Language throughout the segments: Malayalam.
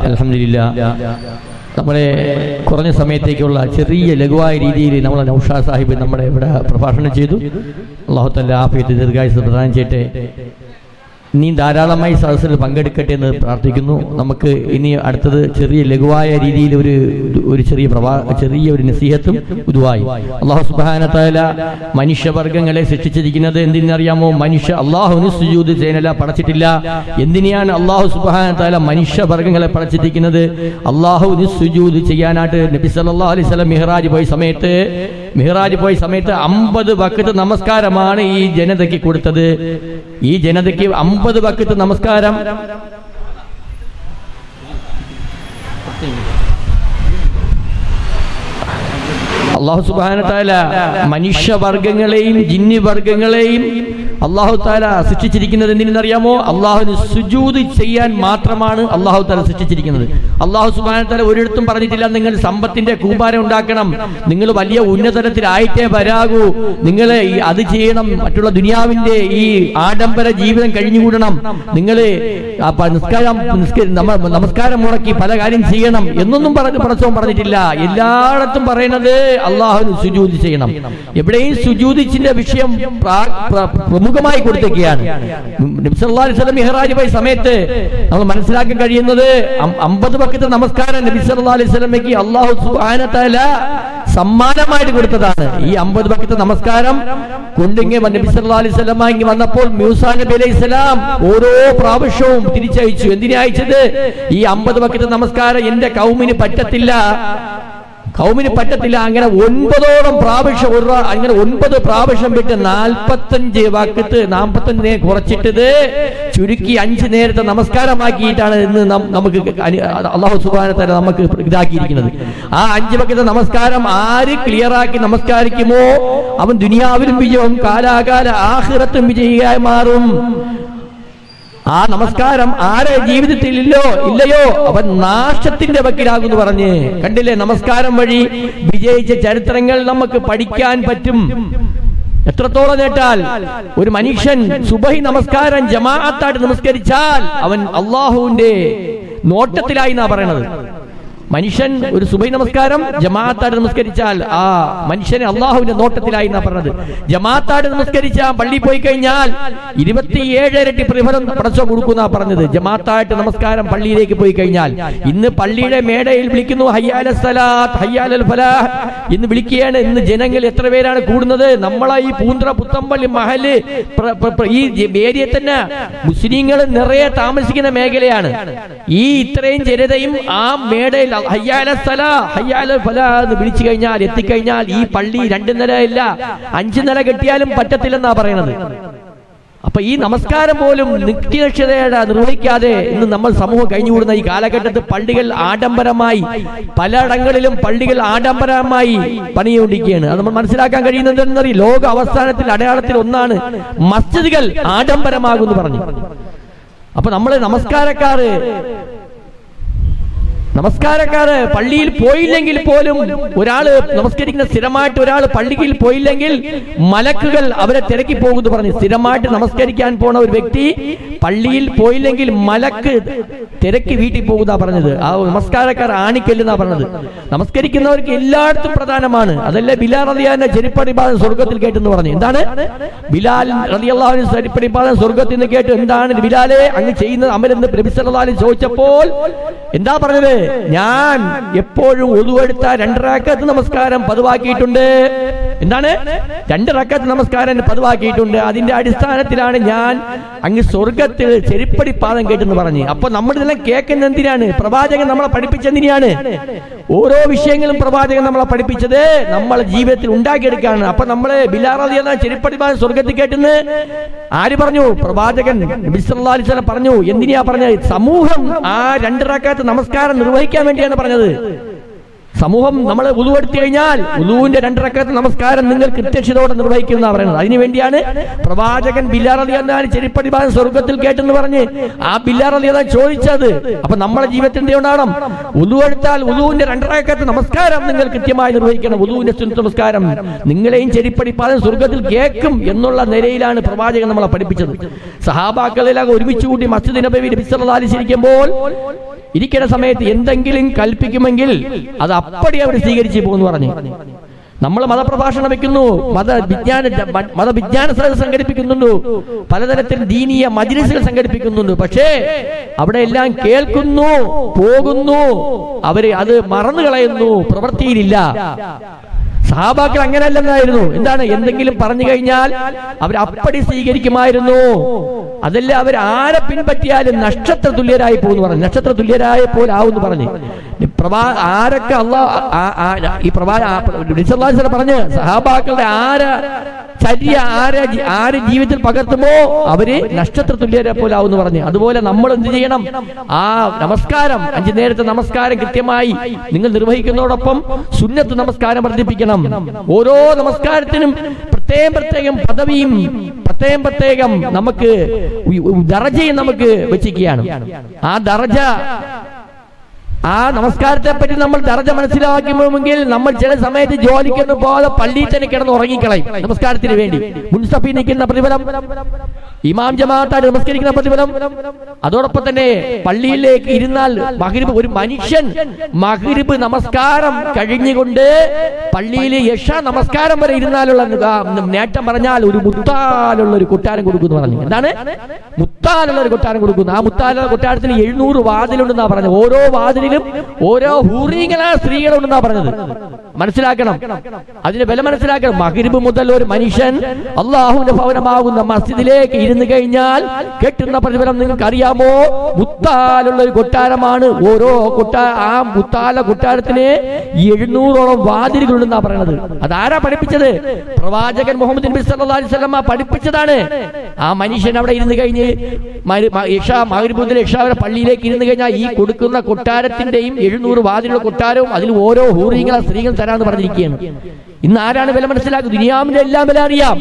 അൽഹംദുലില്ലാ നമ്മുടെ കുറഞ്ഞ സമയത്തേക്കുള്ള ചെറിയ ലഘുവായ രീതിയിൽ നമ്മളെ നൗഷാദ് സാഹിബ് നമ്മുടെ ഇവിടെ പ്രഭാഷണം ചെയ്തു. അല്ലാഹു തആല ആഫിയത്ത് ദീർഘായുസ്സ് പ്രദാനം ചെയ്യട്ടെ. ഇനി ധാരാളമായി സദസ്സിൽ പങ്കെടുക്കട്ടെ എന്ന് പ്രാർത്ഥിക്കുന്നു. നമുക്ക് ഇനി അടുത്തത് ചെറിയ ലഘുവായ രീതിയിൽ ഒരു ചെറിയ നസീഹത്തും ദുആയും. അല്ലാഹു സുബ്ഹാനഹു തആല മനുഷ്യവർഗങ്ങളെ സൃഷ്ടിച്ചിരിക്കുന്നത് എന്തിനറിയാമോ? അല്ലാഹുവിന് സുജൂദ് ചെയ്യാനല്ല പടച്ചിട്ടില്ല. എന്തിനാണ് അല്ലാഹു സുബ്ഹാനഹു തആല മനുഷ്യവർഗങ്ങളെ പടച്ചിരിക്കുന്നത്? അല്ലാഹുവിന് സുജൂദ് ചെയ്യാനായിട്ട് നബി സല്ലല്ലാഹു അലൈഹി വസല്ലം മിഹ്റാജ് പോയ സമയത്ത് 50 വഖ്ത് നമസ്കാരമാണ് ഈ ജനതയ്ക്ക് കൊടുത്തത്. ഈ ജനതയ്ക്ക് 50 വഖ്ത് നമസ്കാരം. അല്ലാഹു സുബ്ഹാനഹു തആല മനുഷ്യവർഗങ്ങളെയും ജിന്നി വർഗങ്ങളെയും അല്ലാഹു തആല സൃഷ്ടിച്ചിരിക്കുന്നത് എന്തിനെന്നറിയാമോ? അല്ലാഹുവിന് സുജൂദ് ചെയ്യാൻ മാത്രമാണ് അല്ലാഹു തആല സൃഷ്ടിച്ചിരിക്കുന്നത്. അല്ലാഹു സുബ്ഹാനഹു തആല ഒരിടത്തും പറഞ്ഞിട്ടില്ല നിങ്ങൾ സമ്പത്തിന്റെ കൂമ്പാരം ഉണ്ടാക്കണം, നിങ്ങൾ വലിയ ഉന്നതരത്തിലായിട്ടേ വരാകൂ, നിങ്ങൾ അത് ചെയ്യണം, മറ്റുള്ള ദുനിയാവിന്റെ ഈ ആഡംബര ജീവിതം കഴിഞ്ഞുകൂടണം, നിങ്ങൾ നമസ്കാരം മുടക്കി പല കാര്യം ചെയ്യണം എന്നൊന്നും പടച്ചവൻ പറഞ്ഞിട്ടില്ല. എല്ലായിടത്തും പറയുന്നത് അല്ലാഹുവിന് സുജൂദ് ചെയ്യണം. എവിടെയും സുജൂദിന്റെ വിഷയം പ്രമുഖമായി കൊടുത്തേക്കുകയാണ്. നബി സല്ലല്ലാഹു അലൈഹി വസല്ലം മിഹ്റാജ് പോയ സമയത്ത് നമ്മൾ മനസ്സിലാക്കാൻ കഴിയുന്നത് 50 വഖ്ത് നമസ്കാരം നബി സല്ലല്ലാഹു അലൈഹി വസല്ലമയ്ക്ക് അല്ലാഹു സുബ്ഹാനഹു തആല സമ്മാനമായിട്ട് കൊടുത്തതാണ്. ഈ 50 വഖ്ത് നമസ്കാരം കൊണ്ടിങ്ങി നബി സല്ലല്ലാഹു അലൈഹി വസല്ലം ഇങ്ങ് വന്നപ്പോൾ മൂസാ നബി അലൈഹിസ്സലാം ഓരോ പ്രാവശ്യവും തിരിച്ചയച്ചു. എന്തിനാ അയച്ചത്? ഈ 50 വഖ്ത് നമസ്കാരം എന്റെ കൗമിന് പറ്റത്തില്ല. അങ്ങനെ 9 പ്രാവശ്യം അങ്ങനെ 9 പ്രാവശ്യം വിട്ട് 45 വഖ്ത് 45 കുറച്ചിട്ടത് ചുരുക്കി 5 നേരത്തെ നമസ്കാരമാക്കിയിട്ടാണ് ഇന്ന് നമുക്ക് അല്ലാഹു സുബ്ഹാനഹു തആല നമുക്ക് ഇതാക്കിയിരിക്കുന്നത്. ആ 5 വഖ്ത് നമസ്കാരം ആര് ക്ലിയറാക്കി നമസ്കരിക്കുമോ അവൻ ദുനിയാവിലും വിജയം കാലാകാല ആഖിറത്തും വിജയിയായി മാറും. ആ നമസ്കാരം ആരെ ജീവിതത്തിൽ ഇല്ലയോ അവൻ നാശത്തിന്റെ വക്കിലാകുന്നു പറഞ്ഞ് കണ്ടില്ലേ? നമസ്കാരം വഴി വിജയിച്ച ചരിത്രങ്ങൾ നമുക്ക് പഠിക്കാൻ പറ്റും. എത്രത്തോളം നേട്ടാൽ ഒരു മനുഷ്യൻ സുബഹി നമസ്കാരം ജമാഅത്തായിട്ട് നമസ്കരിച്ചാൽ അവൻ അല്ലാഹുവിന്റെ നോട്ടത്തിലായി എന്നാ പറയണത്. മനുഷ്യൻ ഒരു സുബഹി നമസ്കാരം ജമാഅത്തായിട്ട് നമസ്കരിച്ചാൽ ആ മനുഷ്യനെ അല്ലാഹുവിന്റെ നോട്ടത്തിലായി എന്നാ പറഞ്ഞത്. ജമാഅത്തായിട്ട് നമസ്കരിച്ചാൽ പള്ളിയിൽ പോയി കഴിഞ്ഞാൽ 27 ഇരട്ടി പ്രതിഫലം പടച്ചവൻ കൊടുക്കുന്ന പറഞ്ഞത്. ജമാഅത്തായിട്ട് നമസ്കാരം പള്ളിയിലേക്ക് പോയി കഴിഞ്ഞാൽ ഇന്ന് പള്ളിയുടെ മേടയിൽ വിളിക്കുന്നു ഹയ്യാല സലാത്ത് ഹയ്യാലൽ ഫലാഹ് എന്ന് വിളിക്കുകയാണ്. ഇന്ന് ജനങ്ങൾ എത്ര പേരാണ് കൂടുന്നത്? നമ്മളെ ഈ പൂന്ത്ര പുത്തമ്പള്ളി മഹല് ഈ ഏരിയ തന്നെ മുസ്ലിങ്ങൾ നിറയെ താമസിക്കുന്ന മേഖലയാണ്. ഈ ഇത്രയും ജനതയും ആ മേടയിൽ ഹയ്യാല സലാ ഹയ്യാല ഫലാ എന്ന് വിളിച്ചു കഴിഞ്ഞാൽ എത്തിക്കഴിഞ്ഞാൽ ഈ പള്ളി 2 നിലയില്ല 5 നില കെട്ടിയാലും പറ്റത്തില്ലെന്നാ പറയുന്നത്. അപ്പൊ ഈ നമസ്കാരം പോലും നിത്യനിഷ്ഠതയോടെ നിർവഹിക്കാതെ ഇന്ന് നമ്മൾ സമൂഹം കഴിഞ്ഞുകൂടുന്ന ഈ കാലഘട്ടത്തിൽ പള്ളികൾ ആഡംബരമായി പലയിടങ്ങളിലും പള്ളികൾ ആഡംബരമായി പണിയുകൊണ്ടിരിക്കുകയാണ്. അത് നമ്മൾ മനസ്സിലാക്കാൻ കഴിയുന്നത് എന്നറിയാം. ലോക അവസാനത്തിൽ അടയാളത്തിൽ ഒന്നാണ് മസ്ജിദുകൾ ആഡംബരമാകുമെന്ന് പറഞ്ഞു. അപ്പൊ നമ്മള് നമസ്കാരക്കാര് പള്ളിയിൽ പോയില്ലെങ്കിൽ പോലും ഒരാള് നമസ്കരിക്കുന്ന സ്ഥിരമായിട്ട് ഒരാൾ പള്ളിയിൽ പോയില്ലെങ്കിൽ മലക്കുകൾ അവരെ തിരക്കി പോകുന്നു പറഞ്ഞു. സ്ഥിരമായിട്ട് നമസ്കരിക്കാൻ പോണ ഒരു വ്യക്തി പള്ളിയിൽ പോയില്ലെങ്കിൽ മലക്ക് തിരക്കി വീട്ടിൽ പോകുന്നാ പറഞ്ഞത്. ആ നമസ്കാരക്കാർ ആണിക്കല്ലെന്നാ പറഞ്ഞത്. നമസ്കരിക്കുന്നവർക്ക് എല്ലായിടത്തും പ്രധാനമാണ്. അതല്ലേ ബിലാൽ റളിയല്ലാഹു ചെരിപ്പടിപ്പാദം സ്വർഗത്തിൽ കേട്ടെന്ന് പറഞ്ഞു. എന്താണ് ബിലാൽ റളിയല്ലാഹു അൻഹു ചെരിപ്പടിപ്പാദം സ്വർഗത്തിൽ നിന്ന് കേട്ടു? എന്താണ് ബിലാലെ അങ്ങ് ചെയ്യുന്നത് അമലെന്ന് നബി സല്ലല്ലാഹു അലൈഹി ചോദിച്ചപ്പോൾ എന്താ പറഞ്ഞത്? ഞാൻ എപ്പോഴും ഒതുവെടുത്ത 2 റക്അത്ത് നമസ്കാരം പതിവാക്കിയിട്ടുണ്ട്. എന്താണ് 2 റക്അത്ത് നമസ്കാരം പതിവാക്കിയിട്ടുണ്ട്. അതിന്റെ അടിസ്ഥാനത്തിലാണ് ഞാൻ അങ്ങ് സ്വർഗത്തിൽ ചെരിപ്പടി പാദം കേട്ടെന്ന് പറഞ്ഞു. അപ്പൊ നമ്മൾ ഇതെല്ലാം കേൾക്കുന്ന എന്തിനാണ്? പ്രവാചകൻ നമ്മളെ പഠിപ്പിച്ചെന്തിനാണ്? ഓരോ വിഷയങ്ങളും പ്രവാചകൻ നമ്മളെ പഠിപ്പിച്ചത് നമ്മളെ ജീവിതത്തിൽ ഉണ്ടാക്കിയെടുക്കാണ്. അപ്പൊ നമ്മള് ബിലാൽ റളിയല്ലാഹു ചെരിപ്പടി പാദം സ്വർഗത്തിൽ കേട്ടെന്ന് ആര് പറഞ്ഞു? പ്രവാചകൻ നബി സല്ലല്ലാഹു അലൈഹി വസല്ലം പറഞ്ഞു. എന്തിനാ പറഞ്ഞത്? സമൂഹം ആ 2 റക്അത്ത് നമസ്കാരം നിർവഹിക്കാൻ വേണ്ടിയാണ് പറഞ്ഞത്. സമൂഹം നമ്മൾ വുളു എടുത്തു കഴിഞ്ഞാൽ വുളുവിന്റെ 2 റക്അത്ത് നമസ്കാരം നിങ്ങൾ കൃത്യനിഷ്ഠയോടെ നിർവഹിക്കുന്ന പറയുന്നത്. അതിനുവേണ്ടിയാണ് പ്രവാചകൻ ബിലാൽ റളിയല്ലാഹു അൻഹു ചെരിപ്പടിഭാഗം സ്വർഗത്തിൽ കേട്ടെന്ന് പറഞ്ഞ് ആ ബിലാൽ റളിയല്ലാഹു അൻഹു ചോദിച്ചത്. അപ്പൊ നമ്മളെ ജീവിതത്തിന്റെ ഉണ്ടാകണം, വുളു എടുത്താൽ വുളുവിന്റെ 2 റക്അത്ത് നമസ്കാരം നിങ്ങൾ കൃത്യമായി നിർവഹിക്കണം. വുളുവിന്റെ സുന്നത്ത് നമസ്കാരം നിങ്ങളെയും ചെരിപ്പടിഭാഗം സ്വർഗത്തിൽ കേൾക്കും എന്നുള്ള നിലയിലാണ് പ്രവാചകൻ നമ്മളെ പഠിപ്പിച്ചത്. സഹാബാക്കളെല്ലാം ഒരുമിച്ച് കൂടി മസ്ജിദ് നബവിയിൽ നബി സല്ലല്ലാഹു അലൈഹി വസല്ലം ഇരിക്കുന്ന സമയത്ത് എന്തെങ്കിലും കൽപ്പിക്കുമെങ്കിൽ അത് അപ്പടി അവർ സ്വീകരിച്ചു പോകുന്നു പറഞ്ഞു. നമ്മൾ മതപ്രഭാഷണം വെക്കുന്നു, മതവിജ്ഞാന സദസ്സ് സംഘടിപ്പിക്കുന്നുണ്ട്, പലതരത്തിൽ ദീനീയ മജ്‌ലിസുകൾ സംഘടിപ്പിക്കുന്നുണ്ട്. പക്ഷേ അവിടെ എല്ലാം കേൾക്കുന്നു, പോകുന്നു, അവര് അത് മറന്നു കളയുന്നു, പ്രവൃത്തിയിലില്ല. സഹാബാക്കൾ അങ്ങനെയല്ലെന്നായിരുന്നു. എന്താണ്, എന്തെങ്കിലും പറഞ്ഞു കഴിഞ്ഞാൽ അവർ അപ്പടി സ്വീകരിക്കുമായിരുന്നു. അതല്ല, അവർ ആരെ പിൻപറ്റിയാലും നക്ഷത്ര തുല്യരായി പോകുന്നു പറഞ്ഞു. നക്ഷത്ര തുല്യരായ പോലെ ആവുന്നു പറഞ്ഞു. ആരൊക്കെ ഈ പറഞ്ഞ് സഹാബാക്കളുടെ ആര് ജീവിതത്തിൽ പകർത്തുമോ അവര് നക്ഷത്ര തുല്യരെ പോലെ ആവുന്നു പറഞ്ഞു. അതുപോലെ നമ്മൾ എന്ത് ചെയ്യണം, ആ നമസ്കാരം 5 നേരത്തെ നമസ്കാരം കൃത്യമായി നിങ്ങൾ നിർവഹിക്കുന്നതോടൊപ്പം സുന്നത്ത് നമസ്കാരം വർദ്ധിപ്പിക്കണം. ഓരോ നമസ്കാരത്തിനും പ്രത്യേകം പദവിയും പ്രത്യേകം നമുക്ക് ദറജയും നമുക്ക് വെച്ചിരിക്കുകയാണ്. ആ നമസ്കാരത്തെ പറ്റി നമ്മൾ ദറജ മനസ്സിലാക്കുമെങ്കിൽ നമ്മൾ ചില സമയത്ത് ജോലിക്കൊന്നും പോകാതെ പള്ളിയിൽ തന്നെ കിടന്ന് ഉറങ്ങിക്കളയും നമസ്കാരത്തിന് വേണ്ടി. മുൻസഫി നിൽക്കുന്ന പ്രതിഫലം, ഇമാം ജമാഅത്തായിട്ട് നമസ്കരിക്കുന്ന പ്രതിഫലം, അതോടൊപ്പം തന്നെ പള്ളിയിലേക്ക് ഇരുന്നാൽ ഒരു മനുഷ്യൻ മഗ്രിബ് നമസ്കാരം കഴിഞ്ഞുകൊണ്ട് പള്ളിയിൽ ഇശാ നമസ്കാരം വരെ ഇരുന്നാലുള്ള നേട്ടം പറഞ്ഞാൽ ഒരു മുത്താലുള്ള ഒരു കൊട്ടാരം കൊടുക്കുന്നു പറഞ്ഞു. എന്താണ് മുത്താലുള്ള ഒരു കൊട്ടാരം കൊടുക്കുന്നു? ആ മുത്താലുള്ള കൊട്ടാരത്തിന് 700 വാതിലുണ്ടെന്നാ പറഞ്ഞത്. ഓരോ വാതിലിലും ഓരോ ഹൂറികളായ സ്ത്രീകളുണ്ടെന്നാ പറഞ്ഞത്. മനസ്സിലാക്കണം, അതിന്റെ വില മനസ്സിലാക്കണം. മഗ്രിബ് മുതൽ ഒരു മനുഷ്യൻ അല്ലാഹുവിന്റെ ഭവനമാകുന്ന മസ്ജിദിലേക്ക് ഇരുന്ന് കഴിഞ്ഞാൽ കിട്ടുന്ന പ്രതിഫലം നിങ്ങൾക്ക് അറിയാമോ? മുത്താലുള്ള ഒരു കൊട്ടാരമാണ്. ഓരോ ആ മുത്താല കൊട്ടാരത്തിന് 700ഓളം വാതിലുകളുണ്ടെന്നാ പറയുന്നത്. അതാരാ പഠിപ്പിച്ചത്? പ്രവാചകൻ മുഹമ്മദ് നബി സല്ലല്ലാഹു അലൈഹി വസല്ലം പഠിപ്പിച്ചതാണ്. ആ മനുഷ്യൻ അവിടെ ഇരുന്ന് കഴിഞ്ഞ് മഗ്രിബ് മുതൽ ഇശാ വരെ പള്ളിയിലേക്ക് ഇരുന്ന് കഴിഞ്ഞാൽ ഈ കൊടുക്കുന്ന കൊട്ടാരത്തിന്റെയും 700 വാതിലുള്ള കൊട്ടാരവും അതിൽ ഓരോ ഹൂറികളെ സ്ത്രീകൾ തരാന്ന് പറഞ്ഞിരിക്കുകയാണ്. ഇന്ന് ആരാണ് വില മനസ്സിലാക്കുക? ദുനിയാവിന്റെ എല്ലാം വില അറിയാം.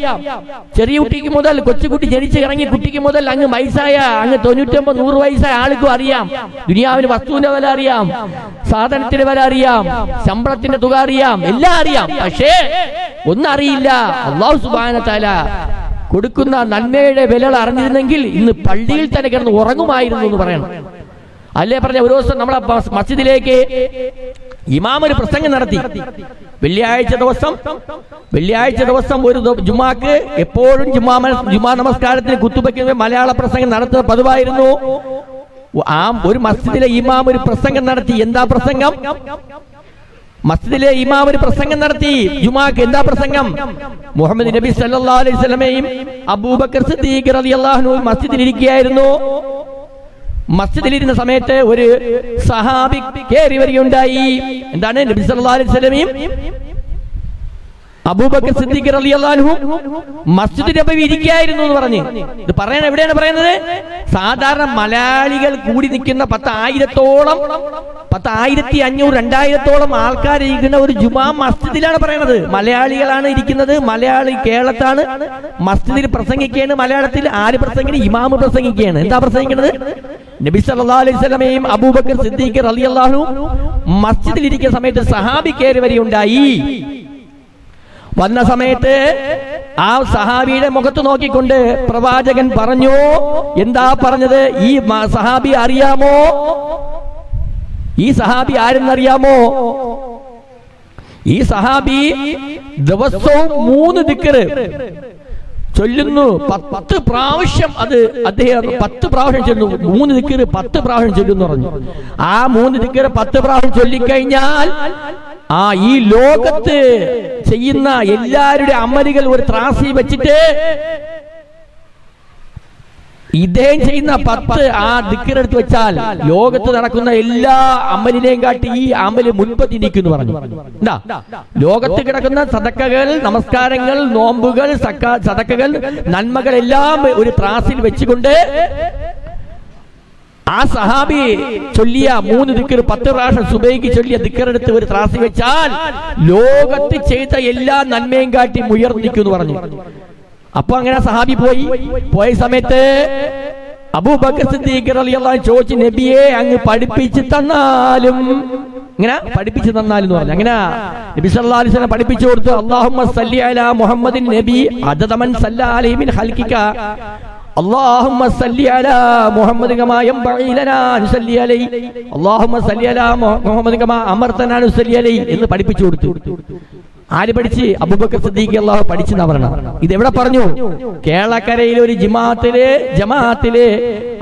ചെറിയ കുട്ടിക്ക് മുതൽ കൊച്ചുകുട്ടി ജനിച്ച് ഇറങ്ങി കുട്ടിക്ക് മുതൽ അങ്ങ് വയസ്സായ 99-100 വയസ്സായ ആൾക്കും അറിയാം. ദുനിയാവിന് വസ്തുവിന്റെ വില അറിയാം, സാധനത്തിന്റെ വില അറിയാം, ശമ്പളത്തിന്റെ തുക അറിയാം, എല്ലാം അറിയാം. പക്ഷേ ഒന്നറിയില്ല, അല്ലാഹു സുബ്ഹാനഹു വ തആല കൊടുക്കുന്ന നന്മയുടെ വില അറിഞ്ഞിരുന്നെങ്കിൽ ഇന്ന് പള്ളിയിൽ തന്നെ കിടന്ന് ഉറങ്ങുമായിരുന്നു എന്ന് പറയണം. അല്ലേ പറഞ്ഞ ഒരു ദിവസം നമ്മളെ മസ്ജിദിലേക്ക് ഇമാം ഒരു പ്രസംഗം നടത്തി. വെള്ളിയാഴ്ച ദിവസം ഒരു ജുമാക്ക് എപ്പോഴും ജുമാ നമസ്കാരത്തിന് കുത്തുബയ്ക്ക് മലയാള പ്രസംഗം നടത്തുന്ന പതിവായിരുന്നു. ഒരു മസ്ജിദിലെ ഇമാം ഒരു പ്രസംഗം നടത്തി. എന്താ പ്രസംഗം? മസ്ജിദിലെ ഇമാം ഒരു പ്രസംഗം നടത്തി ജുമാക്ക്. എന്താ പ്രസംഗം? മുഹമ്മദ് നബി സല്ലല്ലാഹു അലൈഹി വസല്ലമയും അബൂബക്കർ സിദ്ദീഖ് റളിയല്ലാഹു അൻഹു മസ്ജിദിൽ ഇരിക്കുകയായിരുന്നു. മസ്ജിദിലിരുന്ന സമയത്ത് ഒരു സഹാബി കയറി വരികയുണ്ടായി. എന്താണ്? നബി സല്ലല്ലാഹു അലൈഹി വസല്ലമയും അബൂബക്കർ സിദ്ദീഖ് റളിയല്ലാഹു അൻഹു മസ്ജിദ് നബവി ഇരിക്കുകയായിരുന്നു എന്ന് പറഞ്ഞു. ഇത് പറയാൻ എവിടെയാണ് പറയുന്നത്? സാധാരണ മലയാളികൾ കൂടി നിൽക്കുന്ന 10,000-ഓളം 1,500-2,000-ഓളം ആൾക്കാർ ഇരിക്കുന്ന ഒരു ജുമാ മസ്ജിദിലാണ് പറയുന്നത്. മലയാളികളാണ് ഇരിക്കുന്നത്. മലയാളി കേരളത്താണ് മസ്ജിദിൽ പ്രസംഗിക്കുകയാണ്. മലയാളത്തിൽ ആര് പ്രസംഗിക്കുന്നത്? ഇമാം പ്രസംഗിക്കുകയാണ്. എന്താ പ്രസംഗിക്കുന്നത്? നബി സല്ലല്ലാഹു അലൈഹി വസല്ലമയും അബൂബക്കർ സിദ്ദീഖ് റളിയല്ലാഹു അൻഹു മസ്ജിദിൽ ഇരിക്കുന്ന സമയത്ത് സഹാബി കയറി വരികയുണ്ടായി. വന്ന സമയത്ത് ആ സഹാബിയുടെ മുഖത്ത് നോക്കിക്കൊണ്ട് പ്രവാചകൻ പറഞ്ഞു. എന്താ പറഞ്ഞത്? ഈ സഹാബി അറിയാമോ? ഈ സഹാബി ആരെന്നറിയാമോ? ഈ സഹാബി ദിവസവും 3 ദിക്ർ ചൊല്ലുന്നു. 10 പ്രാവശ്യം അത് അദ്ദേഹം 10 പ്രാവശ്യം ചൊല്ലുന്നു. 3 ദിക്ർ 10 പ്രാവശ്യം ചൊല്ലുന്നു പറഞ്ഞു. ആ 3 ദിക്ർ 10 പ്രാവശ്യം ചൊല്ലിക്കഴിഞ്ഞാൽ ഈ ലോകത്ത് ചെയ്യുന്ന എല്ലാവരുടെ അമലുകൾ ഒരു ത്രാസി വെച്ചിട്ട് ഇദ്ദേഹം ചെയ്യുന്ന 10 ആ ദിക്റെടുത്ത് വെച്ചാൽ ലോകത്ത് നടക്കുന്ന എല്ലാ അമലിനെയും കാട്ടി ഈ അമല് മുൻപത്തി നിൽക്കുന്നു പറഞ്ഞു. എന്താ? ലോകത്ത് കിടക്കുന്ന സദക്കകൾ, നമസ്കാരങ്ങൾ, നോമ്പുകൾ, സദക്കകൾ, നന്മകൾ എല്ലാം ഒരു ത്രാസിൽ വെച്ചുകൊണ്ട് ആ സഹാബി ചൊല്ലിയ 3 ദിക്ർ 10 പ്രാവശ്യം സുബൈക്ക് ചൊല്ലിയ ദിക്റെടുത്ത് ഒരു ത്രാസി വെച്ചാൽ ലോകത്ത് ചെയ്ത എല്ലാ നന്മയും കാട്ടി ഉയർന്നിരിക്കും എന്ന് പറഞ്ഞു. അപ്പൊ അങ്ങനെ സഹാബി പോയ സമയത്ത് അബൂബക്കർ സിദ്ദീഖ് റളിയല്ലാഹു അൻഹു ചോദിച്ചു, നബിയെ അങ്ങ് പഠിപ്പിച്ചു തന്നാലും, ഇങ്ങനെ പഠിപ്പിച്ചു തന്നാലും എന്ന് പറഞ്ഞു. അങ്ങനെ നബി സല്ലല്ലാഹു അലൈഹി വസല്ലം പഠിപ്പിച്ചു കൊടുത്തു, അല്ലാഹുമ്മ സല്ലി അലാ മുഹമ്മദിൻ നബി അദദ മൻ സല്ലല്ലാഹു അലൈഹി മിൻ ഖൽഖിക اللهم صل على محمد كما ينبغي لنا ان نصلي عليه اللهم صل على محمد كما امرتنا ان نصلي عليه എന്ന് പഠിപ്പിച്ചു കൊടുത്തു. ആര് പഠിച്ച്? അബൂബക്കർ സിദ്ദീഖ് അല്ലാഹു പഠിച്ചെന്നാ പറഞ്ഞ. ഇത് എവിടെ പറഞ്ഞു? കേരളക്കരയിലെ ഒരു ജമാഅത്തില്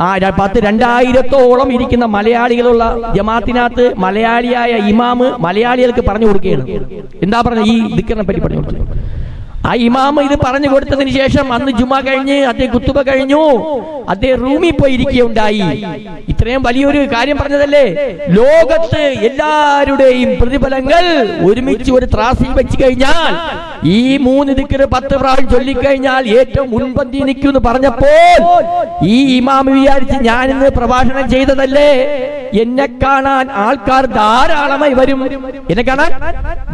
2000-ഓളം ഇരിക്കുന്ന മലയാളികളുള്ള ജമാഅത്തിനകത്ത് മലയാളിയായ ഇമാമ് മലയാളികൾക്ക് പറഞ്ഞു കൊടുക്കുകയാണ്. എന്താ പറഞ്ഞ? ഈ ദിക്റിനെ പറ്റി പറഞ്ഞു കൊടുത്തു. ആ ഇമാമ ഇത് പറഞ്ഞു കൊടുത്തതിന് ശേഷം അന്ന് ജുമാ കഴിഞ്ഞ് അദ്ദേഹം കുത്തുബ കഴിഞ്ഞു, അദ്ദേഹം റൂമിൽ പോയി ഇരിക്കുകയുണ്ടായി. ഇത്രയും വലിയൊരു കാര്യം പറഞ്ഞതല്ലേ. ലോകത്ത് എല്ലാവരുടെയും പ്രതിഫലങ്ങൾ ഒരുമിച്ച് ഒരു ത്രാസിൽ വെച്ച് കഴിഞ്ഞാൽ ഈ 3 ദിക്ർ 10 പ്രാവശ്യം ചൊല്ലിക്കഴിഞ്ഞാൽ ഏറ്റവും മുൻപന്തി നിൽക്കുമെന്ന് പറഞ്ഞപ്പോൾ ഈ ഇമാമ വിചാരിച്ച് ഞാനിന്ന് പ്രഭാഷണം ചെയ്തതല്ലേ, എന്നെ കാണാൻ ആൾക്കാർ ധാരാളമായി വരും, എന്നെ കാണാൻ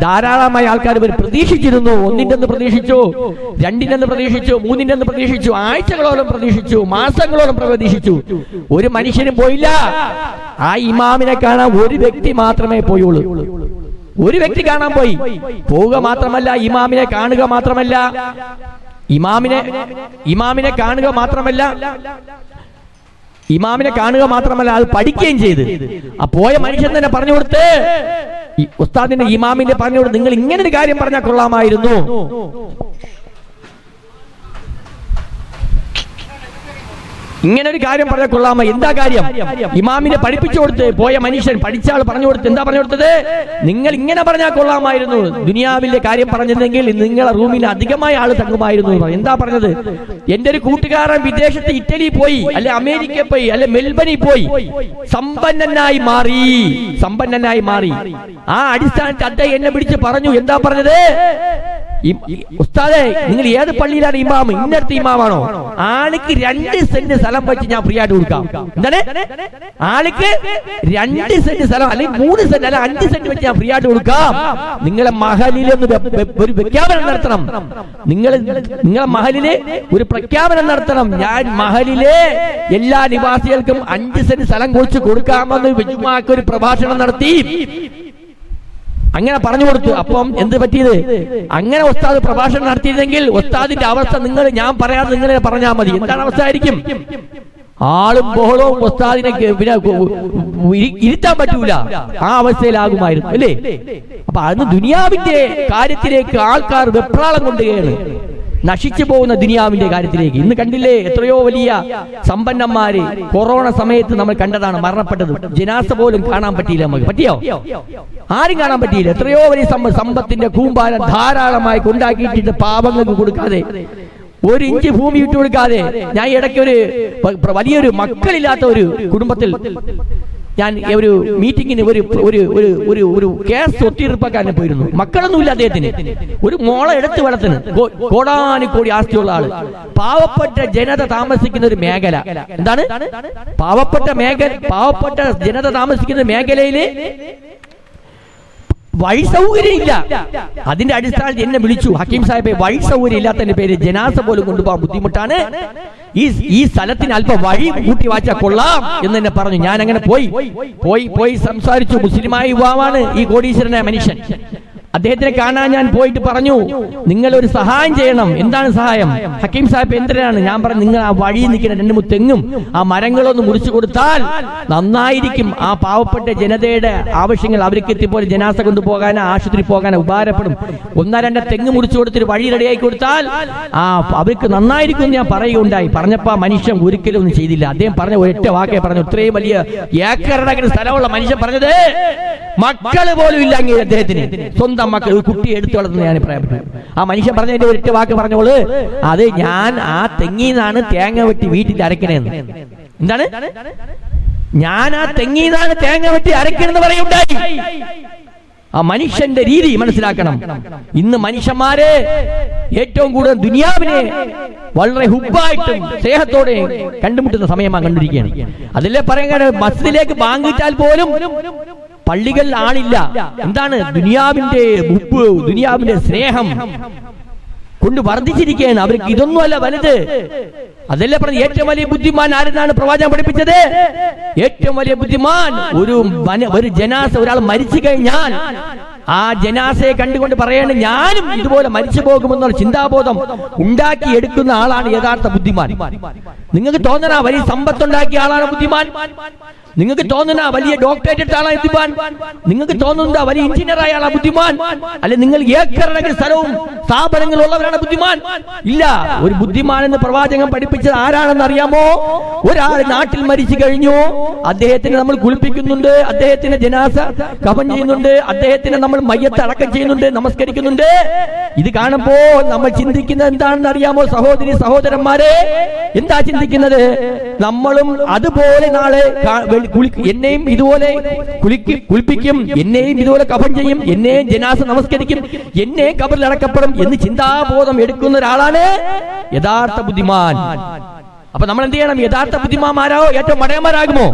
ധാരാളമായി ആൾക്കാർ വരും. പ്രതീക്ഷിച്ചിരുന്നു. 1 പ്രതീക്ഷിച്ചു, 2 പ്രതീക്ഷിച്ചു, 3 പ്രതീക്ഷിച്ചു, ആഴ്ചകളോളം പ്രതീക്ഷിച്ചു, മാസങ്ങളോളം പ്രതീക്ഷിച്ചു. ഒരു മനുഷ്യനും പോയില്ല. ആ ഇമാമിനെ കാണാൻ ഒരു വ്യക്തി മാത്രമേ പോയുള്ളൂ. ഒരു വ്യക്തി കാണാൻ പോവുക മാത്രമല്ല, ഇമാമിനെ കാണുക മാത്രമല്ല, ഇമാമിനെ കാണുക മാത്രമല്ല അത് പഠിക്കുകയും ചെയ്ത്. ആ പോയ മനുഷ്യൻ തന്നെ പറഞ്ഞു കൊടുത്ത്, ഉസ്താദിന്റെ ഇമാമിന്റെ പറഞ്ഞു കൊടുത്ത്, നിങ്ങൾ ഇങ്ങനെ ഒരു കാര്യം പറഞ്ഞാൽ കൊള്ളാമായിരുന്നു. ഇങ്ങനെ ഒരു കാര്യം പറഞ്ഞാൽ കൊള്ളാമോ? എന്താ കാര്യം? ഇമാമിനെ പഠിപ്പിച്ചു കൊടുത്ത് പോയ മനുഷ്യൻ പഠിച്ച ആൾ പറഞ്ഞു കൊടുത്ത് എന്താ പറഞ്ഞു കൊടുത്തത്? നിങ്ങൾ ഇങ്ങനെ പറഞ്ഞാൽ കൊള്ളാമായിരുന്നു, ദുനിയാവിലെ കാര്യം പറഞ്ഞിരുന്നെങ്കിൽ നിങ്ങളെ റൂമിൽ അധികമായ ആള് തങ്ങുമായിരുന്നു. എന്താ പറഞ്ഞത്? എന്റെ ഒരു കൂട്ടുകാരൻ വിദേശത്ത് ഇറ്റലി പോയി, അല്ലെ അമേരിക്ക പോയി, അല്ലെ മെൽബണിൽ പോയി, സമ്പന്നനായി മാറി. ആ അടിസ്ഥാനത്തിൽ അദ്ദേഹം എന്നെ പിടിച്ച് പറഞ്ഞു. എന്താ പറഞ്ഞത്? ഉസ്താദേ, നിങ്ങൾ ഏത് പള്ളിയിലാണ് ഇമാമ്? ഇന്നത്തെ ഇമാമാണോ? ആൾക്ക് 2 സെന്റ് സ്ഥലം വെച്ച് ഞാൻ ഫ്രീ ആയിട്ട് കൊടുക്കാം. എന്താണ്? ആൾക്ക് 2 സെന്റ് സ്ഥലം, അല്ലെങ്കിൽ 3 സെന്റ്, അല്ല 5 സെന്റ് വെച്ച് ഞാൻ ഫ്രീ ആയിട്ട് കൊടുക്കാം. നിങ്ങളെ മഹലിലൊന്ന് ഒരു പ്രഖ്യാപനം നടത്തണം. നിങ്ങളെ മഹലില് ഒരു പ്രഖ്യാപനം നടത്തണം. ഞാൻ മഹലിലെ എല്ലാ നിവാസികൾക്കും 5 സെന്റ് സ്ഥലം കുറിച്ച് കൊടുക്കാമെന്ന് ഒരു പ്രഭാഷണം നടത്തി. അങ്ങനെ പറഞ്ഞു കൊടുത്തു. അപ്പം എന്ത് പറ്റിയത്? അങ്ങനെ ഉസ്താദ് പ്രഭാഷണം നടത്തിയിരുന്നെങ്കിൽ ഉസ്താദിന്റെ അവസ്ഥ ഞാൻ പറയാതെ നിങ്ങൾ പറഞ്ഞാൽ മതി. എന്താണ് അവസ്ഥ ആയിരിക്കും? ആളും ബഹളവും ഉസ്താദിനെ പിന്നെ ഇരുത്താൻ പറ്റൂല, ആ അവസ്ഥയിലാകുമായിരുന്നു അല്ലേ? അപ്പൊ അന്ന് ദുനിയാവിന്റെ കാര്യത്തിലേക്ക് ആൾക്കാർ വെപ്രാളം കൊണ്ടുകയാണ്, നശിച്ചു പോകുന്ന ദുനിയാവിന്റെ കാര്യത്തിലേക്ക്. ഇന്ന് കണ്ടില്ലേ എത്രയോ വലിയ സമ്പന്നന്മാര് കൊറോണ സമയത്ത് നമ്മൾ കണ്ടതാണ് മരണപ്പെട്ടത്. ജനാസ പോലും കാണാൻ പറ്റിയില്ല. നമുക്ക് പറ്റിയോ? ആരും കാണാൻ പറ്റിയില്ല. എത്രയോ വലിയ സമ്പത്തിന്റെ കൂമ്പാരം ധാരാളമായി ഉണ്ടാക്കിയിട്ടിട്ട് പാവങ്ങൾക്ക് കൊടുക്കാതെ, 1 ഇഞ്ച് ഭൂമി വിട്ടു കൊടുക്കാതെ. ഞാൻ ഇടയ്ക്ക് വലിയൊരു മക്കളില്ലാത്ത ഒരു കുടുംബത്തിൽ ഞാൻ ഒരു മീറ്റിങ്ങിന് ഒരു കേസ് ഒത്തിരിപ്പാക്കാൻ പോയിരുന്നു. മക്കളൊന്നുമില്ല അദ്ദേഹത്തിന്. ഒരു മോളെ എടുത്തു വളർത്തുന്നു. കോടാനുകോടി ആസ്തിയുള്ള ആള്. പാവപ്പെട്ട ജനത താമസിക്കുന്ന ഒരു മേഖല. എന്താണ്? പാവപ്പെട്ട ജനത താമസിക്കുന്ന മേഖലയില് വഴി സൗകര്യം ഇല്ല. അതിന്റെ അടിസ്ഥാനത്തിൽ എന്നെ വിളിച്ചു, ഹക്കീം സാഹിബ്, വഴി സൗകര്യം ഇല്ലാത്തതിന്റെ പേര് ജനാസ പോലും കൊണ്ടുപോകാൻ ബുദ്ധിമുട്ടാണ്, ഈ സ്ഥലത്തിന് അല്പം വഴി കൂട്ടി വാച്ചാൽ കൊള്ളാം എന്ന് തന്നെ പറഞ്ഞു. ഞാൻ അങ്ങനെ പോയി സംസാരിച്ചു. മുസ്ലിമായ യുവാവാണ് ഈ കോടീശ്വരനായ മനുഷ്യൻ. അദ്ദേഹത്തിനെ കാണാൻ ഞാൻ പോയിട്ട് പറഞ്ഞു, നിങ്ങൾ ഒരു സഹായം ചെയ്യണം. എന്താണ് സഹായം? ഹക്കീം സാഹിബ് എന്തിനാണ്? ഞാൻ പറഞ്ഞു, നിങ്ങൾ ആ വഴി നിൽക്കുന്ന 2 തെങ്ങും ആ മരങ്ങളൊന്ന് മുറിച്ചു കൊടുത്താൽ നന്നായിരിക്കും. ആ പാവപ്പെട്ട ജനതയുടെ ആവശ്യങ്ങൾ അവർക്ക് എത്തിപ്പോലെ ജനാസ കൊണ്ടുപോകാനോ ആശുപത്രി പോകാനോ ഉപകാരപ്പെടും. 1-2 തെങ്ങ് മുറിച്ചു കൊടുത്തിട്ട് വഴി റെഡിയാക്കി കൊടുത്താൽ അവർക്ക് നന്നായിരിക്കും എന്ന് ഞാൻ പറയുകയുണ്ടായി. പറഞ്ഞപ്പോ മനുഷ്യൻ ഒരിക്കലും ഒന്നും ചെയ്തില്ല. അദ്ദേഹം പറഞ്ഞ ഒരൊറ്റ വാക്കേ പറഞ്ഞു. ഇത്രയും വലിയ ഏക്കറുടെ സ്ഥലമുള്ള മനുഷ്യൻ പറഞ്ഞത് മക്കള് പോലും ഇല്ല അങ്ങേ അദ്ദേഹത്തിന്. സ്വന്തം മക്കൾ, ഒരു കുട്ടിയെ എടുത്തു വളർത്തുന്ന ഞാൻ പറയാൻ പറ്റും. ആ മനുഷ്യൻ പറഞ്ഞതിന്റെ ഒരൊറ്റ വാക്ക് പറഞ്ഞോളൂ, അത് ഞാൻ ആ തെങ്ങിന്നാണ് തേങ്ങ വെട്ടി വീട്ടിൽ അരക്കണേന്ന്. എന്താണ്? ഞാൻ ആ തെങ്ങിന്നാണ് തേങ്ങ വെട്ടി അരക്കണെന്ന് പറയുണ്ടായി. ആ മനുഷ്യന്റെ രീതി മനസ്സിലാക്കണം. ഇന്ന് മനുഷ്യന്മാരെ ഏറ്റവും കൂടുതൽ ദുനിയാവിനെ വളരെ ഹുബ്ബായിട്ടും സ്നേഹത്തോടെ കണ്ടുമുട്ടുന്ന സമയമാണ് കണ്ടിരിക്കുകയാണ്. അതിലെ പറയാൻ മസ്ജിദിലേക്ക് ബാങ്കിട്ടാൽ പോലും പള്ളികൾ ആളില്ല. എന്താണ്? ദുനിയാവിന്റെ ഹുബ്ബ്, ദുനിയാവിന്റെ സ്നേഹം കൊണ്ട് വർദ്ധിച്ചിരിക്കുകയാണ്. അവർക്ക് ഇതൊന്നുമല്ല വലുത്. അതല്ലേ പറഞ്ഞ ഏറ്റവും വലിയ ബുദ്ധിമാൻ ആരെന്നാണ് പ്രവാചകൻ പഠിപ്പിച്ചത്? ഏറ്റവും വലിയ ബുദ്ധിമാൻ ഒരു ജനാസ, ഒരാൾ മരിച്ചു കഴിഞ്ഞാൽ ആ ജനാസയെ കണ്ടുകൊണ്ട് പറയേണ്ട ഞാനും ഇതുപോലെ മരിച്ചു പോകുമെന്നുള്ള ചിന്താബോധം ഉണ്ടാക്കി എടുക്കുന്ന ആളാണ് യഥാർത്ഥ ബുദ്ധിമാൻ. നിങ്ങൾക്ക് തോന്നണ വലിയ സമ്പത്തുണ്ടാക്കിയ ആളാണ് ബുദ്ധിമാൻ? നിങ്ങൾക്ക് തോന്നുന്ന വലിയ ഡോക്ടറേറ്റ് ആളാണ് ബുദ്ധിമാൻ? നിങ്ങൾക്ക് തോന്നുന്ന വലിയ എഞ്ചിനീയർ ആയ ബുദ്ധിമാൻ? അല്ലെ നിങ്ങൾ ഏക്കറടങ്ങിയ സ്ഥലവും സ്ഥാപനങ്ങളും ഉള്ളവരാണ് ബുദ്ധിമാൻ? ഇല്ല. ഒരു ബുദ്ധിമാൻ എന്ന് പ്രവാചകൻ പഠിപ്പിച്ചത് ആരാണെന്ന് അറിയാമോ? ഒരാൾ നാട്ടിൽ മരിച്ചു കഴിഞ്ഞു, അദ്ദേഹത്തിന് നമ്മൾ കുളിപ്പിക്കുന്നുണ്ട്, അദ്ദേഹത്തിന് ജനാസ കഫൻ ചെയ്യുന്നുണ്ട്, അദ്ദേഹത്തിന് നമ്മൾ മയ്യത്ത് അടക്കം ചെയ്യുന്നുണ്ട്, നമസ്കരിക്കുന്നുണ്ട്. ഇത് കാണുമ്പോൾ നമ്മൾ ചിന്തിക്കുന്നത് എന്താണെന്ന് അറിയാമോ സഹോദരി സഹോദരന്മാരെ? എന്താ ചിന്തിക്കുന്നത്? നമ്മളും അതുപോലെ നാളെ എന്നെയും ഇതുപോലെ കുളിപ്പിക്കും, എന്നെയും ഇതുപോലെ കഫൻ ചെയ്യും, എന്നെയും ജനാസ നമസ്കരിക്കും, എന്നെ കബറിൽ അടക്കപ്പെടും എന്ന് ചിന്താബോധം എടുക്കുന്ന ഒരാളാണ് യഥാർത്ഥ ബുദ്ധിമാൻ. അപ്പൊ നമ്മൾ എന്ത് ചെയ്യണം? യഥാർത്ഥ ബുദ്ധിമാന്മാരാവോ ഏറ്റവും മടയന്മാരാകുമോ?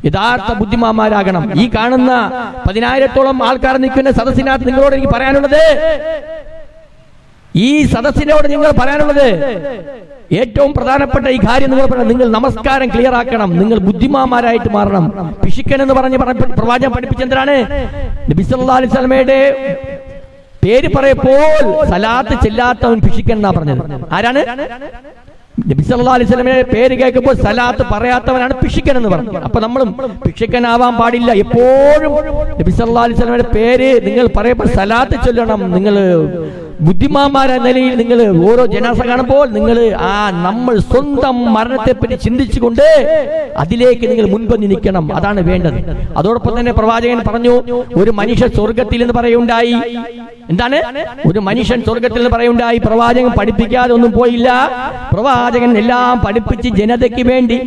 യഥാർത്ഥ ബുദ്ധിമാന്മാരാകണം. ഈ കാണുന്ന 10,000-ഓളം ആൾക്കാർ നിൽക്കുന്ന സദസ്സിനകത്ത് നിങ്ങളോട് എനിക്ക് പറയാനുള്ളത്, ഈ സദസ്സിനോട് നിങ്ങൾ പറയാനുള്ളത് ഏറ്റവും പ്രധാനപ്പെട്ട ഈ കാര്യം നിങ്ങൾ പറയണം. നിങ്ങൾ നമസ്കാരം ക്ലിയർ ആക്കണം. നിങ്ങൾ ബുദ്ധിമാന്മാരായിട്ട് മാറണം. പിശുക്കൻ എന്ന് പറഞ്ഞ് പ്രവാചകൻ പഠിപ്പിച്ചെന്താണ്? നബി സല്ലല്ലാഹു അലൈഹി വസല്ലമയുടെ പേര് പറയപ്പോൾ സലാത്ത് ചെല്ലാത്തവൻ പിശുക്കൻ എന്നാ പറഞ്ഞത്. ആരാണ്? നബി സല്ലല്ലാഹു അലൈഹി വസല്ലമയുടെ പേര് കേൾക്കുമ്പോൾ സലാത്ത് പറയാത്തവനാണ് പിശുക്കൻ എന്ന് പറഞ്ഞു. അപ്പൊ നമ്മളും പിശുക്കനാവാൻ പാടില്ല. എപ്പോഴും നബി സല്ലല്ലാഹു അലൈഹി വസല്ലമയുടെ പേര് നിങ്ങൾ പറയുമ്പോൾ സലാത്ത് ചൊല്ലണം. നിങ്ങൾ ബുദ്ധിമാന്മാരെ നിലയിൽ നിങ്ങൾ ഓരോ ജനാസ കാണുമ്പോൾ നിങ്ങൾ നമ്മൾ സ്വന്തം മരണത്തെപ്പറ്റി ചിന്തിച്ചുകൊണ്ട് അതിലേക്ക് നിങ്ങൾ മുൻപന്തി നിൽക്കണം. അതാണ് വേണ്ടത്. അതോടൊപ്പം തന്നെ പ്രവാചകൻ പറഞ്ഞു, ഒരു മനുഷ്യൻ സ്വർഗത്തിൽ എന്ന് പറയുണ്ടായി. എന്താണ്? ഒരു മനുഷ്യൻ സ്വർഗത്തിൽ എന്ന് പറയുണ്ടായി. പ്രവാചകൻ പഠിപ്പിക്കാതെ ഒന്നും പോയില്ല. പ്രവാചകൻ എല്ലാം പഠിപ്പിച്ച് ജനതയ്ക്ക് വേണ്ടി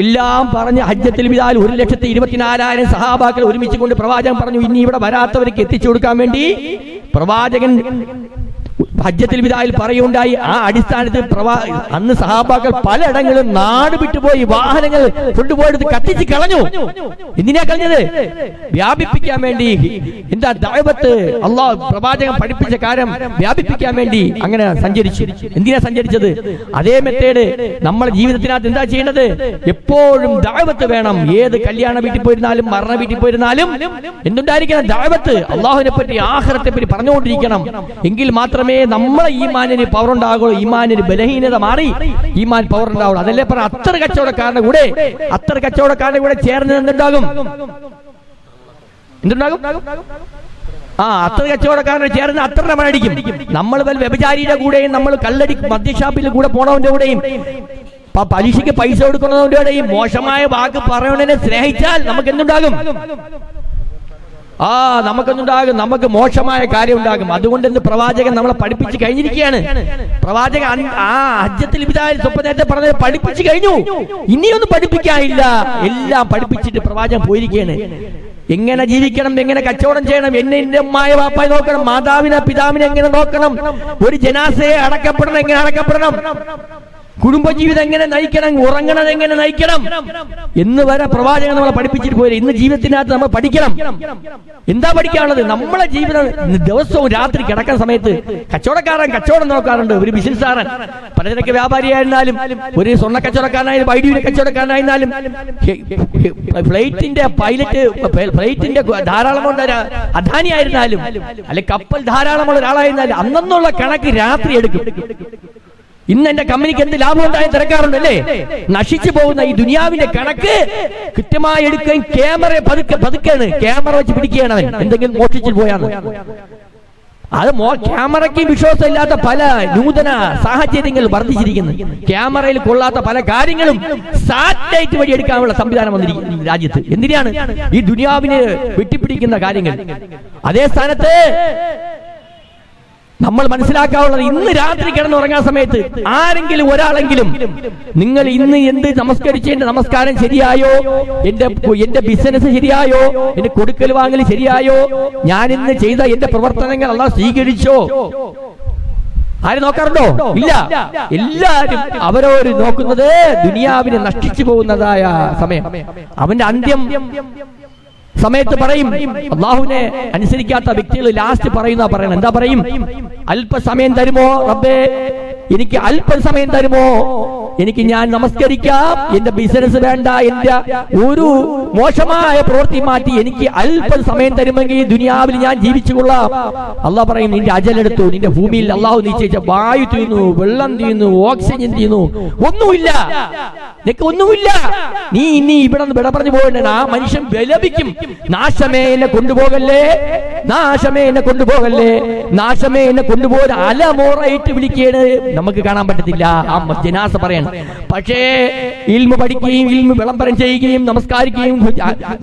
എല്ലാം പറഞ്ഞ് ഹജ്ജത്തുൽ വിദായിൽ 1,24,000 സഹാബാക്കൾ ഒരുമിച്ച് കൊണ്ട് പ്രവാചകൻ പറഞ്ഞു, ഇനി ഇവിടെ വരാത്തവർക്ക് എത്തിച്ചു കൊടുക്കാൻ വേണ്ടി പ്രവാചകൻ ഹജ്ജത്തുൽ വിദായിൽ പറയുണ്ടായി. ആ അടിസ്ഥാനത്തിൽ അന്ന് സഹാബാക്കൾ പലയിടങ്ങളും നാട് വിട്ടുപോയി, വാഹനങ്ങൾ കൊണ്ടുപോയെടുത്ത് കത്തിച്ച് കളഞ്ഞു. എന്തിനാ കളഞ്ഞത്? വ്യാപിപ്പിക്കാൻ വേണ്ടി. എന്താ? ദഅവത്ത്, അല്ലാഹു പ്രവാചകൻ പഠിപ്പിച്ച കാര്യം വ്യാപിപ്പിക്കാൻ വേണ്ടി അങ്ങനെ സഞ്ചരിച്ചു. എന്തിനാ സഞ്ചരിച്ചത്? അതേ മെത്തേഡ് നമ്മുടെ ജീവിതത്തിനകത്ത് എന്താ ചെയ്യേണ്ടത്? എപ്പോഴും ദഅവത്ത് വേണം. ഏത് കല്യാണ വീട്ടിൽ പോയിരുന്നാലും മരണ വീട്ടിൽ പോയിരുന്നാലും എന്തുണ്ടായിരിക്കണം? ദഅവത്ത്, അല്ലാഹുവിനെ പറ്റി ആഖിറത്തെ പറ്റി പറഞ്ഞുകൊണ്ടിരിക്കണം. എങ്കിൽ മാത്രമേ നമ്മളെ ഈമാനിന് പവർ ഉണ്ടാകുള്ളൂ. ഈമാനിന് ബലഹീനത മാറി ഈമാൻ പവർ ഉണ്ടാവുള്ളൂ. അതല്ലേ പറഞ്ഞ അത്തർ കച്ചവടക്കാരന്റെ കൂടെ ചേർന്ന് എന്തുണ്ടാകും? അത്തർ കച്ചവടക്കാരനെ ചേർന്ന് അത്തറിനെ മണടിക്കും. നമ്മൾ വ്യഭിചാരിയുടെ കൂടെയും നമ്മൾ കള്ളടി മദ്യഷാപ്പിൽ കൂടെ പോണവന്റെ കൂടെയും പലിശയ്ക്ക് പൈസ കൊടുക്കുന്നവന്റെ കൂടെയും മോശമായ വാക്ക് പറയുന്നതിനെ സ്നേഹിച്ചാൽ നമുക്ക് എന്തുണ്ടാകും? നമുക്കൊന്നുണ്ടാകും, നമുക്ക് മോശമായ കാര്യം ഉണ്ടാകും. അതുകൊണ്ട് ഇന്ന് പ്രവാചകൻ നമ്മളെ പഠിപ്പിച്ച് കഴിഞ്ഞിരിക്കുകയാണ്. പ്രവാചകൻ ഹജ്ജത്തുൽ വിദായിൽ നേരത്തെ പറഞ്ഞത് പഠിപ്പിച്ചു കഴിഞ്ഞു. ഇനിയൊന്നും പഠിപ്പിക്കാനില്ല. എല്ലാം പഠിപ്പിച്ചിട്ട് പ്രവാചകൻ പോയിരിക്കുകയാണ്. എങ്ങനെ ജീവിക്കണം, എങ്ങനെ കച്ചവടം ചെയ്യണം, എന്നെ എന്റെ ഉമ്മായ വാപ്പായി നോക്കണം, മാതാവിനെ പിതാവിനെ എങ്ങനെ നോക്കണം, ഒരു ജനാസയെ അടക്കപ്പെടണം, എങ്ങനെ അടക്കപ്പെടണം, കുടുംബജീവിതം എങ്ങനെ നയിക്കണം, ഉറങ്ങണത് എങ്ങനെ നയിക്കണം എന്ന് വരെ പ്രവാചകൻ നമ്മളെ പഠിപ്പിച്ചിട്ട് പോയി. ഇന്ന് ജീവിതത്തിനകത്ത് നമ്മൾ പഠിക്കണം. എന്താ പഠിക്കാനുള്ളത്? നമ്മളെ ജീവിതം ദിവസവും രാത്രി കിടക്കുന്ന സമയത്ത് കച്ചവടക്കാരൻ കച്ചവടം നോക്കാറുണ്ട്. ഒരു ബിസിനസ്സുകാരൻ, പലചരക്ക് വ്യാപാരിയായിരുന്നാലും, ഒരു സ്വർണ്ണ കച്ചവടക്കാരനായാലും, വൈദ്യുതി കച്ചവടക്കാരനായിരുന്നാലും, ഫ്ലൈറ്റിന്റെ പൈലറ്റ്, ഫ്ലൈറ്റിന്റെ ധാരാളമുള്ള അദാനിയായിരുന്നാലും, അല്ലെ കപ്പൽ ധാരാളമുള്ള ഒരാളായിരുന്നാലും അന്നുള്ള കണക്ക് രാത്രി എടുക്കും. ഇന്ന് എന്റെ കമ്പനിക്ക് എന്ത് ലാഭം ഉണ്ടായി തിരക്കാറുണ്ടല്ലേ? നശിച്ചു പോകുന്ന ഈ ദുനിയാവിന്റെ കണക്ക് കൃത്യമായി എടുക്കുകയും പതുക്കെയാണ് ക്യാമറ വെച്ച് പിടിക്കുകയാണ് അവൻ എന്തെങ്കിലും മോഷ്ടിച്ചു പോയാണ്. അത് ക്യാമറയ്ക്ക് വിശ്വാസം ഇല്ലാത്ത പല നൂതന സാഹചര്യങ്ങൾ വർദ്ധിച്ചിരിക്കുന്നു. ക്യാമറയിൽ കൊള്ളാത്ത പല കാര്യങ്ങളും സാറ്റലൈറ്റ് വഴി എടുക്കാനുള്ള സംവിധാനം വന്നിരിക്കുന്നു രാജ്യത്ത്. എന്തിനാണ്? ഈ ദുനിയാവിനെ വെട്ടിപ്പിടിക്കുന്ന കാര്യങ്ങൾ. അതേ സ്ഥാനത്ത് നമ്മൾ മനസ്സിലാക്കാവുന്നത് ഇന്ന് രാത്രി കിടന്നുറങ്ങാൻ സമയത്ത് ആരെങ്കിലും ഒരാളെങ്കിലും നിങ്ങൾ ഇന്ന് എന്ത് നമസ്കരിച്ച് എന്റെ നമസ്കാരം ശരിയായോ, എന്റെ ബിസിനസ് ശരിയായോ, എന്റെ കൊടുക്കൽ വാങ്ങൽ ശരിയായോ, ഞാൻ ഇന്ന് ചെയ്ത എന്റെ പ്രവർത്തനങ്ങൾ അല്ലാഹു സ്വീകരിച്ചോ, ആരും നോക്കാറുണ്ടോ? ഇല്ല. എല്ലാരും അവരവർ നോക്കുന്നത് ദുനിയാവിനെ നശിച്ചു പോകുന്നതായ സമയം. അവന്റെ അന്ത്യം സമയത്ത് പറയും. അള്ളാഹുവിനെ അനുസരിക്കാത്ത വ്യക്തികൾ ലാസ്റ്റ് പറയണം, എന്താ പറയും? അല്പസമയം തരുമോ റബ്ബേ, എനിക്ക് അല്പസമയം തരുമോ, എനിക്ക് ഞാൻ നമസ്കരിക്കാം, എന്റെ ബിസിനസ് വേണ്ട, എന്റെ ഒരു മോശമായ പ്രവൃത്തി മാറ്റി എനിക്ക് അല്പം സമയം തരുമെങ്കിൽ ദുനിയാവിൽ ഞാൻ ജീവിച്ചുകൊള്ളാം. അള്ളാഹ് പറയും, നിന്റെ അജലെടുത്തു, നിന്റെ ഭൂമിയിൽ അള്ളാഹു നിശ്ചയിച്ച വായു തീർന്നു, വെള്ളം തീർന്നു, ഓക്സിജൻ തീർന്നു, ഒന്നുമില്ല, നിനക്ക് ഒന്നുമില്ല, നീ ഇനി ഇവിടെ നിന്ന് വിട പറഞ്ഞു പോകണ്ട. ആ മനുഷ്യൻ വിലപിക്കും, നാശമേ എന്നെ കൊണ്ടുപോകല്ലേ, നാശമേ എന്നെ കൊണ്ടുപോകല്ലേ, നാശമേ എന്നെ കൊണ്ടുപോകാൻ അലമോറായിട്ട് വിളിക്കേണ്. നമുക്ക് കാണാൻ പറ്റത്തില്ല ആ ജനാസ പറയാൻ. പക്ഷേ ഇൽമു പഠിക്കുകയും ഇൽമു വിളംബരം ചെയ്യുകയും നമസ്കാരിക്കുകയും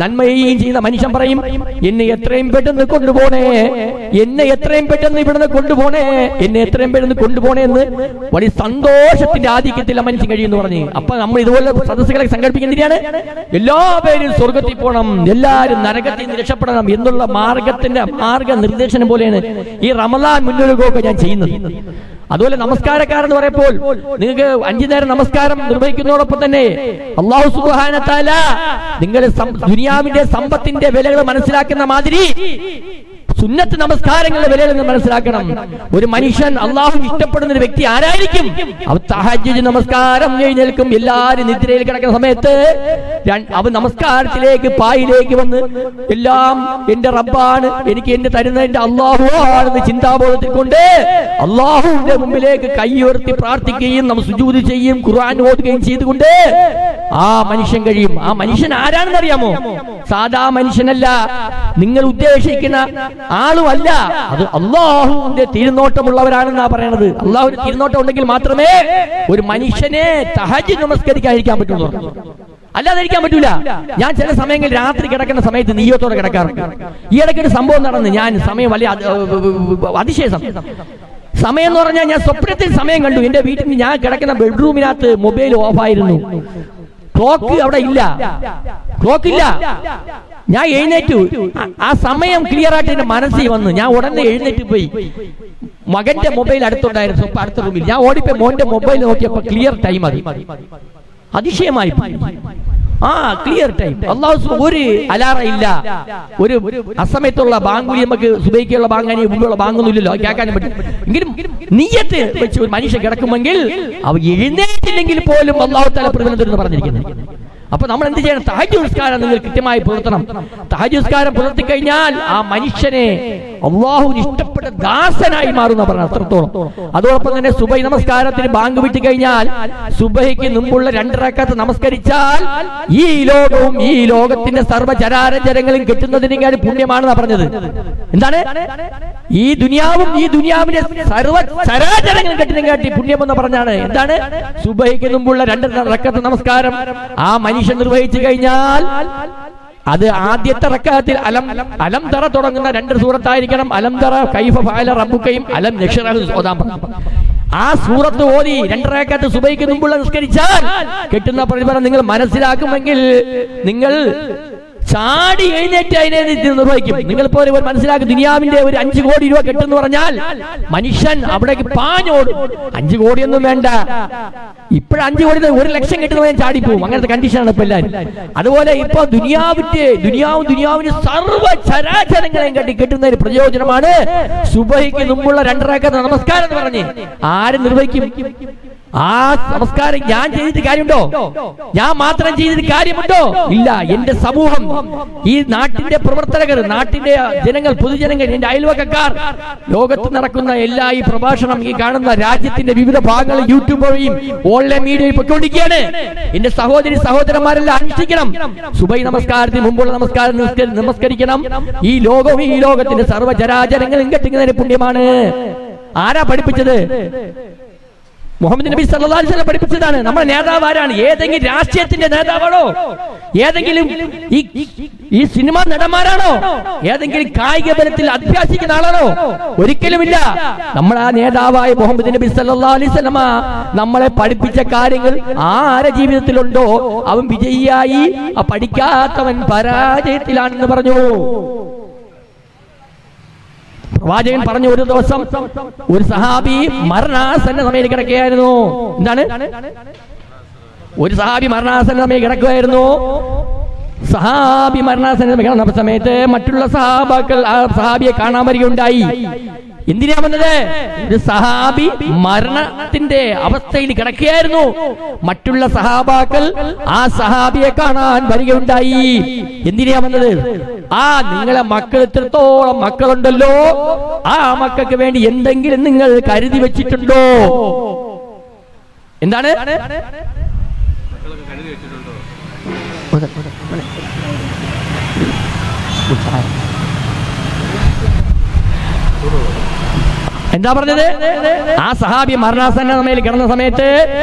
നന്മ ചെയ്യുകയും ചെയ്യുന്ന മനുഷ്യൻ പറയും, എന്നെ എത്രയും പെട്ടെന്ന് കൊണ്ടുപോണേ, എന്നെ എത്രയും പെട്ടെന്ന് ഇവിടുന്ന് കൊണ്ടുപോണേ, എന്നെ എത്രയും പെട്ടെന്ന് കൊണ്ടുപോണേ എന്ന് വലിയ സന്തോഷത്തിന്റെ ആധിക്യത്തിൽ മനുഷ്യൻ കഴിയുമെന്ന് പറഞ്ഞു. അപ്പൊ നമ്മൾ ഇതുപോലെ സദസ്സുകളെ സംഘടിപ്പിക്കുന്നതിനാണ് എല്ലാവരും സ്വർഗത്തിൽ പോകണം, എല്ലാവരും നരകത്തിൽ നിന്ന് രക്ഷപ്പെടണം എന്നുള്ള മാർഗനിർദ്ദേശനം പോലെയാണ് ഈ റമദാൻ മുന്നൊരുക്കമൊക്കെ ഞാൻ ചെയ്യുന്നത്. അതുപോലെ നമസ്കാരക്കാരെന്ന് പറയുമ്പോൾ നിങ്ങൾക്ക് 5 നേരം നമസ്കാരം നിർവഹിക്കുന്നതോടൊപ്പം തന്നെ അല്ലാഹു സുബ്ഹാനഹു വ തആല നിങ്ങൾ ദുനിയാവിന്റെ സമ്പത്തിന്റെ വിലകൾ മനസ്സിലാക്കുന്ന മാതിരി സുന്നത്ത് നമസ്കാരങ്ങളുടെ വിലകൾ മനസ്സിലാക്കണം. ഒരു മനുഷ്യൻ അള്ളാഹു ഇഷ്ടപ്പെടുന്ന ഒരു വ്യക്തി ആരായിരിക്കും? അവൻ തഹജ്ജുദ് നമസ്കാരം എഴുന്നേൽക്കും. എല്ലാവരും നിദ്രയിൽ കിടക്കുന്ന സമയത്ത് അവൻ നമസ്കാരത്തിലേക്ക് പായിലേക്ക് വന്ന് എല്ലാം എന്റെ റബ്ബാണ്, എനിക്ക് എന്നെ തരുന്ന എന്റെ അള്ളാഹു ആണെന്ന് ചിന്താബോധത്തിൽ കൊണ്ട് അള്ളാഹുവിന്റെ മുമ്പിലേക്ക് കൈ ഉയർത്തി പ്രാർത്ഥിക്കുകയും നമ്മൾ സുജൂദ് ചെയ്യും, ഖുർആൻ ഓതുകയും ചെയ്തുകൊണ്ട് ആ മനുഷ്യൻ കഴിയും. ആ മനുഷ്യൻ ആരാണെന്ന് അറിയാമോ? സാധാ മനുഷ്യനല്ല, നിങ്ങൾ ഉദ്ദേശിക്കുന്ന ആളുമല്ല, അത് അള്ളാഹുവിന്റെ തിരുനോട്ടമുള്ളവരാണെന്നാ പറയണത്. അള്ളാഹുവിന്റെ തിരുനോട്ടം ഉണ്ടെങ്കിൽ മാത്രമേ ഒരു മനുഷ്യനെ തഹജ്ജുദ് നമസ്കരിക്കാതിരിക്കാൻ പറ്റുള്ളൂ, അല്ലാതെ ഇരിക്കാൻ പറ്റൂല. ഞാൻ ചില സമയങ്ങളിൽ രാത്രി കിടക്കുന്ന സമയത്ത് നീയത്തോടെ കിടക്കാറുണ്ട്. ഈ ഇടയ്ക്കൊരു സംഭവം നടന്നു. ഞാൻ സമയം വലിയ അതിശയ സമയം എന്ന് പറഞ്ഞാൽ ഞാൻ സ്വപ്നത്തിൽ സമയം കണ്ടു. എന്റെ വീട്ടിൽ ഞാൻ കിടക്കുന്ന ബെഡ്റൂമിനകത്ത് മൊബൈൽ ഓഫായിരുന്നു, ക്ലോക്ക് അവിടെ ഇല്ല, ക്ലോക്കില്ല. ഞാൻ എഴുന്നേറ്റു, ആ സമയം ക്ലിയർ ആയിട്ട് എന്റെ മനസ്സിൽ വന്നു. ഞാൻ ഉടനെ എഴുന്നേറ്റ് പോയി, മകന്റെ മൊബൈൽ അടുത്തുണ്ടായിരുന്നു, അടുത്ത റൂമിൽ. ഞാൻ ഓടിപ്പോയി മോന്റെ മൊബൈൽ നോക്കിയപ്പോ ക്ലിയർ ടൈം അത് അതിശയമായി. ആ ക്ലിയർ ടൈം. അല്ലാഹു ഒരു അലാറം ഇല്ല, ഒരു അസമയത്തുള്ള ബാങ്കുലി, നമുക്ക് സുബൈക്കുള്ള ബാങ്കാനി മുമ്പുള്ള ബാങ്കൊന്നുമില്ലല്ലോ, കേൾക്കാനും പറ്റും. എങ്കിലും നിയ്യത്ത് വെച്ച് ഒരു മനുഷ്യൻ കിടക്കുമെങ്കിൽ അവ എഴുന്നേറ്റില്ലെങ്കിൽ പോലും അല്ലാഹു തആല പ്രതിഫലം തരുമെന്ന് പറഞ്ഞിരിക്കുന്നത്. അപ്പൊ നമ്മൾ എന്ത് ചെയ്യണം? തഹജ്ജുദ് നിസ്കാരം നിങ്ങൾ കൃത്യമായി പുലർത്തണം. തഹജ്ജുദ് നിസ്കാരം പുലർത്തി കഴിഞ്ഞാൽ ആ മനുഷ്യനെ അല്ലാഹുവിന് ഇഷ്ടപ്പെട്ട ദാസനായി മാറുന്ന പറഞ്ഞ അത്രത്തോളം. അതോടൊപ്പം തന്നെ സുബഹി നമസ്കാരത്തിന് ബാങ്ക് വിട്ട് കഴിഞ്ഞാൽ സുബഹിക്ക് മുമ്പുള്ള 2 റക്അത്ത് നമസ്കരിച്ചാൽ ഈ ലോകവും ഈ ലോകത്തിന്റെ സർവ്വചരാചരങ്ങളും കെട്ടുന്നതിനേക്കാൾ പുണ്യമാണെന്നാ പറഞ്ഞത്. എന്താണ്? ഈ ദുനിയാവും ഈ ദുനിയാവിന്റെ സർവ്വചരാചരങ്ങളും കെട്ടിനെക്കാട്ടി പുണ്യമെന്ന് പറഞ്ഞാണ്. എന്താണ്? സുബഹിക്ക് മുമ്പുള്ള 2 റക്അത്ത് നമസ്കാരം ആ മനുഷ്യൻ നിർവഹിച്ചു കഴിഞ്ഞാൽ അത് ആദ്യത്തെ റക്അത്തിൽ അലം തറ തുടങ്ങുന്ന 2 സൂറത്തായിരിക്കണം. അലം തറ, കൈഫ ഫഅല റബ്ബുകയും അലം നശ്റഹ് ഓതാൻ പറഞ്ഞു. ആ സൂറത്ത് ഓതി 2 റക്അത്ത് സുബഹിക്ക് മുമ്പുള്ള നിസ്കരിച്ചാൽ കിട്ടുന്ന പ്രതിഫലം നിങ്ങൾ മനസ്സിലാക്കുമെങ്കിൽ നിങ്ങൾ ചാടി എഴുന്നേറ്റ് അതിനെ നിർവഹിക്കും. നിങ്ങളിപ്പോ മനസ്സിലാക്കും, ദുനിയാവിന്റെ ഒരു 5 കോടി രൂപ കിട്ടുമെന്ന് പറഞ്ഞാൽ മനുഷ്യൻ അവിടേക്ക് പാഞ്ഞോടും. 5 കോടിയൊന്നും വേണ്ട, ഇപ്പോഴും 5 കോടി 1 ലക്ഷം കിട്ടുന്നവൻ ചാടിപ്പോവും. അങ്ങനത്തെ കണ്ടീഷനാണ് ഇപ്പൊ എല്ലാവരും. അതുപോലെ ഇപ്പൊ ദുനിയാവിന്റെ സർവ്വ ചരാചരങ്ങളെയും കണ്ടി കിട്ടുന്ന ഒരു പ്രയോജനമാണ് സുബഹിക്ക് മുമ്പുള്ള 2 റക്അത്ത് നമസ്കാരം എന്ന് പറഞ്ഞ്. ആരും നിർവഹിക്കും? ആ നമസ്കാരം ഞാൻ ചെയ്തിട്ട് കാര്യമുണ്ടോ? ഞാൻ മാത്രം ചെയ്തിട്ട് കാര്യമുണ്ടോ? ഇല്ല. എന്റെ സമൂഹം, ഈ നാട്ടിന്റെ പ്രവർത്തകർ, നാട്ടിന്റെ ജനങ്ങൾ, പൊതുജനങ്ങൾ, എന്റെ അയൽവക്കക്കാർ, ലോകത്ത് നടക്കുന്ന എല്ലാ ഈ പ്രഭാഷണം ഈ കാണുന്ന രാജ്യത്തിന്റെ വിവിധ ഭാഗങ്ങൾ യൂട്യൂബ് വഴിയും ഓൺലൈൻ മീഡിയയിൽ പൊയ്ക്കൊണ്ടിരിക്കുകയാണ്. എന്റെ സഹോദരി സഹോദരന്മാരെല്ലാം അനുഷ്ഠിക്കണം. സുബഹി നമസ്കാരത്തിന് മുമ്പുള്ള നമസ്കാരം നമസ്കരിക്കണം. ഈ ലോകവും ഈ ലോകത്തിന്റെ സർവ്വചരാചരങ്ങളും കെട്ടുന്നതിന് പുണ്യമാണ്. ആരാ പഠിപ്പിച്ചത്? മുഹമ്മദ് നബി സല്ലല്ലാഹു അലൈഹി വസല്ലം പഠിപ്പിച്ചതാണ്. നമ്മുടെ നേതാവ് ആരാണ്? ഏതെങ്കിലും രാഷ്ട്രീയത്തിന്റെ നേതാവാണോ? ഏതെങ്കിലും ഈ സിനിമാ നടന്മാരാണോ? ഏതെങ്കിലും കായിക ബലത്തിൽ അഭ്യസിക്കുന്ന ആളാണോ? ഒരിക്കലുമില്ല. നമ്മുടെ ആ നേതാവായ മുഹമ്മദ് നബി സല്ലല്ലാഹു അലൈഹി വസല്ലം നമ്മളെ പഠിപ്പിച്ച കാര്യങ്ങൾ ആരെ ജീവിതത്തിലുണ്ടോ അവൻ വിജയിയായി, പഠിക്കാത്തവൻ പരാജയത്തിലാണെന്ന് പറഞ്ഞു. പ്രവാചകൻ പറഞ്ഞു, ഒരു ദിവസം ഒരു സഹാബി മരണാസന്ന സമയം കിടക്കുകയായിരുന്നു. എന്താണ്? ഒരു സഹാബി മരണാസന്ന സമയം കിടക്കുകയായിരുന്നു. സഹാബി മരണാസന്ന കിടന്ന സമയത്ത് മറ്റുള്ള സഹാബാക്കൾ ആ സഹാബിയെ കാണാൻ വരികയുണ്ടായി. എന്തിനാ വന്നത്? ഒരു സഹാബി മരണത്തിന്റെ അവസ്ഥയിൽ കിടക്കുകയായിരുന്നു. മറ്റുള്ള സഹാബാക്കൾ ആ സഹാബിയെ കാണാൻ വരികയുണ്ടായി. എന്തിനാ വന്നത്? നിങ്ങളെ മക്കൾ എത്രത്തോളം മക്കളുണ്ടല്ലോ, ആ മക്കൾക്ക് വേണ്ടി എന്തെങ്കിലും നിങ്ങൾ കരുതി വെച്ചിട്ടുണ്ടോ? എന്താണ്? എന്താ പറഞ്ഞത്? ആ സഹാബി മരണാസന്ന സമയത്ത് കിടന്ന സമയത്ത്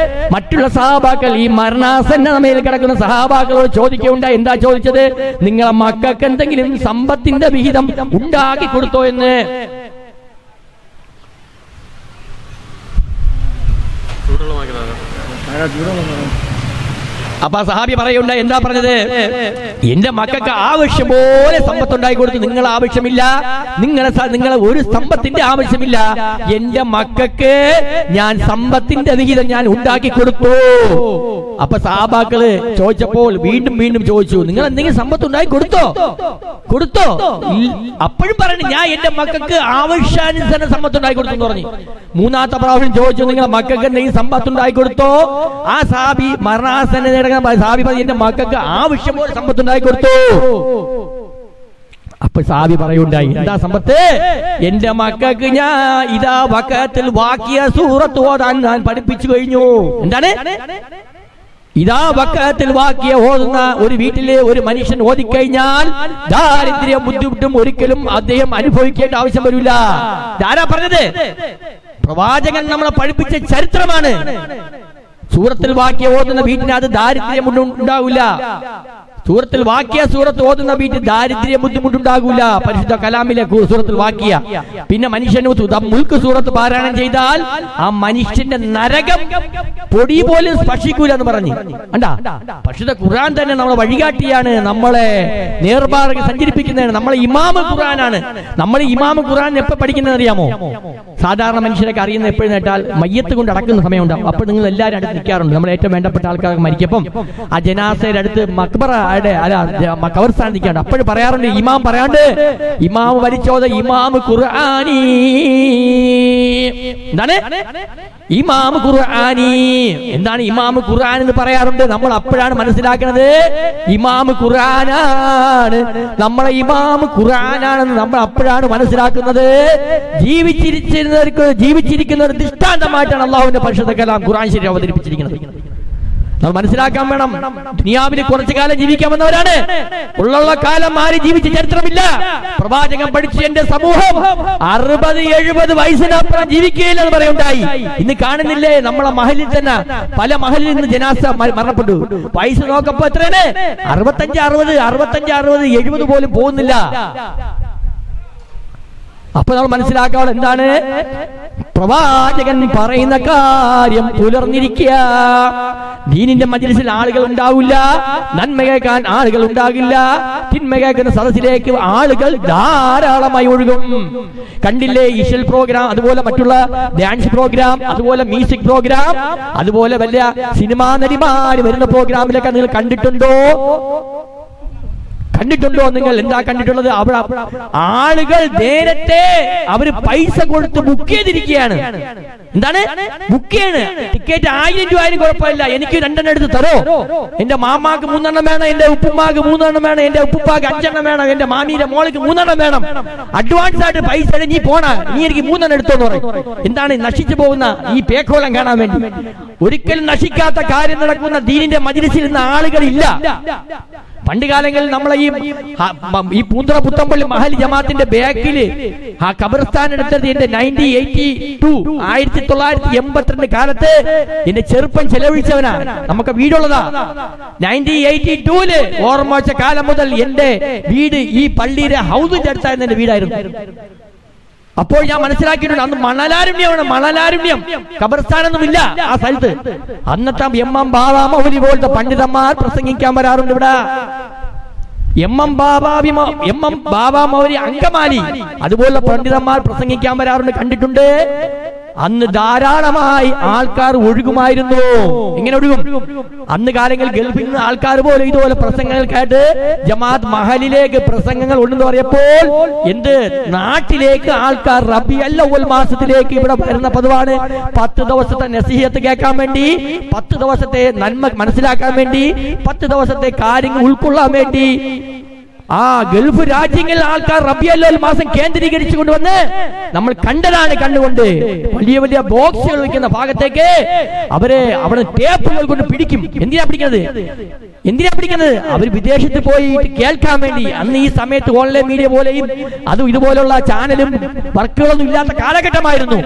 മറ്റുള്ള സഹാബാക്കൾ ഈ മരണാസന്ന സമയത്ത് കിടക്കുന്ന സഹാബാക്കളോട് ചോദിക്കുകയുണ്ടായി. എന്താ ചോദിച്ചത്? നിങ്ങളെ മക്കൾക്ക് എന്തെങ്കിലും സമ്പത്തിന്റെ വിഹിതം ഉണ്ടാക്കി കൊടുത്തോ എന്ന്. അപ്പൊ സഹാബി പറയുണ്ടായി. എന്താ പറഞ്ഞത്? എന്റെ മക്കൾക്ക് ആവശ്യം പോലെ സമ്പത്തുണ്ടായി കൊടുത്തു. നിങ്ങൾ ആവശ്യമില്ല, നിങ്ങളെ ഒരു സമ്പത്തിന്റെ ആവശ്യമില്ല. എന്റെ മക്കൾക്ക് ഞാൻ സമ്പത്തിന്റെ വിഹിതം ഞാൻ ഉണ്ടാക്കി കൊടുത്തു. അപ്പൊ സഹാബാക്കള് ചോദിച്ചപ്പോൾ വീണ്ടും വീണ്ടും ചോദിച്ചു, നിങ്ങൾ എന്തെങ്കിലും സമ്പത്ത് ഉണ്ടാക്കി കൊടുത്തോ? അപ്പോഴും പറഞ്ഞു, ഞാൻ എന്റെ മക്കൾക്ക് ആവശ്യാനുസരണം സമ്പത്ത് ഉണ്ടാക്കി കൊടുത്തു എന്ന് പറഞ്ഞു. മൂന്നാമത്തെ പ്രാവശ്യം ചോദിച്ചു, നിങ്ങളെ മക്കൾക്ക് എന്തെങ്കിലും സമ്പത്ത് ഉണ്ടാക്കി കൊടുത്തോ? ആ സഹാബി മരണാസന്ന സാബി എന്റെ മക്കൾക്ക് ആവശ്യം പോലെ സമ്പത്ത് ഉണ്ടാക്കി കൊടുത്തു. അപ്പൊ സാബി പറയുണ്ടായി, എന്താ സമ്പത്ത്? എന്റെ മക്കൾക്ക് ഞാൻ ഇതാ വഖഅത്തുൽ വാഖിയ സൂറത്ത് ഓതാൻ ഞാൻ പഠിപ്പിച്ചു കഴിഞ്ഞു. എന്താണ്? ഇതാ വഖഅത്തുൽ വാഖിയ ഓതുന്ന ഒരു വീട്ടിലെ ഒരു മനുഷ്യൻ ഓതിക്കഴിഞ്ഞാൽ ദാരിദ്ര്യം ബുദ്ധിമുട്ടും ഒരിക്കലും അദ്ദേഹം അനുഭവിക്കേണ്ട ആവശ്യം വരില്ല. ആരാ പറഞ്ഞത്? പ്രവാചകൻ നമ്മളെ പഠിപ്പിച്ച ചരിത്രമാണ്. സൂറത്തുൽ വാഖിയ ഓതുന്ന വീട്ടിനകത്ത് ദാരിദ്ര്യം ഉണ്ടാവില്ല. സൂറത്തുൽ വാഖിയ സൂറത്ത് ഓതുന്ന വീട്ടിൽ ദാരിദ്ര്യം ബുദ്ധിമുട്ടുണ്ടാകൂല. പരിശുദ്ധ കലാമിലെ സൂറത്തുൽ വാഖിയ. പിന്നെ മനുഷ്യന് മുൽക്ക് സൂറത്ത് പാരായണം ചെയ്താൽ ആ മനുഷ്യന്റെ നരകം പൊടി പോലും സ്പർശിക്കൂല എന്ന് പറഞ്ഞു. കണ്ടാ, പരിശുദ്ധ ഖുർആൻ തന്നെ നമ്മളെ വഴികാട്ടിയാണ്, നമ്മളെ നേർമാർഗ്ഗം സഞ്ചരിപ്പിക്കുന്നതാണ്. നമ്മളെ ഇമാമ് ഖുർആനാണ്. നമ്മൾ ഇമാമ് ഖുർആൻ എപ്പോ പഠിക്കുന്നത് അറിയാമോ? സാധാരണ മനുഷ്യരൊക്കെ അറിയുന്ന എപ്പോഴും കേട്ടാൽ മയ്യത്ത് കൊണ്ട് അടക്കുന്ന സമയമുണ്ടാവും. അപ്പോൾ നിങ്ങൾ എല്ലാവരും അടുത്ത് നിൽക്കാറുണ്ട്. നമ്മൾ ഏറ്റവും വേണ്ടപ്പെട്ട ആൾക്കാർക്ക് മരിക്കപ്പം ആ ജനാസയുടെ അടുത്ത് മക്ബറ ഖബർസ്ഥാൻ നിൽക്കാണ്ട് അപ്പോഴും പറയാറുണ്ട്, ഇമാം പറയാണ്ട്, ഇമാം വലിച്ചോത ഇമാമ് ഖുർആനി. എന്താണ്? ഇമാമ് ഖുർആനി. എന്താണ് ഇമാമ് ഖുർആൻ എന്ന് പറയാറുണ്ട്. നമ്മൾ അപ്പോഴാണ് മനസ്സിലാക്കുന്നത് ഇമാമ് ഖുർആനാണ്. നമ്മളെ ഇമാമ് ഖുർആനാണെന്ന് നമ്മൾ അപ്പോഴാണ് മനസ്സിലാക്കുന്നത്. ജീവിച്ചിരിക്കുന്ന ഒരു ദൃഷ്ടാന്തമായിട്ടാണ് അള്ളാഹുവിന്റെ പരിശുദ്ധ കലാം ഖുർആൻ ശരീരം അവതരിപ്പിച്ചിരിക്കുന്നത്. നമ്മൾ മനസ്സിലാക്കാൻ വേണം, ദുനിയാവിൽ കുറച്ചു കാലം ജീവിക്കാമെന്നവരാണ്. ഉള്ള കാലം മാറി ജീവിച്ച ചരിത്രമില്ല. പ്രവാചകൻ പഠിച്ചു എന്റെ സമൂഹം 60-70 വയസ്സിനപ്പുറം ജീവിക്കുകയില്ല എന്ന് പറയുണ്ടായി. ഇന്ന് കാണുന്നില്ലേ നമ്മളെ മഹലിൽ തന്നെ പല മഹലിൽ നിന്ന് ജനാസ മരണപ്പെട്ടു. വയസ്സ് നോക്കപ്പോ എത്രയാണ്? 65-60 70 പോലും പോകുന്നില്ല. അപ്പൊ നമ്മൾ മനസ്സിലാക്കാവുന്ന എന്താണ്? പ്രവാചകൻ പറയുന്ന കാര്യം പുലർന്നിരിക്കുക. ദീനിന്റെ മജ്‌ലിസിൽ ആളുകൾ ഉണ്ടാവില്ല, നന്മ കേൾക്കാൻ ആളുകൾ ഉണ്ടാകില്ല, തിന്മ കേൾക്കുന്ന സദസ്സിലേക്ക് ആളുകൾ ധാരാളമായി ഒഴുകും. കണ്ടില്ലേ ഇഷൽ പ്രോഗ്രാം, അതുപോലെ മറ്റുള്ള ഡാൻസ് പ്രോഗ്രാം, അതുപോലെ മ്യൂസിക് പ്രോഗ്രാം, അതുപോലെ വലിയ സിനിമാ നടിമാര് വരുന്ന പ്രോഗ്രാമിലൊക്കെ നിങ്ങൾ കണ്ടിട്ടുണ്ടോ? നിങ്ങൾ എന്താ കണ്ടിട്ടുള്ളത്? അവിടെ ആളുകൾ നേരത്തെ അവര് പൈസ കൊടുത്ത് ബുക്ക് ചെയ്തിരിക്കുകയാണ്. എന്താണ് ബുക്ക് ചെയ്യണ്? ടിക്കറ്റ് 1000 രൂപ ആയാലും കുഴപ്പമില്ല, എനിക്ക് 2 എണ്ണം എടുത്ത് തരോ, എന്റെ മാമാക്ക് 3 എണ്ണം വേണം, എന്റെ ഉപ്പുമാക്ക് 3 എണ്ണം വേണം, എന്റെ ഉപ്പുപ്പാക്ക് 5 എണ്ണം വേണം, എന്റെ മാമിയുടെ മോൾക്ക് 3 എണ്ണം വേണം, അഡ്വാൻസ് ആയിട്ട് പൈസ നീ പോണ, നീ എനിക്ക് 3 എണ്ണം എടുത്തോന്ന് പറയും. എന്താണ് നശിച്ചു പോകുന്ന ഈ പേക്കോളം കാണാൻ വേണ്ടി? ഒരിക്കലും നശിക്കാത്ത കാര്യം നടക്കുന്ന ദീനിന്റെ മജ്‌ലിസിൽ നിന്ന് ആളുകളില്ല. പണ്ട് കാലങ്ങളിൽ നമ്മളെ ഈ പൂന്തുറ പുത്തമ്പള്ളി മഹൽ ജമാഅത്തിന്റെ ബാക്കില് ആ ഖബർസ്ഥാൻ എടുത്തത് എന്റെ 1982 കാലത്ത് എന്റെ ചെറുപ്പം ചെലവഴിച്ചവനാ. നമുക്ക് വീടുള്ളതാ. 1982 ഓർമ്മ വെച്ച കാലം മുതൽ എന്റെ വീട് ഈ പള്ളിയിലെ ഹൗസിന്റെ അടുത്തായിരുന്നു എന്റെ വീടായിരുന്നു. അപ്പോൾ ഞാൻ മനസ്സിലാക്കിയിട്ടുണ്ട് അന്ന് മണലാരുണ്യമാണ്. മണലാരുണ്യം, ഖബർസ്ഥാനൊന്നുമില്ല ആ സ്ഥലത്ത്. അന്നത്തെ എം ബാബാ മൗലവി പോലത്തെ പണ്ഡിതന്മാർ പ്രസംഗിക്കാൻ വരാറുണ്ട് ഇവിടെ. എം ബാബാ മൗലവി അങ്കമാലി അതുപോലുള്ള പണ്ഡിതന്മാർ പ്രസംഗിക്കാൻ വരാറുണ്ട്, കണ്ടിട്ടുണ്ട്. അന്ന് ധാരാളമായി ആൾക്കാർ ഒഴുകുമായിരുന്നു. എങ്ങനെ ഒഴുകും? അന്ന് കാലങ്ങളിൽ ഗൾഫിൽ നിന്ന് ആൾക്കാർ പോലെ ഇതുപോലെ പ്രസംഗങ്ങൾ കേട്ട് ജമാഅത്ത് മഹലിലേക്ക് പ്രസംഗങ്ങൾ ഉണ്ടെന്ന് പറയപ്പോൾ എന്ത് നാട്ടിലേക്ക് ആൾക്കാർ റബീഉൽ അവ്വൽ മാസത്തിലേക്ക് ഇവിടെ വരുന്ന പതിവാണ്. 10 ദിവസത്തെ നസീഹത്ത് കേൾക്കാൻ വേണ്ടി, 10 ദിവസത്തെ നന്മ മനസ്സിലാക്കാൻ വേണ്ടി, 10 ദിവസത്തെ കാര്യങ്ങൾ ഉൾക്കൊള്ളാൻ വേണ്ടി ആ ഗൾഫ് രാജ്യങ്ങളിൽ ആൾക്കാർ റബീഉൽ അവ്വൽ മാസം കേന്ദ്രീകരിച്ചു കൊണ്ടുവന്ന് നമ്മൾ കണ്ടതാണ്. കണ്ടുകൊണ്ട് വലിയ വലിയ ബോക്സുകൾ വെക്കുന്ന ഭാഗത്തേക്ക് അവരെ അവിടെ ടേപ്പുകൾ കൊണ്ട് പിടിക്കും. എന്തിനാ പിടിക്കുന്നത്? അവർ വിദേശത്ത് പോയി കേൾക്കാൻ വേണ്ടി. അന്ന് ഈ സമയത്ത് ഓൺലൈൻ മീഡിയ പോലെയും അതും ഇതുപോലുള്ള ചാനലും വർക്കുകളൊന്നും ഇല്ലാത്ത കാലഘട്ടമായിരുന്നു.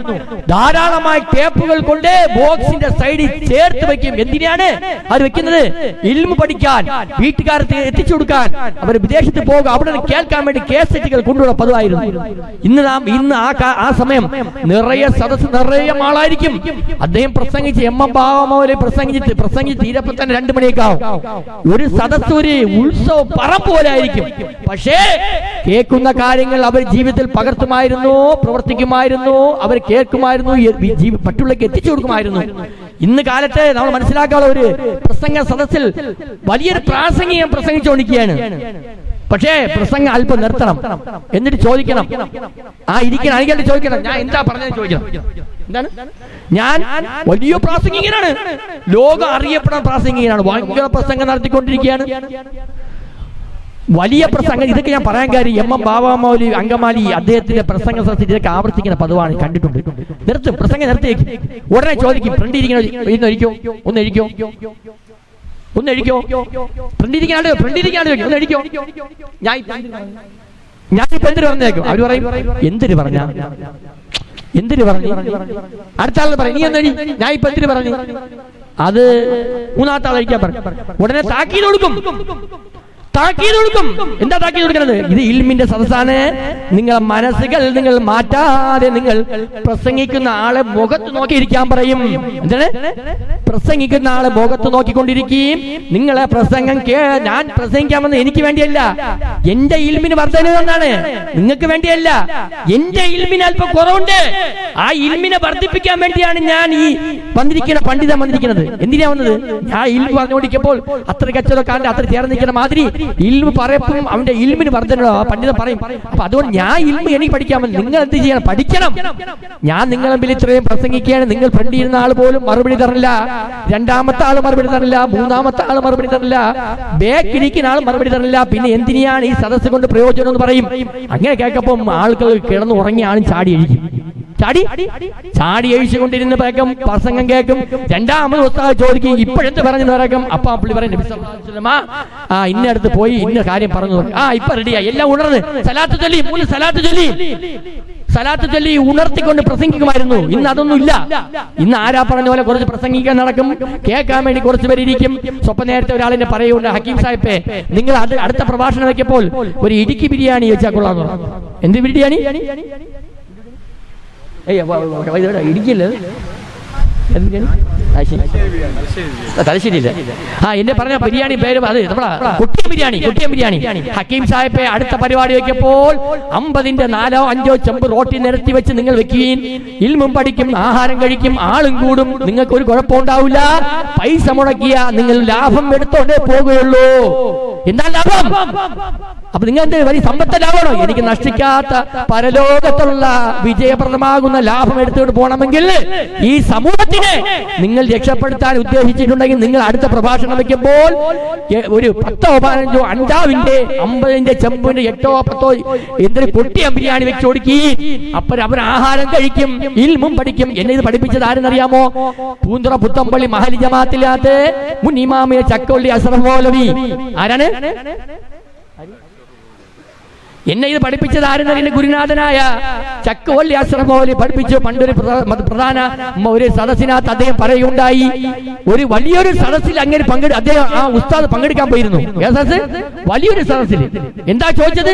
ധാരാളമായി ടേപ്പുകൾ കൊണ്ട് ബോക്സിന്റെ സൈഡിൽ ചേർത്ത് വെക്കും. എന്തിനാണ് അവർ വെക്കുന്നത്? ഇൽമു പഠിക്കാൻ, വീട്ടുകാർക്ക് എത്തിച്ചു കൊടുക്കാൻ. അവർ വിദേശത്ത് പോകുക, അവിടെ കേൾക്കാൻ വേണ്ടി കേസറ്റുകൾ കൊണ്ടുള്ള പതിവായിരുന്നു. ഇന്ന് ആ സമയം നിറയെ സദസ്, നിറയെ ആളായിരിക്കും. അദ്ദേഹം പ്രസംഗിച്ച് എം ബാബാ മൗലവി പ്രസംഗിച്ച് തീരപ്പോൾ തന്നെ 2 മണിയൊക്കെ ആവും. ഒരു സദസ്, ഒരു ഉത്സവ പറമ്പ് പോലെ ആയിരിക്കും. പക്ഷേ കേൾക്കുന്ന കാര്യങ്ങൾ അവർ ജീവിതത്തിൽ പകർത്തുമായിരുന്നു, പ്രവർത്തിക്കുമായിരുന്നു, അവർ കേൾക്കുമായിരുന്നു, മറ്റുള്ളവർക്ക് എത്തിച്ചു കൊടുക്കുമായിരുന്നു. ഇന്ന് കാലത്ത് നമ്മൾ മനസ്സിലാക്കാനുള്ള ഒരു പ്രസംഗ സദസ്സിൽ വലിയൊരു പ്രാസംഗികം പ്രസംഗിച്ചുകൊണ്ടിരിക്കുകയാണ്. പക്ഷേ പ്രസംഗം അല്പം നിർത്തണം, എന്നിട്ട് ചോദിക്കണം. ഇരിക്കണം, അണികളുടെ ചോദിക്കണം, ഞാൻ എന്താ പറഞ്ഞതെന്ന് ചോദിക്കണം. എന്താണ്? ഞാൻ വലിയ പ്രാസംഗികനാണ്, ലോകം അറിയപ്പെടുന്ന പ്രാസംഗികനാണ്, ഭയങ്കര പ്രസംഗം നടത്തിക്കൊണ്ടിരിക്കുകയാണ്, വലിയ പ്രസംഗം. ഇതൊക്കെ ഞാൻ പറയാൻ കാര്യം എം ബാബാ മൗലവി അങ്കമാലി അദ്ദേഹത്തിന്റെ പ്രസംഗ സദസ്സിൽ ഇതൊക്കെ ആവർത്തിക്കുന്ന പതിവാണ്, കണ്ടിട്ടുണ്ട്. നിർത്തും, പ്രസംഗം നിർത്തിയേക്കും. ഉടനെ ചോദിക്കും, ഫ്രണ്ട് ഇരിക്കണോ, ഒന്നഴിക്കോ, ഞാനിപ്പോ എന്തിനു പറഞ്ഞേക്കും? അവര് പറയും, എന്തിനു പറഞ്ഞു? അടുത്ത ആൾ പറയും, നീ എന്തി, ഞാൻ ഇപ്പൊ എന്തിനു പറഞ്ഞു? അത് മൂന്നാമത്തെ ആൾ കഴിക്കാൻ പറഞ്ഞു. ഉടനെ താക്കീത് കൊടുക്കും. എന്താ താക്കീത് കൊടുക്കുന്നത്? ഇത് ഇൽമിന്റെ സദസ്സാണ്. നിങ്ങളെ മനസ്സുകൾ നിങ്ങൾ മാറ്റാതെ നിങ്ങൾ പ്രസംഗിക്കുന്ന ആളെ മുഖത്ത് നോക്കിയിരിക്കാൻ പറയും. എന്താണ്? പ്രസംഗിക്കുന്ന ആളെ മുഖത്ത് നോക്കിക്കൊണ്ടിരിക്കുകയും നിങ്ങളെ പ്രസംഗം ഞാൻ പ്രസംഗിക്കാൻ വന്നത് എനിക്ക് വേണ്ടിയല്ല, എന്റെ ഇൽമിന് വർധന എന്നാണ്, നിങ്ങൾക്ക് വേണ്ടിയല്ല. എന്റെ ഇൽമിന് അല്പം കുറവുണ്ട്, ആ ഇൽമിനെ വർദ്ധിപ്പിക്കാൻ വേണ്ടിയാണ് ഞാൻ ഈ പണ്ഡിതൻ വന്നിരിക്കുന്നത്. എന്തിനാ വന്നത്? ഞാൻ ഇൽമു പറഞ്ഞുകൊണ്ടിരിക്കുമ്പോൾ അത്ര കച്ചവടക്കാരന്റെ അത്ര ചേർന്ന് നിൽക്കുന്ന മാതിരി ഇൽമു പറയപ്പം അവന്റെ ഇൽമിന് വർധന പണ്ഡിതൻ പറയും. അപ്പൊ അതുകൊണ്ട് ഞാൻ ഇൽമു എനിക്ക് പഠിക്കാമെന്ന്. നിങ്ങൾ എന്ത് ചെയ്യണം? പഠിക്കണം. ഞാൻ നിങ്ങളെ മുമ്പിൽ ഇത്രയും പ്രസംഗിക്കുകയാണ്, നിങ്ങൾ ഫ്രണ്ട് ഇരുന്ന ആൾ പോലും മറുപടി തരില്ല, രണ്ടാമത്തെ ആൾ മറുപടി തരില്ല, മൂന്നാമത്തെ ആൾ മറുപടി തരില്ല, ബാക്കിരിക്കുന്ന ആൾ മറുപടി തരില്ല. പിന്നെ എന്തിനാണ് ഈ സദസ്സ് കൊണ്ട് പ്രയോജനം എന്ന് പറയും. അങ്ങനെ കേൾക്കപ്പം ആളുകൾ കിടന്നു ഉറങ്ങിയ ആളും ചാടി എഴിച്ചുകൊണ്ടിരുന്ന പേക്കും പ്രസംഗം കേൾക്കും. രണ്ടാമത് ഉസ്താദ് ചോദിക്കും, ഇപ്പോഴെന്ത് പറഞ്ഞു നടക്കും? അപ്പൊ പുള്ളി പറയും, ഇന്നടുത്ത് പോയി ഇന്ന കാര്യം പറഞ്ഞു. ഇപ്പൊ റെഡിയായി, എല്ലാം ഉണർന്ന് സലാത്ത് ചൊല്ലി, 3 സലാത്ത് ചൊല്ലി ഉണർത്തിക്കൊണ്ട് പ്രസംഗിക്കുമായിരുന്നു. ഇന്ന് അതൊന്നും ഇല്ല. ഇന്ന് ആരാ പറഞ്ഞ പോലെ കുറച്ച് പ്രസംഗിക്കാൻ നടക്കും, കേൾക്കാൻ വേണ്ടി കുറച്ച് പേര് ഇരിക്കും. സ്വപ്ന നേരത്തെ ഒരാളിനെ പറയുന്നുണ്ട്, ഹക്കീം സാഹിബേ, നിങ്ങൾ അടുത്ത പ്രഭാഷണം വെക്കപ്പോൾ ഒരു ഇടുക്കി ബിരിയാണി വെച്ചാൽ കൊള്ളാന്ന് പറഞ്ഞു. എന്ത് ബിരിയാണി? ഇടുക്കിയല്ലേ? തലശ്ശേരിയില്ല. എന്നെ പറഞ്ഞ ബിരിയാണി പേര് അത് നമ്മളെ കുട്ടിയ ബിരിയാണി. ഹക്കീം സാഹിബെ അടുത്ത പരിപാടി വെക്കപ്പോൾ 50ന്റെ 4ഓ 5ഓ ചെമ്പ് റോട്ടി നിരത്തി വെച്ച് നിങ്ങൾ വെക്കുകയും ഇൽമും പഠിക്കും, ആഹാരം കഴിക്കും, ആളും കൂടും, നിങ്ങൾക്ക് ഒരു കുഴപ്പമുണ്ടാവില്ല. പൈസ മുടക്കിയ നിങ്ങൾ ലാഭം എടുത്തോണ്ടേ പോകുകയുള്ളൂ. എന്താ ലാഭം? അപ്പൊ നിങ്ങൾ എന്ത് വലിയ സമ്പത്ത ലാഭമാണോ? എനിക്ക് നശിക്കാത്ത പരലോകത്തുള്ള വിജയപ്രദമാകുന്ന ലാഭം എടുത്തുകൊണ്ട് പോകണമെങ്കിൽ ഈ സമൂഹത്തിനെ നിങ്ങൾ രക്ഷപ്പെടുത്താൻ ഉദ്ദേശിച്ചിട്ടുണ്ടെങ്കിൽ നിങ്ങൾ അടുത്ത പ്രഭാഷണം വയ്ക്കുമ്പോൾ ഒരു 10ഓ 15ഓ അണ്ടാവിന്റെ 50ന്റെ ചെമ്പിന്റെ 8ഓ 10ഓ എന്തൊരു പൊട്ടിയ ബിരിയാണി വെച്ച് കൊടുക്കുകയും അവർ ആഹാരം കഴിക്കും, ഇൽമും പഠിക്കും. എന്നെ ഇത് പഠിപ്പിച്ചത് ആരെന്നറിയാമോ? പൂന്തുറ പുത്തമ്പള്ളി മഹലി ജമാഅത്തിലാത്ത് മുൻ ഇമാമിയ ചക്കൊള്ളി അസ്റഫ് മൗലവി. ആരാണ്? എന്നെ ഇത് പഠിപ്പിച്ചത് ആരെന്ന് എന്റെ ഗുരുനാഥനായ ചക്കവള്ളി ആശ്രമോലി പഠിപ്പിച്ചു. പണ്ടൊരു പ്രധാന ഒരു സദസ്സിനകത്ത് അദ്ദേഹം പറയുകയുണ്ടായി, ഒരു വലിയൊരു സദസ്സിൽ അങ്ങനെ അദ്ദേഹം ആ ഉസ്താദ് പങ്കെടുക്കാൻ പോയിരുന്നു. വലിയൊരു സദസ്സിൽ എന്താ ചോദിച്ചത്?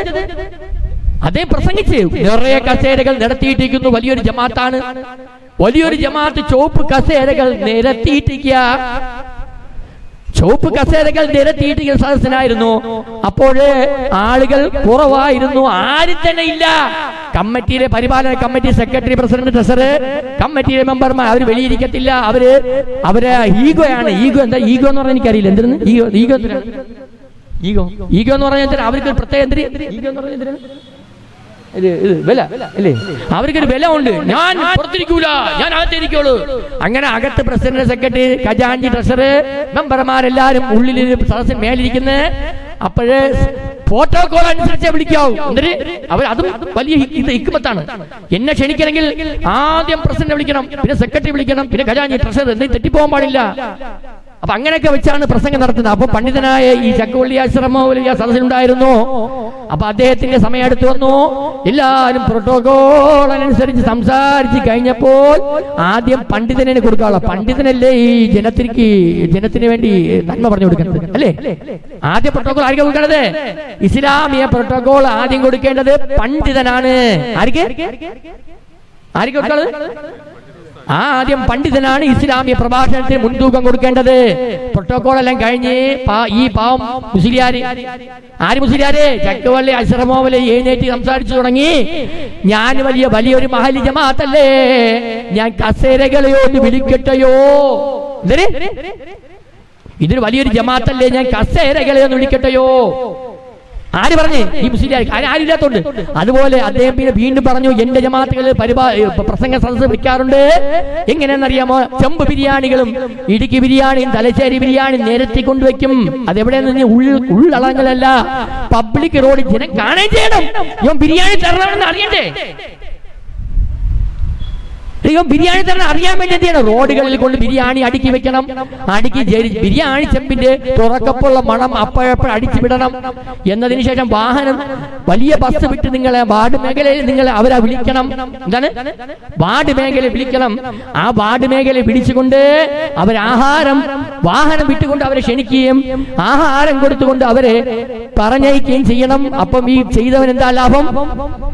അദ്ദേഹം പ്രസംഗിച്ച് നിറയെ കസേരകൾ നിരത്തിയിട്ടിരിക്കുന്നു, വലിയൊരു ജമാഅത്താണ്, വലിയൊരു ജമാഅത്ത് ചുവപ്പ് കസേരകൾ നിരത്തിയിട്ടിരിക്കുക, ചുവപ്പ് കസേരകൾ നിരത്തിയിട്ടിരിക്കുന്ന സദസ്സിനായിരുന്നു. അപ്പോഴേ ആളുകൾ കുറവായിരുന്നു, ആരും തന്നെ ഇല്ല. കമ്മിറ്റിയിലെ പരിപാലന കമ്മിറ്റി സെക്രട്ടറി, പ്രസിഡന്റ്, ട്രഷറർ, കമ്മിറ്റിയിലെ മെമ്പർമാർ അവർ വെളിയിരിക്കത്തില്ല. അവരെ ഈഗോയാണ്. ഈഗോ എന്താ? ഈഗോ എന്ന് പറഞ്ഞാൽ എനിക്കറിയില്ല എന്തിനാണ് ഈഗോ. ഈഗോ ഈഗോ എന്ന് പറഞ്ഞാൽ അവർക്ക് പ്രത്യേക ഈഗോ എന്ന് പറഞ്ഞാൽ വില അല്ലേ? അവർക്കൊരു വില ഉണ്ട്. ഞാൻ പുറത്തിരിക്കൂല, ഞാൻ അകത്തിരിക്കുള്ളൂ. അങ്ങനെ അകത്ത് പ്രസിഡന്റ്, സെക്രട്ടറി, ഖജാൻജി, ട്രഷറർ, മെമ്പർമാരെല്ലാരും ഉള്ളിൽ സദസ്സിന് മേലിരിക്കുന്നത്. അപ്പോഴേ പ്രോട്ടോകോൾ അനുസരിച്ച് വിളിക്കാവൂ. എന്നിട്ട് അവർ അതും വലിയ ഹിക്മത്താണ്. എന്നെ ക്ഷണിക്കണമെങ്കിൽ ആദ്യം പ്രസിഡന്റ് വിളിക്കണം, പിന്നെ സെക്രട്ടറി വിളിക്കണം, പിന്നെ ഖജാൻജി, ട്രഷറർ, എന്തെങ്കിലും തെറ്റിപ്പോകാൻ പാടില്ല. അപ്പൊ അങ്ങനെയൊക്കെ വെച്ചാണ് പ്രസംഗം നടത്തുന്നത്. അപ്പൊ പണ്ഡിതനായ ഈ ചക്കവള്ളി ആശ്രമം സദസ്സിലുണ്ടായിരുന്നു. അപ്പൊ അദ്ദേഹത്തിന്റെ സമയം അടുത്ത് വന്നു. എല്ലാവരും പ്രോട്ടോകോൾ അനുസരിച്ച് സംസാരിച്ച് കഴിഞ്ഞപ്പോൾ ആദ്യം പണ്ഡിതനെ കൊടുക്കാനുള്ള, പണ്ഡിതനല്ലേ ഈ ജനത്തിന് വേണ്ടി നന്മ പറഞ്ഞു കൊടുക്കുന്നത് അല്ലേ? ആദ്യം പ്രോട്ടോകോൾ ആർക്ക് കൊടുക്കേണ്ടത്? ഇസ്ലാമിക പ്രോട്ടോകോൾ ആദ്യം കൊടുക്കേണ്ടത് പണ്ഡിതനാണ്. ആർക്ക് കൊടുക്കുന്നത്? ആദ്യം പണ്ഡിതനാണ് ഇസ്ലാമിക പ്രഭാഷണത്തിന് മുൻതൂക്കം കൊടുക്കേണ്ടത്. പ്രോട്ടോകോൾ എല്ലാം കഴിഞ്ഞ് ഈ പാവം മുസ്ലിയാര്, ആര് മുസ്ലിയാര്? ചക്കവള്ളി ആശ്രമോവലെ എഴുന്നേറ്റ് സംസാരിച്ചു തുടങ്ങി. ഞാൻ വലിയൊരു മഹലി ജമാഅത്തല്ലേ, ഞാൻ കസേരകളെയോ ഒന്ന് വിളിക്കട്ടെയോ? ഇതൊരു വലിയൊരു ജമാഅത്തല്ലേ, ഞാൻ കസേരകളെയോ ഒന്ന് വിളിക്കട്ടെയോ? ആര് പറഞ്ഞു? ഈ മുസ്ലിം ആരില്ലാത്തോണ്ട്. അതുപോലെ അദ്ദേഹം പിന്നെ വീണ്ടും പറഞ്ഞു, എന്റെ ജമാഅത്തുകൾ പ്രസംഗ സദസ്സ് വിളിക്കാറുണ്ട്. എങ്ങനെയാണെന്നറിയാമോ? ചെമ്പ് ബിരിയാണികളും ഇടുക്കി ബിരിയാണിയും തലശ്ശേരി ബിരിയാണി നിരത്തി കൊണ്ടുവയ്ക്കും. അതെവിടെയെന്ന് ഉള്ളളങ്ങളല്ല, പബ്ലിക് റോഡിൽ ജനം കാണുകയും ചെയ്യണം. ഇവൻ ബിരിയാണി തരണമെന്ന് അറിയണ്ടേ? ബിരിയാണി തന്നെ അറിയാൻ വേണ്ടി എന്ത് ചെയ്യണം? റോഡുകളിൽ കൊണ്ട് ബിരിയാണി അടുക്കി വെക്കണം. ബിരിയാണി ചെമ്പിന്റെ തുറക്കപ്പുള്ള മണം അപ്പോഴപ്പോഴും അടിച്ചു വിടണം. എന്നതിന് ശേഷം വാഹനം, വലിയ ബസ് വിട്ട് നിങ്ങളെ വാർഡ് മേഖലയിൽ നിങ്ങളെ അവരെ വിളിക്കണം. എന്താണ്? വാർഡ് മേഖലയെ വിളിക്കണം. ആ വാർഡ് മേഖലയെ വിളിച്ചുകൊണ്ട് വാഹനം വിട്ടുകൊണ്ട് അവരെ ക്ഷണിക്കുകയും ആഹാരം കൊടുത്തുകൊണ്ട് അവരെ പറഞ്ഞയക്കുകയും ചെയ്യണം. അപ്പം ഈ ചെയ്തവൻ എന്താ ലാഭം?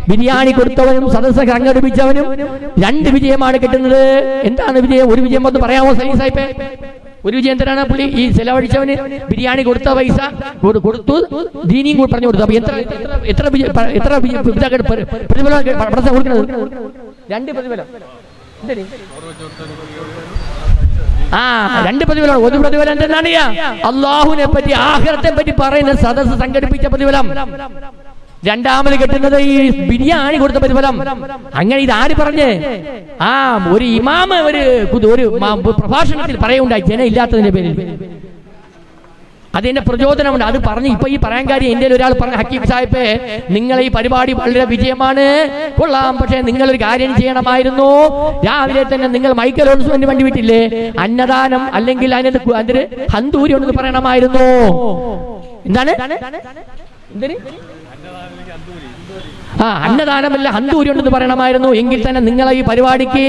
ബിരിയാണി കൊടുത്തവനും സദസ്സ് സംഘടിപ്പിച്ചവനും രണ്ട് വിജയമാണ് കിട്ടുന്നത്. എന്താണ് വിജയം? ഒരു വിജയം ഒന്ന് പറയാമോ സലീം സാഹിബേ? ഒരു വിജയം തരാണ് പുള്ളി ഈ ചെലവഴിച്ചവന് ബിരിയാണി കൊടുത്ത പൈസ കൊടുത്തു, ദീനിയും കൂടി പറഞ്ഞു കൊടുത്തു. അപ്പൊ എത്ര പ്രതിഫലം കൊടുക്കുന്നത്? 2 പ്രതിഫലം. 2 പ്രതിഫലം. ഒരു പ്രതിഫലം എന്തെന്നാണ്? അള്ളാഹുവിനെ പറ്റി, ആഖിറത്തെ പറ്റി പറയുന്ന സദസ്സ് സംഘടിപ്പിച്ച പ്രതിഫലം. രണ്ടാമത് കിട്ടുന്നത് ഈ ബിരിയാണി കൊടുത്ത പ്രതിഫലം. അങ്ങനെ ഇതാര് പറഞ്ഞ്? ഒരു ഇമാമ് ഒരു പ്രഭാഷണത്തിൽ പറയുണ്ടായി, ജനം ഇല്ലാത്തതിന്റെ പേരിൽ. അതിന്റെ പ്രചോദനമുണ്ട്. അത് പറഞ്ഞ് ഇപ്പൊ ഈ പറയാൻ കാര്യം, ഇന്ത്യയിൽ ഒരാൾ പറഞ്ഞ, ഹക്കീം സാഹിബേ, നിങ്ങൾ ഈ പരിപാടി വളരെ വിജയമാണ്, കൊള്ളാം, പക്ഷെ നിങ്ങളൊരു കാര്യം ചെയ്യണമായിരുന്നു. രാവിലെ തന്നെ നിങ്ങൾ മൈക്കൽ ഓൺസ്മെന്റ് വേണ്ടി വിട്ടില്ലേ, അന്നദാനം അല്ലെങ്കിൽ അതിന് ഹന്തൂരി ഉണ്ടെന്ന് പറയണമായിരുന്നു. എന്താണ്? അന്നദാനമല്ല, ഹന്തൂരി ഉണ്ടെന്ന് പറയണമായിരുന്നു. എങ്കിൽ തന്നെ നിങ്ങളെ ഈ പരിപാടിക്ക്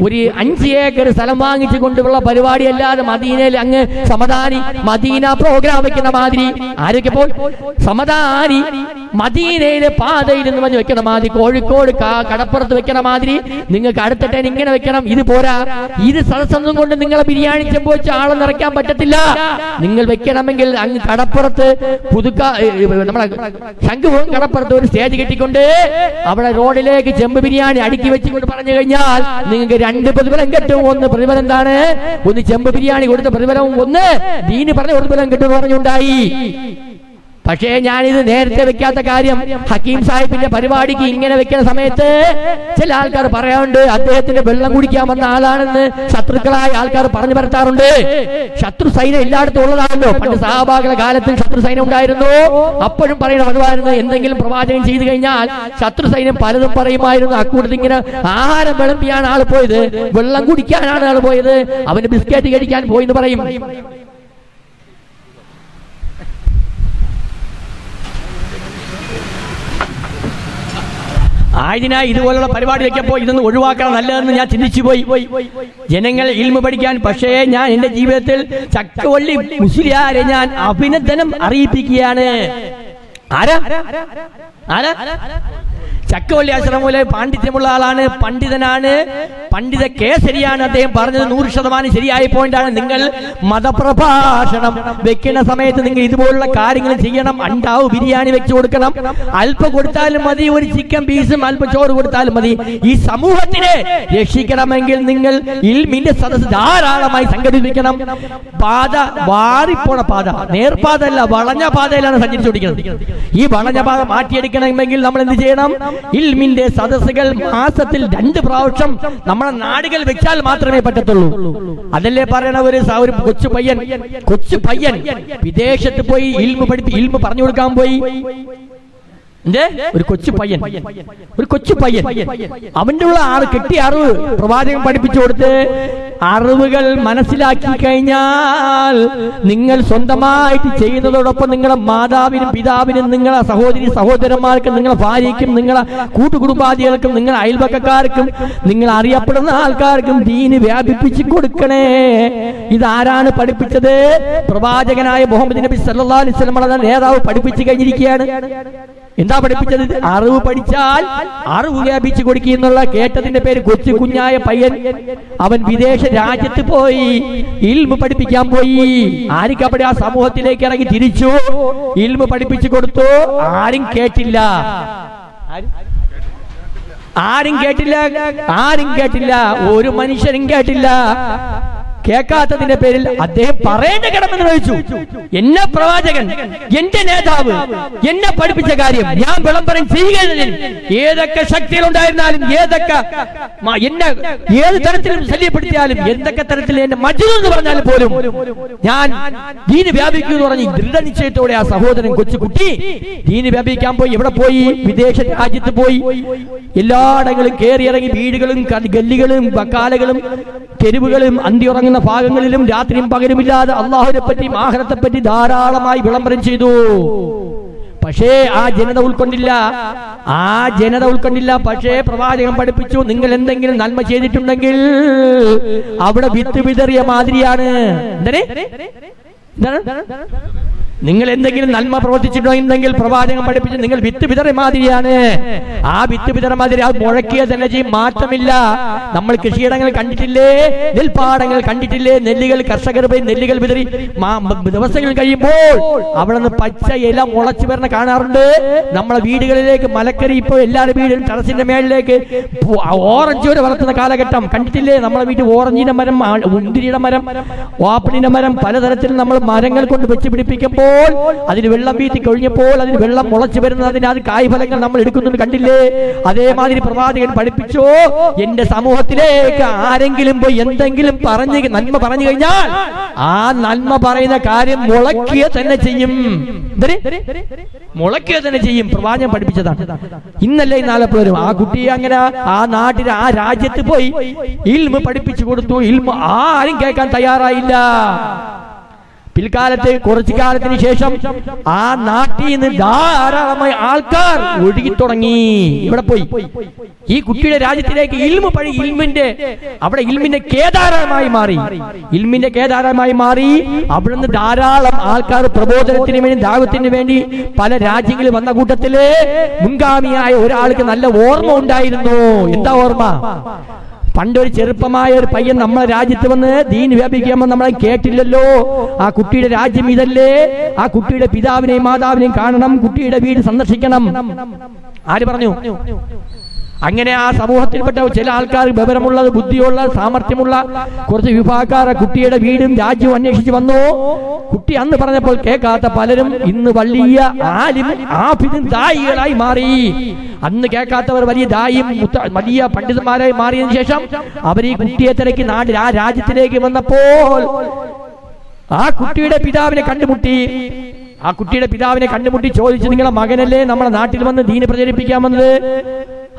ഒരു 5 ഏക്കർ സ്ഥലം വാങ്ങിച്ചു കൊണ്ടുള്ള പരിപാടി അല്ലാതെ മദീനയിൽ അങ്ങ് സമദാനി മദീന പ്രോഗ്രാം വെക്കുന്ന മാതിരി, ആരൊക്കെ പോൽ സമദാനി മദീനയിലെ പാതയിൽ നിന്ന് വന്ന് വെക്കണ മാതിരി, കോഴിക്കോട് കടപ്പുറത്ത് വെക്കണ മാതിരി നിങ്ങൾക്ക് അടുത്തിട്ടേ ഇങ്ങനെ വെക്കണം. ഇത് പോരാ. ഇത് സദസ്സൊന്നും കൊണ്ട് നിങ്ങളെ ബിരിയാണി ചെമ്പ് വെച്ച് ആളെ നിറയ്ക്കാൻ പറ്റത്തില്ല. നിങ്ങൾ വെക്കണമെങ്കിൽ അങ്ങ് കടപ്പുറത്ത് നമ്മളെ ശംഖുവും കടപ്പുറത്ത് ഒരു സ്റ്റേജ് കെട്ടിക്കൊണ്ട് അവിടെ റോഡിലേക്ക് ചെമ്പ് ബിരിയാണി അടുക്കി വെച്ചുകൊണ്ട് പറഞ്ഞു കഴിഞ്ഞാൽ നിങ്ങൾക്ക് 2 പ്രതിഫലം കിട്ടും. ഒന്ന് പ്രതിഫലം എന്താണ്? ഒന്ന് ചെമ്പ് ബിരിയാണി കൊടുത്ത പ്രതിഫലവും, ഒന്ന് ദീന് പറഞ്ഞ പ്രതിഫലം കിട്ടുമെന്ന് പറഞ്ഞുണ്ടായി. പക്ഷേ ഞാനിത് നേരത്തെ വെക്കാത്ത കാര്യം, ഹക്കീം സാഹിബിന്റെ പരിപാടിക്ക് ഇങ്ങനെ വെക്കുന്ന സമയത്ത് ചില ആൾക്കാർ പറയാറുണ്ട്, അദ്ദേഹത്തിന്റെ വെള്ളം കുടിക്കാൻ വന്ന ആളാണെന്ന് ശത്രുക്കളായ ആൾക്കാർ പറഞ്ഞു പരത്താറുണ്ട്. ശത്രു സൈന്യം എല്ലായിടത്തും ഉള്ളതാണല്ലോ. പണ്ട് സഹാബാക്കളുടെ കാലത്ത് ശത്രു സൈന്യം ഉണ്ടായിരുന്നു. അപ്പോഴും പറയുന്ന പതിവായിരുന്നു, എന്തെങ്കിലും പ്രവാചകൻ ചെയ്തു കഴിഞ്ഞാൽ ശത്രു സൈന്യം പലതും പറയുമായിരുന്നു. അക്കൂട്ടത്തിൽ ഇങ്ങനെ ആഹാരം വിളമ്പിയാണ് ആൾ പോയത്, വെള്ളം കുടിക്കാനാണ് ആൾ പോയത്, അവന് ബിസ്ക്കറ്റ് കഴിക്കാൻ പോയി എന്ന് പറയും. ആയതിനാൽ ഇതുപോലുള്ള പരിപാടി വെക്കപ്പോൾ ഇതൊന്ന് ഒഴിവാക്കണം നല്ലതെന്ന് ഞാൻ ചിന്തിച്ചു പോയി. ജനങ്ങൾ ഇൽമ പഠിക്കാൻ. പക്ഷേ ഞാൻ എന്റെ ജീവിതത്തിൽ ചക്കവള്ളി മുസ്ലിയാരെ ഞാൻ അഭിനന്ദനം അറിയിപ്പിക്കുകയാണ്. ആരാ ആരാ ചക്കവള്ളി ആശ്രമത്തിലെ പാണ്ഡിത്യമുള്ള ആളാണ്, പണ്ഡിതനാണ്, പണ്ഡിത കേസരിയാണ്. അദ്ദേഹം പറഞ്ഞത് 100% ശരിയായ പോയിന്റാണ്. നിങ്ങൾ മതപ്രഭാഷണം വെക്കുന്ന സമയത്ത് നിങ്ങൾ ഇതുപോലുള്ള കാര്യങ്ങൾ ചെയ്യണം. അണ്ടാവ് ബിരിയാണി വെച്ച് കൊടുക്കണം, അല്പം കൊടുത്താലും മതി, ഒരു ചിക്കൻ പീസും അല്പം ചോറ് കൊടുത്താലും മതി. ഈ സമൂഹത്തിനെ രക്ഷിക്കണമെങ്കിൽ നിങ്ങൾ ഇൽമിന്റെ സദസ്സ് ധാരാളമായി സംഘടിപ്പിക്കണം. പാത വാറിപ്പോണ പാത, നേർപാതല്ല വളഞ്ഞ പാതയിലാണ് സഞ്ചരിച്ചുകൊണ്ടിരിക്കുന്നത്. ഈ വളഞ്ഞ പാത മാറ്റിയെടുക്കണമെങ്കിൽ നമ്മൾ എന്ത് ചെയ്യണം? ഇൽമിന്റെ സദസ്സുകൾ മാസത്തിൽ 2 പ്രാവശ്യം നമ്മളെ നാടുകൾ വെച്ചാൽ മാത്രമേ പറ്റത്തുള്ളൂ. അതല്ലേ പറയണ ഒരു കൊച്ചു പയ്യൻ വിദേശത്ത് പോയി ഇൽമ പറഞ്ഞു കൊടുക്കാൻ പോയി. ഒരു കൊച്ചു പയ്യൻ അവന്റെ ഉള്ള കിട്ടിയ അറിവ് പ്രവാചകൻ പഠിപ്പിച്ചു കൊടുത്ത് അറിവുകൾ മനസ്സിലാക്കി കഴിഞ്ഞാൽ നിങ്ങൾ സ്വന്തമായിട്ട് ചെയ്യുന്നതോടൊപ്പം നിങ്ങളെ മാതാവിനും പിതാവിനും നിങ്ങളെ സഹോദരന്മാർക്കും നിങ്ങളെ ഭാര്യയ്ക്കും നിങ്ങളെ കൂട്ടുകുടുംബാദികൾക്കും നിങ്ങളെ അയൽപക്കക്കാർക്കും നിങ്ങൾ അറിയപ്പെടുന്ന ആൾക്കാർക്കും ദീന് വ്യാപിപ്പിച്ചു കൊടുക്കണേ. ഇതാരാണ് പഠിപ്പിച്ചത്? പ്രവാചകനായ മുഹമ്മദ് നബി സല്ലല്ലാഹു അലൈഹി വസല്ലം നേതാവ് പഠിപ്പിച്ചു കഴിഞ്ഞിരിക്കുകയാണ്. എന്താ പഠിപ്പിച്ചത്? അറിവ് പഠിച്ചാൽ അറിവ് വ്യാപിച്ചു കൊടുക്കുക എന്നുള്ള കേട്ടതിന്റെ പേര് കൊച്ചു കുഞ്ഞായ പയ്യൻ. അവൻ വിദേശ രാജ്യത്ത് പോയി ഇൽമ പഠിപ്പിക്കാൻ പോയി. ആർക്കവിടെ ആ സമൂഹത്തിലേക്ക് ഇറങ്ങി തിരിച്ചു ഇൽമ പഠിപ്പിച്ചു കൊടുത്തു. ആരും കേട്ടില്ല. ഒരു മനുഷ്യരും കേട്ടില്ല. കേൾക്കാത്തതിന്റെ പേരിൽ അദ്ദേഹം പറയേണ്ട കിടമെന്ന് ചോദിച്ചു. എന്നെ പ്രവാചകൻ, എന്റെ നേതാവ് എന്നെ പഠിപ്പിച്ച കാര്യം ഞാൻ വിളംബരം ചെയ്യുകയും ഏതൊക്കെ ശക്തികളുണ്ടായിരുന്നാലും എന്നെ ഏത് തരത്തിലും ശല്യപ്പെടുത്തിയാലും എന്തൊക്കെ തരത്തിൽ എന്നെ മജ്ജിദ് എന്ന് പറഞ്ഞാലും പോലും ഞാൻ ദീന് വ്യാപിക്കൂ എന്ന് പറഞ്ഞ് ദൃഢനിശ്ചയത്തോടെ ആ സഹോദരൻ കൊച്ചുകുട്ടി ദീന് വ്യാപിക്കാൻ പോയി. എവിടെ പോയി? വിദേശ രാജ്യത്ത് പോയി. എല്ലായിടങ്ങളും കയറിയിറങ്ങി വീടുകളും ഗല്ലികളും ബക്കാലകളും തെരുവുകളും അന്തിയുറങ്ങുന്ന ഭാഗങ്ങളിലും രാത്രിയും പകലുമില്ലാതെ അള്ളാഹുവിനെ പറ്റി ആഖിറത്തെ പറ്റി ധാരാളമായി വിളംബരം ചെയ്തു. പക്ഷേ ആ ജനത ഉൾക്കൊണ്ടില്ല. പക്ഷേ പ്രവാചകൻ പഠിപ്പിച്ചു, നിങ്ങൾ എന്തെങ്കിലും നന്മ ചെയ്തിട്ടുണ്ടെങ്കിൽ അവിടെ വിത്ത് വിതറിയ മാതിരിയാണ്. നിങ്ങൾ എന്തെങ്കിലും നന്മ പ്രവർത്തിച്ചിട്ടുണ്ടെങ്കിൽ പ്രവാചകൻ പഠിപ്പിച്ച് നിങ്ങൾ വിത്ത് വിതറിയ മാതിരിയാണ്. ആ വിത്ത് വിതറ മാതിരി അത് മുഴക്കിയ തന്നെ ചെയ്യും, മാറ്റമില്ല. നമ്മൾ കൃഷിയിടങ്ങൾ കണ്ടിട്ടില്ലേ? നെൽപ്പാടങ്ങൾ കണ്ടിട്ടില്ലേ? കർഷകർ പോയി നെല്ലുകൾ വിതറി ദിവസങ്ങൾ കഴിയുമ്പോൾ അവിടെ നിന്ന് പച്ച ഇല മുളച്ചു വരുന്ന കാണാറുണ്ട്. നമ്മളെ വീടുകളിലേക്ക് മലക്കറി ഇപ്പോൾ എല്ലാവരുടെ വീടും ടെറസിന്റെ മേളിലേക്ക് ഓറഞ്ച് വരെ വളർത്തുന്ന കാലഘട്ടം കണ്ടിട്ടില്ലേ? നമ്മളെ വീട്ടിൽ ഓറഞ്ചിന്റെ മരം, മുന്തിരിയുടെ മരം, ആപ്പിളിന്റെ മരം, പലതരത്തിൽ നമ്മൾ മരങ്ങൾ കൊണ്ട് വെച്ച് പിടിപ്പിക്കുമ്പോൾ അതിന് വെള്ളം വീത്തി കഴിഞ്ഞപ്പോൾ അതിന് വെള്ളം മുളച്ചു വരുന്നതിന് അത് കായ്ഫലങ്ങൾ നമ്മൾ എടുക്കുന്നുണ്ട്, കണ്ടില്ലേ? അതേമാതിരി പ്രവാചകൻ പഠിപ്പിച്ചോ, എന്റെ സമൂഹത്തിലേക്ക് ആരെങ്കിലും പോയി എന്തെങ്കിലും നന്മ പറഞ്ഞു കഴിഞ്ഞാൽ ആ നന്മ പറയുന്ന കാര്യം മുളയ്ക്കുക തന്നെ ചെയ്യും. പ്രവാചകൻ പഠിപ്പിച്ചതാണ്. ഇന്നല്ലേ നാളെപ്പോഴും ആ കുട്ടിയെ അങ്ങനെ ആ നാട്ടിൽ ആ രാജ്യത്ത് പോയി ഇൽമ പഠിപ്പിച്ചു കൊടുത്തു. ഇൽമ ആരും കേൾക്കാൻ തയ്യാറായില്ല. പിൽക്കാലത്ത് കുറച്ചു കാലത്തിന് ശേഷം ആ നാട്ടിൽ നിന്ന് ധാരാളമായി ആൾക്കാർ ഒഴുകി തുടങ്ങി. ഇവിടെ പോയി ഈ കുട്ടിയുടെ രാജ്യത്തിലേക്ക് ഇൽമിന്റെ കേദാരമായി മാറി. അവിടെ നിന്ന് ധാരാളം ആൾക്കാർ പ്രബോധനത്തിന് വേണ്ടി ദാവത്തിന് വേണ്ടി പല രാജ്യങ്ങളിൽ വന്ന കൂട്ടത്തില് മുൻഗാമിയായ ഒരാൾക്ക് നല്ല ഓർമ്മ ഉണ്ടായിരുന്നു. എന്താ ഓർമ്മ? പണ്ടൊരു ചെറുപ്പമായ ഒരു പയ്യൻ നമ്മളെ രാജ്യത്ത് വന്ന് ദീൻ വ്യാപിക്കുമ്പോൾ നമ്മളെ കേട്ടില്ലല്ലോ. ആ കുട്ടിയുടെ രാജ്യം ഇതല്ലേ? ആ കുട്ടിയുടെ പിതാവിനെയും മാതാവിനെയും കാണണം, കുട്ടിയുടെ വീട് സന്ദർശിക്കണം. ആര് പറഞ്ഞു? അങ്ങനെ ആ സമൂഹത്തിൽപ്പെട്ട ചില ആൾക്കാർ, വിവരമുള്ളത്, ബുദ്ധിയുള്ള, സാമർഥ്യമുള്ള കുറച്ച് വിഭാഗക്കാർ കുട്ടിയുടെ വീടും രാജ്യവും അന്വേഷിച്ച് വന്നു. കുട്ടി അന്ന് പറഞ്ഞപ്പോൾ കേൾക്കാത്ത പലരും ഇന്ന് വലിയ ആലിമും ദായികളായി മാറി. അന്ന് കേൾക്കാത്തവർ വലിയ ദായിയും വലിയ പണ്ഡിതന്മാരായി മാറിയതിനു ശേഷം അവർ ഈ കുട്ടിയെ തിരക്കി ആ രാജ്യത്തിലേക്ക് വന്നപ്പോൾ ആ കുട്ടിയുടെ പിതാവിനെ കണ്ടുമുട്ടി ചോദിച്ചു, നിങ്ങളെ മകനല്ലേ നമ്മളെ നാട്ടിൽ വന്ന് ദീന് പ്രചരിപ്പിക്കാൻ വന്നത്?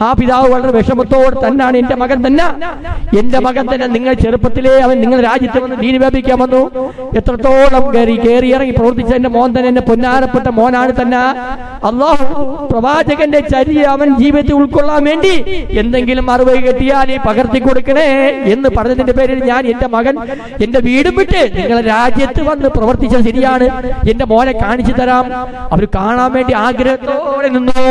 ആ പിതാവ് വളരെ വിഷമത്തോട് തന്നെയാണ് എന്റെ മകൻ തന്നെ നിങ്ങൾ ചെറുപ്പത്തിലേ അവൻ നിങ്ങളുടെ രാജ്യത്ത് വന്ന് ദീൻ വ്യാപിക്കാൻ വന്നു, എത്രത്തോളം കയറി ഇറങ്ങി പ്രവർത്തിച്ച എന്റെ മോൻ തന്നെ എന്റെ പൊന്നാരപ്പെട്ട മോനാണ് തന്നെ. അല്ലാഹു പ്രവാചകന്റെ ചര്യ അവൻ ജീവിതത്തിൽ ഉൾക്കൊള്ളാൻ വേണ്ടി എന്തെങ്കിലും അറിവ് കിട്ടിയാൽ നീ പകർത്തി കൊടുക്കണേ എന്ന് പറഞ്ഞതിന്റെ പേരിൽ ഞാൻ എന്റെ മകൻ എന്റെ വീടും വിട്ട് നിങ്ങളുടെ രാജ്യത്ത് വന്ന് പ്രവർത്തിച്ചത് ശരിയാണ്, എന്റെ മോനെ കാണിച്ചു തരാം. അവർ കാണാൻ വേണ്ടി ആഗ്രഹത്തോടെ നിന്നു,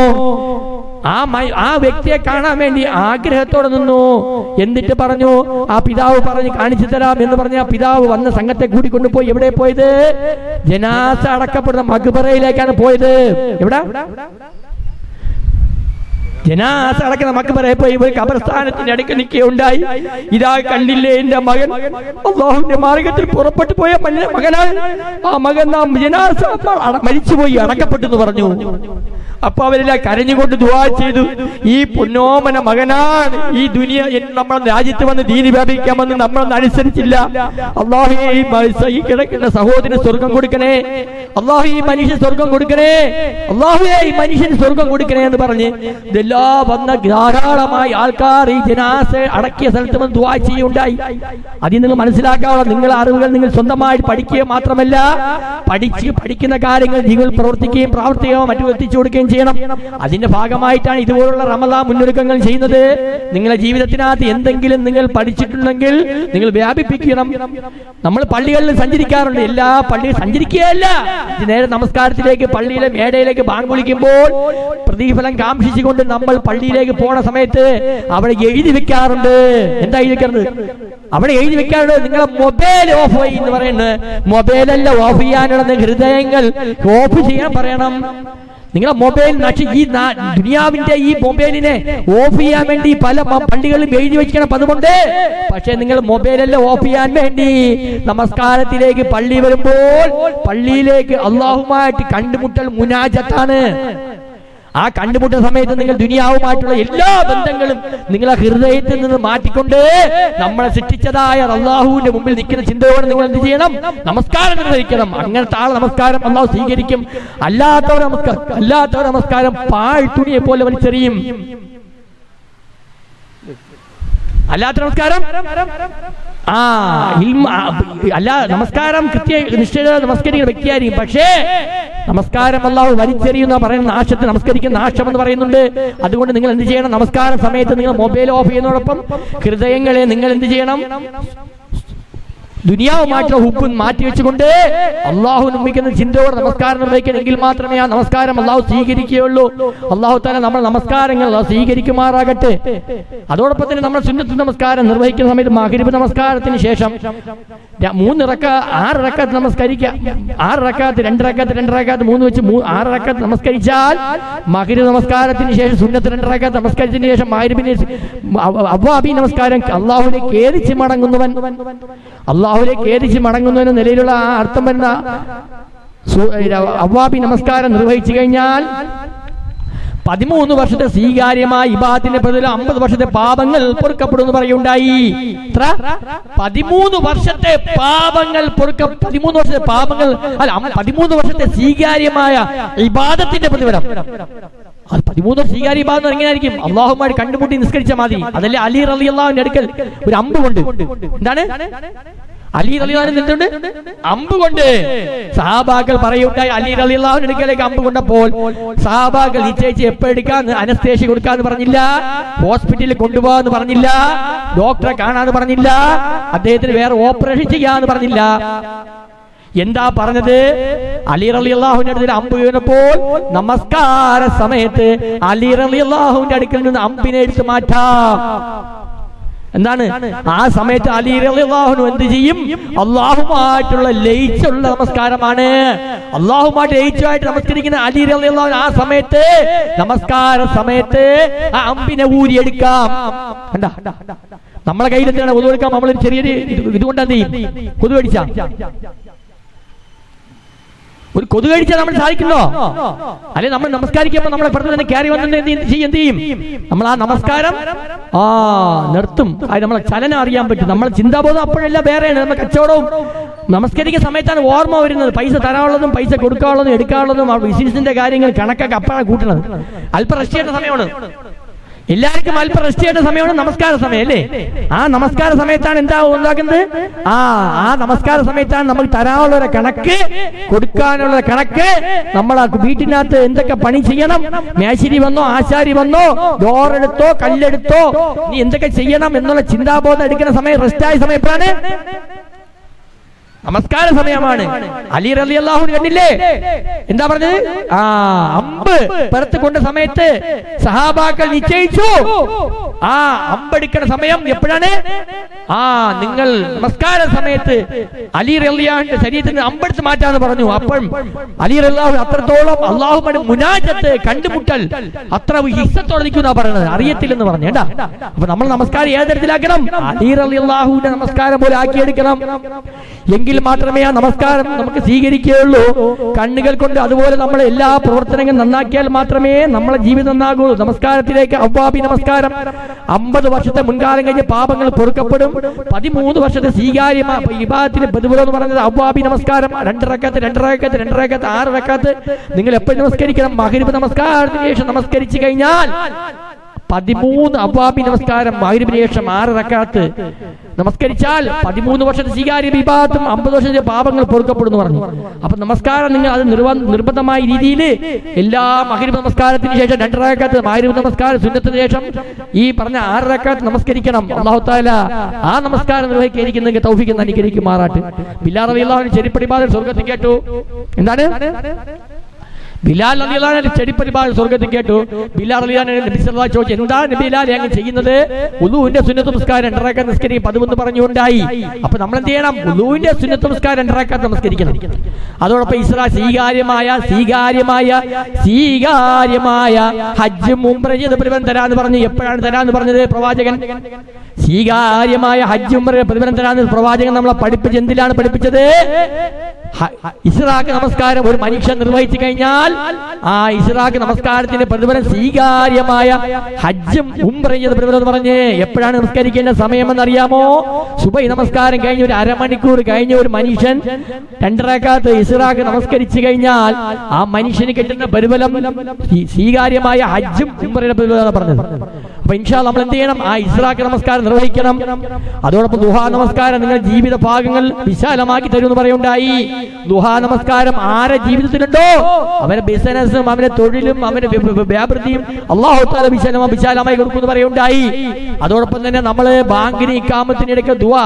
ആ വ്യക്തിയെ കാണാൻ വേണ്ടി ആഗ്രഹത്തോടെ നിന്നു. എന്നിട്ട് പറഞ്ഞു, ആ പിതാവ് പറഞ്ഞ് കാണിച്ചു തരാം എന്ന് പറഞ്ഞ ആ പിതാവ് വന്ന സംഘത്തെ കൂട്ടിക്കൊണ്ടുപോയി എവിടെ പോയത്? ജനാസ അടക്കപ്പെടുന്ന മഖ്ബറയിലേക്കാണ് പോയത്. എവിടെ? ജനാസ അടക്കുന്ന മഖ്ബറയിൽ പോയി ഒരു ഖബർസ്ഥാനത്തിന്റെ അടുക്ക് നിൽക്കുകയുണ്ടായി. ഇതാ കണ്ടില്ലേ എന്റെ മകൻ അല്ലാഹുവിന്റെ മാർഗത്തിൽ പുറപ്പെട്ടു പോയ മകനാണ്. ആ മകൻ നാം ജനാസ മരിച്ചുപോയി അടക്കപ്പെട്ടു എന്ന് പറഞ്ഞു. അപ്പൊ അവരെല്ലാം കരഞ്ഞുകൊണ്ട് ദുആ ചെയ്തു, ഈ പൊന്നോമന മകനാണ് ഈ ദുനിയ നമ്മുടെ രാജ്യത്ത് വന്ന് ദീനി വ്യാപിക്കാമെന്ന് നമ്മളൊന്നും അനുസരിച്ചില്ല. അല്ലാഹുവേ ഈ കിടക്കുന്ന സഹോദരന് സ്വർഗം കൊടുക്കണേ, അല്ലാഹു ഈ മനുഷ്യൻ സ്വർഗം കൊടുക്കണേ, അല്ലാഹുവേ ഈ മനുഷ്യന് സ്വർഗം കൊടുക്കണേ എന്ന് പറഞ്ഞ് ഇതെല്ലാം വന്ന ധാരാളമായി ആൾക്കാർ ഈ ജനാസ അടക്കിയ സ്ഥലത്ത് വന്ന് ദുആ ചെയ്യുകയുണ്ടായി. അതിൽ നിങ്ങൾ മനസ്സിലാക്കാനുള്ള നിങ്ങളുടെ അറിവുകൾ നിങ്ങൾ സ്വന്തമായിട്ട് പഠിക്കുക മാത്രമല്ല, പഠിക്കുന്ന കാര്യങ്ങൾ നിങ്ങൾ പ്രവർത്തിക്കുകയും പ്രാവർത്തികവും മറ്റും എത്തിച്ചു കൊടുക്കുകയും ചെയ്യണം. അതിന്റെ ഭാഗമായിട്ടാണ് ഇതുപോലുള്ള റമദാൻ മുന്നൊരുക്കങ്ങൾ ചെയ്യുന്നത്. നിങ്ങളുടെ ജീവിതത്തിനകത്ത് എന്തെങ്കിലും നിങ്ങൾ പഠിച്ചിട്ടുണ്ടെങ്കിൽ നിങ്ങൾ വ്യാപിപ്പിക്കണം. നമ്മൾ പള്ളികളിൽ സഞ്ചരിക്കാറുണ്ട്, എല്ലാ പള്ളിയും സഞ്ചരിക്കുകയല്ല, നേരെ നമസ്കാരത്തിലേക്ക് പള്ളിയിലെ മേടയിലേക്ക് ബാങ്ക് വിളിക്കുമ്പോൾ പ്രതിഫലം കാംക്ഷിച്ചുകൊണ്ട് നമ്മൾ പള്ളിയിലേക്ക് പോണ സമയത്ത് അവിടെ എഴുതി വെക്കാറുണ്ട്. എന്താ എഴുതി വെക്കാറുണ്ട്? അവിടെ എഴുതി വെക്കാറുണ്ട്, നിങ്ങളെ മൊബൈൽ ഓഫ് ആയി എന്ന് പറയുന്നത്. മൊബൈലല്ല ഓഫ് ചെയ്യാനുള്ള ഹൃദയങ്ങൾ ഓഫ് ചെയ്യാൻ പറയണം. നിങ്ങളെ മൊബൈൽ ഈ ദുനിയാവിന്റെ ഈ മൊബൈലിനെ ഓഫ് ചെയ്യാൻ വേണ്ടി പല പള്ളികളിലും എഴുതി വെക്കണം. അതുകൊണ്ട് പക്ഷെ നിങ്ങൾ മൊബൈലെല്ലാം ഓഫ് ചെയ്യാൻ വേണ്ടി നമസ്കാരത്തിലേക്ക് പള്ളി വരുമ്പോൾ പള്ളിയിലേക്ക് അള്ളാഹുമായിട്ട് കണ്ടുമുട്ടൽ മുനാജത്താണ്. ആ കണ്ടുമുട്ടുന്ന സമയത്ത് നിങ്ങൾ ദുനിയാവുമായിട്ടുള്ള എല്ലാ ബന്ധങ്ങളും നിങ്ങളെ ഹൃദയത്തിൽ നിന്ന് മാറ്റിക്കൊണ്ട് നമ്മളെ സൃഷ്ടിച്ചതായ അല്ലാഹുവിന്റെ മുമ്പിൽ നിൽക്കുന്ന ചിന്തയോടെ നിങ്ങൾ എന്ത് ചെയ്യണം? നമസ്കാരം നിർവഹിക്കണം. അങ്ങനത്തെ ആൾ നമസ്കാരം അല്ലാഹു സ്വീകരിക്കും. അല്ലാത്തവർ നമസ്കാരം പാഴ് തുണിയെ പോലെ വലിച്ചെറിയും. അല്ലാത്ത നമസ്കാരം നമസ്കാരം നിശ്ചയ നമസ്കരിക്കുന്ന വ്യക്തിയായിരിക്കും. പക്ഷേ നമസ്കാരം അല്ലാഹു വലിച്ചെറിയുന്ന പറയുന്ന നാശത്തെ നമസ്കരിക്കുന്ന നാശം എന്ന് പറയുന്നുണ്ട്. അതുകൊണ്ട് നിങ്ങൾ എന്ത് ചെയ്യണം? നമസ്കാര സമയത്ത് നിങ്ങൾ മൊബൈൽ ഓഫ് ചെയ്യുന്നതോടൊപ്പം ഹൃദയങ്ങളെ നിങ്ങൾ എന്ത് ചെയ്യണം? ദുനിയാവുമായിട്ടുള്ള ഹുക്കും മാറ്റി വെച്ചുകൊണ്ട് അള്ളാഹു നിർമ്മിക്കുന്ന ചിന്തയോടെ നമസ്കാരം നിർവഹിക്കണമെങ്കിൽ മാത്രമേ ആ നമസ്കാരം അള്ളാഹു സ്വീകരിക്കുകയുള്ളൂ. അള്ളാഹു താല നമ്മുടെ നമസ്കാരങ്ങൾ സ്വീകരിക്കുമാറാകട്ടെ. അതോടൊപ്പം തന്നെ നമ്മൾ സുന്നത്ത് നമസ്കാരം നിർവഹിക്കുന്ന സമയത്ത് മഗ്രിബ് നമസ്കാരത്തിന് ശേഷം 6 റക്അത്ത് നമസ്കരിക്കുക. 6 റക്അത്ത് 2 റക്അത്ത് 2 റക്അത്ത് 3 വെച്ച് 6 റക്അത്ത് നമസ്കരിച്ചാൽ മഗ്രിബ് നമസ്കാരത്തിന് ശേഷം സുന്നത്ത് 2 റക്അത്ത് നമസ്കരിച്ചതിന് ശേഷം മഗ്രിബിന് അവ്വാബി നമസ്കാരം അള്ളാഹുവിനെ ഖേദിച്ച് മടങ്ങുന്നവൻ മടങ്ങുന്നതിന് നിലയിലുള്ള ആ അർത്ഥം വരുന്ന അവ്വാബി നമസ്കാരം നിർവഹിച്ചു കഴിഞ്ഞാൽ 13 വർഷത്തെ സ്വീകാര്യമായ ഇബാദത്തിന്റെ പ്രതിഫലം 50 വർഷത്തെ പാപങ്ങൾ പൊറുക്കപ്പെടുമെന്ന് പറയുണ്ടായി. 13 വർഷത്തെ പാപങ്ങൾ 13 വർഷത്തെ പാപങ്ങൾ അല്ല 13 വർഷത്തെ സ്വീകാര്യമായ ഇബാദത്തിന്റെ പ്രതിഫലം. 13 സ്വീകാര്യ ഇബാദത്ത് എങ്ങനെയായിരിക്കും? അല്ലാഹുവുമായി കണ്ടുമുട്ടി നിസ്കരിച്ച മതി. അതല്ലേ അലി റളിയല്ലാഹുവിന്റെ അടുക്കൽ ഒരു അമ്പ് കൊണ്ട് എന്താണ് അലി റളിയല്ലാഹു എന്തുണ്ട്? അമ്പ് കൊണ്ട് സഹാബാക്കൾ പറയുണ്ടായി. അലി റളിയല്ലാഹുവിന്റെ അടുക്കലേക്ക് അമ്പ് കൊണ്ടപ്പോൾ സഹാബാക്കൾ നിശ്ചയിച്ച് എപ്പോഴെടുക്കാൻ അനസ്തേഷ്യ കൊടുക്കാന്ന് പറഞ്ഞില്ല, ഹോസ്പിറ്റലിൽ കൊണ്ടുപോകാന്ന് പറഞ്ഞില്ല, ഡോക്ടറെ കാണാന്ന് പറഞ്ഞില്ല, അദ്ദേഹത്തിന് വേറെ ഓപ്പറേഷൻ ചെയ്യാന്ന് പറഞ്ഞില്ല. എന്താ പറഞ്ഞത്? അലി റളിയല്ലാഹുവിന്റെ അടുത്ത് അമ്പ് വീണപ്പോൾ നമസ്കാര സമയത്ത് അലി റളിയല്ലാഹുവിന്റെ അടുക്കൽ നിന്ന് അമ്പിനെ എടുത്ത് മാറ്റാം. എന്താണ് ആ സമയത്ത് അലി റളിയല്ലാഹു എന്ത് ചെയ്യും? അല്ലാഹുമായിട്ടുള്ള ലയിച്ചുള്ള നമസ്കാരമാണ്. അല്ലാഹുമായിട്ട് ലയിച്ചായിട്ട് നമസ്കരിക്കുന്ന അലി റളിയല്ലാഹു ആ സമയത്ത് നമസ്കാര സമയത്ത് ആ അമ്പിനെ ഊരിയെടുക്കാം. കണ്ടാ നമ്മളെ കയ്യിൽ എന്താണ് കൊതു എടുക്കാം? നമ്മൾ ചെറിയൊരു ഇതുകൊണ്ട് എന്ത് ചെയ്യും? കൊതു കടിച്ചാ ഒരു കൊതു കഴിച്ചാൽ നമ്മൾ സാധിക്കുന്നോ? അല്ലെ നമ്മൾ നമസ്കാരിക്കുമ്പോൾ നമ്മളെ പുറത്ത് തന്നെ കയറി വന്നിട്ട് എന്ത് ചെയ്യും? നമ്മൾ ആ നമസ്കാരം നിർത്തും. അത് നമ്മളെ ചലനം അറിയാൻ പറ്റും. നമ്മളെ ചിന്താബോധം അപ്പോഴെല്ലാം വേറെയാണ്. നമ്മൾ കച്ചവടവും നമസ്കരിക്കുന്ന സമയത്താണ് ഓർമ്മ വരുന്നത്. പൈസ തരാനുള്ളതും പൈസ കൊടുക്കാനുള്ളതും എടുക്കാനുള്ളതും ബിസിനസിന്റെ കാര്യങ്ങൾ കണക്കൊക്കെ അപ്പോഴാണ് കൂട്ടുന്നത്. അല്പം റെസ്റ്റ് ചെയ്യേണ്ട സമയമാണ്. എല്ലാവർക്കും അല്പം റെസ്റ്റ് ചെയ്യേണ്ട സമയമാണ് നമസ്കാര സമയം അല്ലേ? ആ നമസ്കാര സമയത്താണ് എന്താ ഉണ്ടാക്കുന്നത്? ആ നമസ്കാര സമയത്താണ് നമുക്ക് തരാനുള്ള കണക്ക്, കൊടുക്കാനുള്ള കണക്ക്. നമ്മൾ വീട്ടിനകത്ത് എന്തൊക്കെ പണി ചെയ്യണം, മേശിരി വന്നോ ആശാരി വന്നോ ഡോറെടുത്തോ കല്ലെടുത്തോ നീ എന്തൊക്കെ ചെയ്യണം എന്നുള്ള ചിന്താബോധം എടുക്കുന്ന സമയം, റെസ്റ്റായ സമയത്താണ് നമസ്കാര സമയമാണ്. അലി റളിയല്ലാഹു അൻഹു കണ്ടില്ലേ എന്താ പറഞ്ഞത്? അമ്പ് പുറത്ത് കൊണ്ട സമയത്ത് സഹാബാക്കൾ നിശ്ചയിച്ചു അമ്പെടുക്കുന്ന സമയം എപ്പോഴാണ്? നിങ്ങൾ നമസ്കാര സമയത്ത് അലി റളിയല്ലാഹുവിന്റെ ശരീരത്തിൽ നിന്ന് അമ്പെടുത്ത് മാറ്റാന്ന് പറഞ്ഞു. അപ്പോൾ അലി റളിയല്ലാഹു അത്രത്തോളം അല്ലാഹുവിന്റെ മുനാജത്ത് കണ്ടുമുട്ടൽ അത്ര ഹിസ്സത്തോടെ നിൽക്കുന്ന പറയുന്നത്, അറിയത്തില്ലെന്ന് പറഞ്ഞു കേട്ടാ. അപ്പൊ നമ്മൾ നമസ്കാരം ഏത് തരത്തിലാക്കണം? അലി റളിയല്ലാഹുവിന്റെ നമസ്കാരം പോലെ ആക്കിയെടുക്കണം. എങ്കിൽ മാത്രമേ ആ നമസ്കാരം നമുക്ക് സ്വീകരിക്കുകയുള്ളൂ. കണ്ണുകൾ കൊണ്ട് അതുപോലെ നമ്മൾ എല്ലാ പ്രവർത്തനങ്ങളും നന്നാക്കിയാൽ മാത്രമേ നമ്മളെ ജീവിതം നന്നാകൂ. നമസ്കാരത്തിലേക്ക് അവ്വാബി നമസ്കാരം 50 വർഷത്തെ മുൻകാലം കഴിഞ്ഞ് പാപങ്ങൾ പൊറുക്കപ്പെടും. 13 വർഷത്തെ സ്വീകാര്യമായ ഇബാദത്തിന് പ്രതിഫലം എന്ന് പറയുന്നത് അവ്വാബി നമസ്കാരം. 2 റക്അത്ത് 6 റക്അത്ത് നിങ്ങൾ എപ്പോഴും നമസ്കരിക്കണം. മഗ്രിബ് നമസ്കാരത്തിന് ശേഷം നമസ്കരിച്ചു കഴിഞ്ഞാൽ 13 അവ്വാബി നമസ്കാരം, മഗ്രിബിന് ശേഷം 6 റക്അത്ത് നമസ്കരിച്ചാൽ 13 വർഷത്തെ സ്വീകാര്യ ഇബാദത്തും 50 വർഷത്തെ പാപങ്ങൾ പൊറുക്കപ്പെടുന്നു പറഞ്ഞു. അപ്പൊ നമസ്കാരം നിങ്ങൾ അത് നിർബന്ധമായ രീതിയിൽ എല്ലാ മഗ്രിബ് നമസ്കാരത്തിന് ശേഷം 2 റക്അത്ത്, മഗ്രിബ് നമസ്കാരം സുന്നത്തിന് ശേഷം ഈ പറഞ്ഞ 6 റക്അത്ത് നമസ്കരിക്കണം. അല്ലാഹു തആല ആ നമസ്കാരം നിർവഹിക്കാൻ തൗഫീഖ് അനുഗ്രഹിക്കുമാറാട്ടെ. ബിലാൽ റളിയല്ലാഹു അൻഹു ചെരിപ്പടി ബാധ സ്വർഗ്ഗത്തിൽ കേട്ടു. എന്താണ്? ബിലാൽ റളിയല്ലാഹു അൻഹു ചെടിപ്പടി ബാധ സ്വർഗ്ഗത്തിൽ കേട്ടു. ബിലാൽ റളിയല്ലാഹു അൻഹു നബി സല്ലല്ലാഹു അലൈഹി വസല്ലം ചോദിച്ചു, എന്താണ് ബിലാൽ അങ്ങ് ചെയ്യുന്നത്? വുളൂവിന്റെ സുന്നത്ത് നമസ്കാരം 2 റക്അത്ത് നമസ്കരിക്കും 11 പറഞ്ഞുകൊണ്ടായി. അപ്പൊ നമ്മൾ എന്ത് ചെയ്യണം? വുളൂവിന്റെ സുന്നത്ത് നമസ്കാരം 2 റക്അത്ത് നമസ്കരിക്കണം. അതോടൊപ്പം സ്വീകാര്യമായ ഹജ്ജും ഉംറയും പ്രതിഫലം തരാന്ന് പറഞ്ഞു. എപ്പോഴാണ് തരാന്ന് പറഞ്ഞത് പ്രവാചകൻ? സ്വീകാര്യമായ ഹജ്ജും ഉംറയും പ്രതിഫലം തരാന്ന് പ്രവാചകൻ നമ്മളെ പഠിപ്പിച്ച് എന്തിലാണ് പഠിപ്പിച്ചത്? ഇസ്റാഖ് നമസ്കാരം ഒരു മനുഷ്യൻ നിർവഹിച്ചു കഴിഞ്ഞാൽ ആ ഇസ്റാഖ് നമസ്കാരത്തിന്റെ പ്രതിഫലം സ്വീകാര്യമായ ഹജ്ജും ഉംറയും പ്രതിഫലം എന്ന് പറഞ്ഞ് എപ്പോഴാണ് നമസ്കരിക്കേണ്ട സമയമെന്ന് അറിയാമോ? സുബഹി നമസ്കാരം കഴിഞ്ഞ് ഒരു അരമണിക്കൂർ കഴിഞ്ഞ ഒരു മനുഷ്യൻ 2 റക്അത്ത് ഇസ്റാഖ് നമസ്കരിച്ചു കഴിഞ്ഞാൽ ആ മനുഷ്യന് കിട്ടുന്ന പ്രതിഫലം സ്വീകാര്യമായ ഹജ്ജും ഉംറയുടെ പ്രതിഫലം പറഞ്ഞത്. അപ്പൊ ഇൻഷാ അല്ലാഹ് നമ്മൾ എന്ത് ചെയ്യണം? ആ ഇസ്റാഖ് നമസ്കാരം നിർവഹിക്കണം. അതോടൊപ്പം ദുഹാ നമസ്കാരം നിങ്ങളുടെ ജീവിത ഭാഗങ്ങൾ വിശാലമാക്കി തരുമെന്ന് പറയുണ്ടായി. ദുഹാ നമസ്കാരം ആരെ ജീവിതത്തിലുണ്ടോ അവരെ ബിസിനസ്സും അവരെ തൊഴിലും അവരെ വ്യാപൃതിയും അല്ലാഹു തആല വിശാലമായി കൊടുക്കുമെന്ന് പറയുണ്ടായി. അതോടൊപ്പം തന്നെ നമ്മള് ബാങ്കിന് ഇഖാമത്തിനിടയ്ക്ക് ദുആ,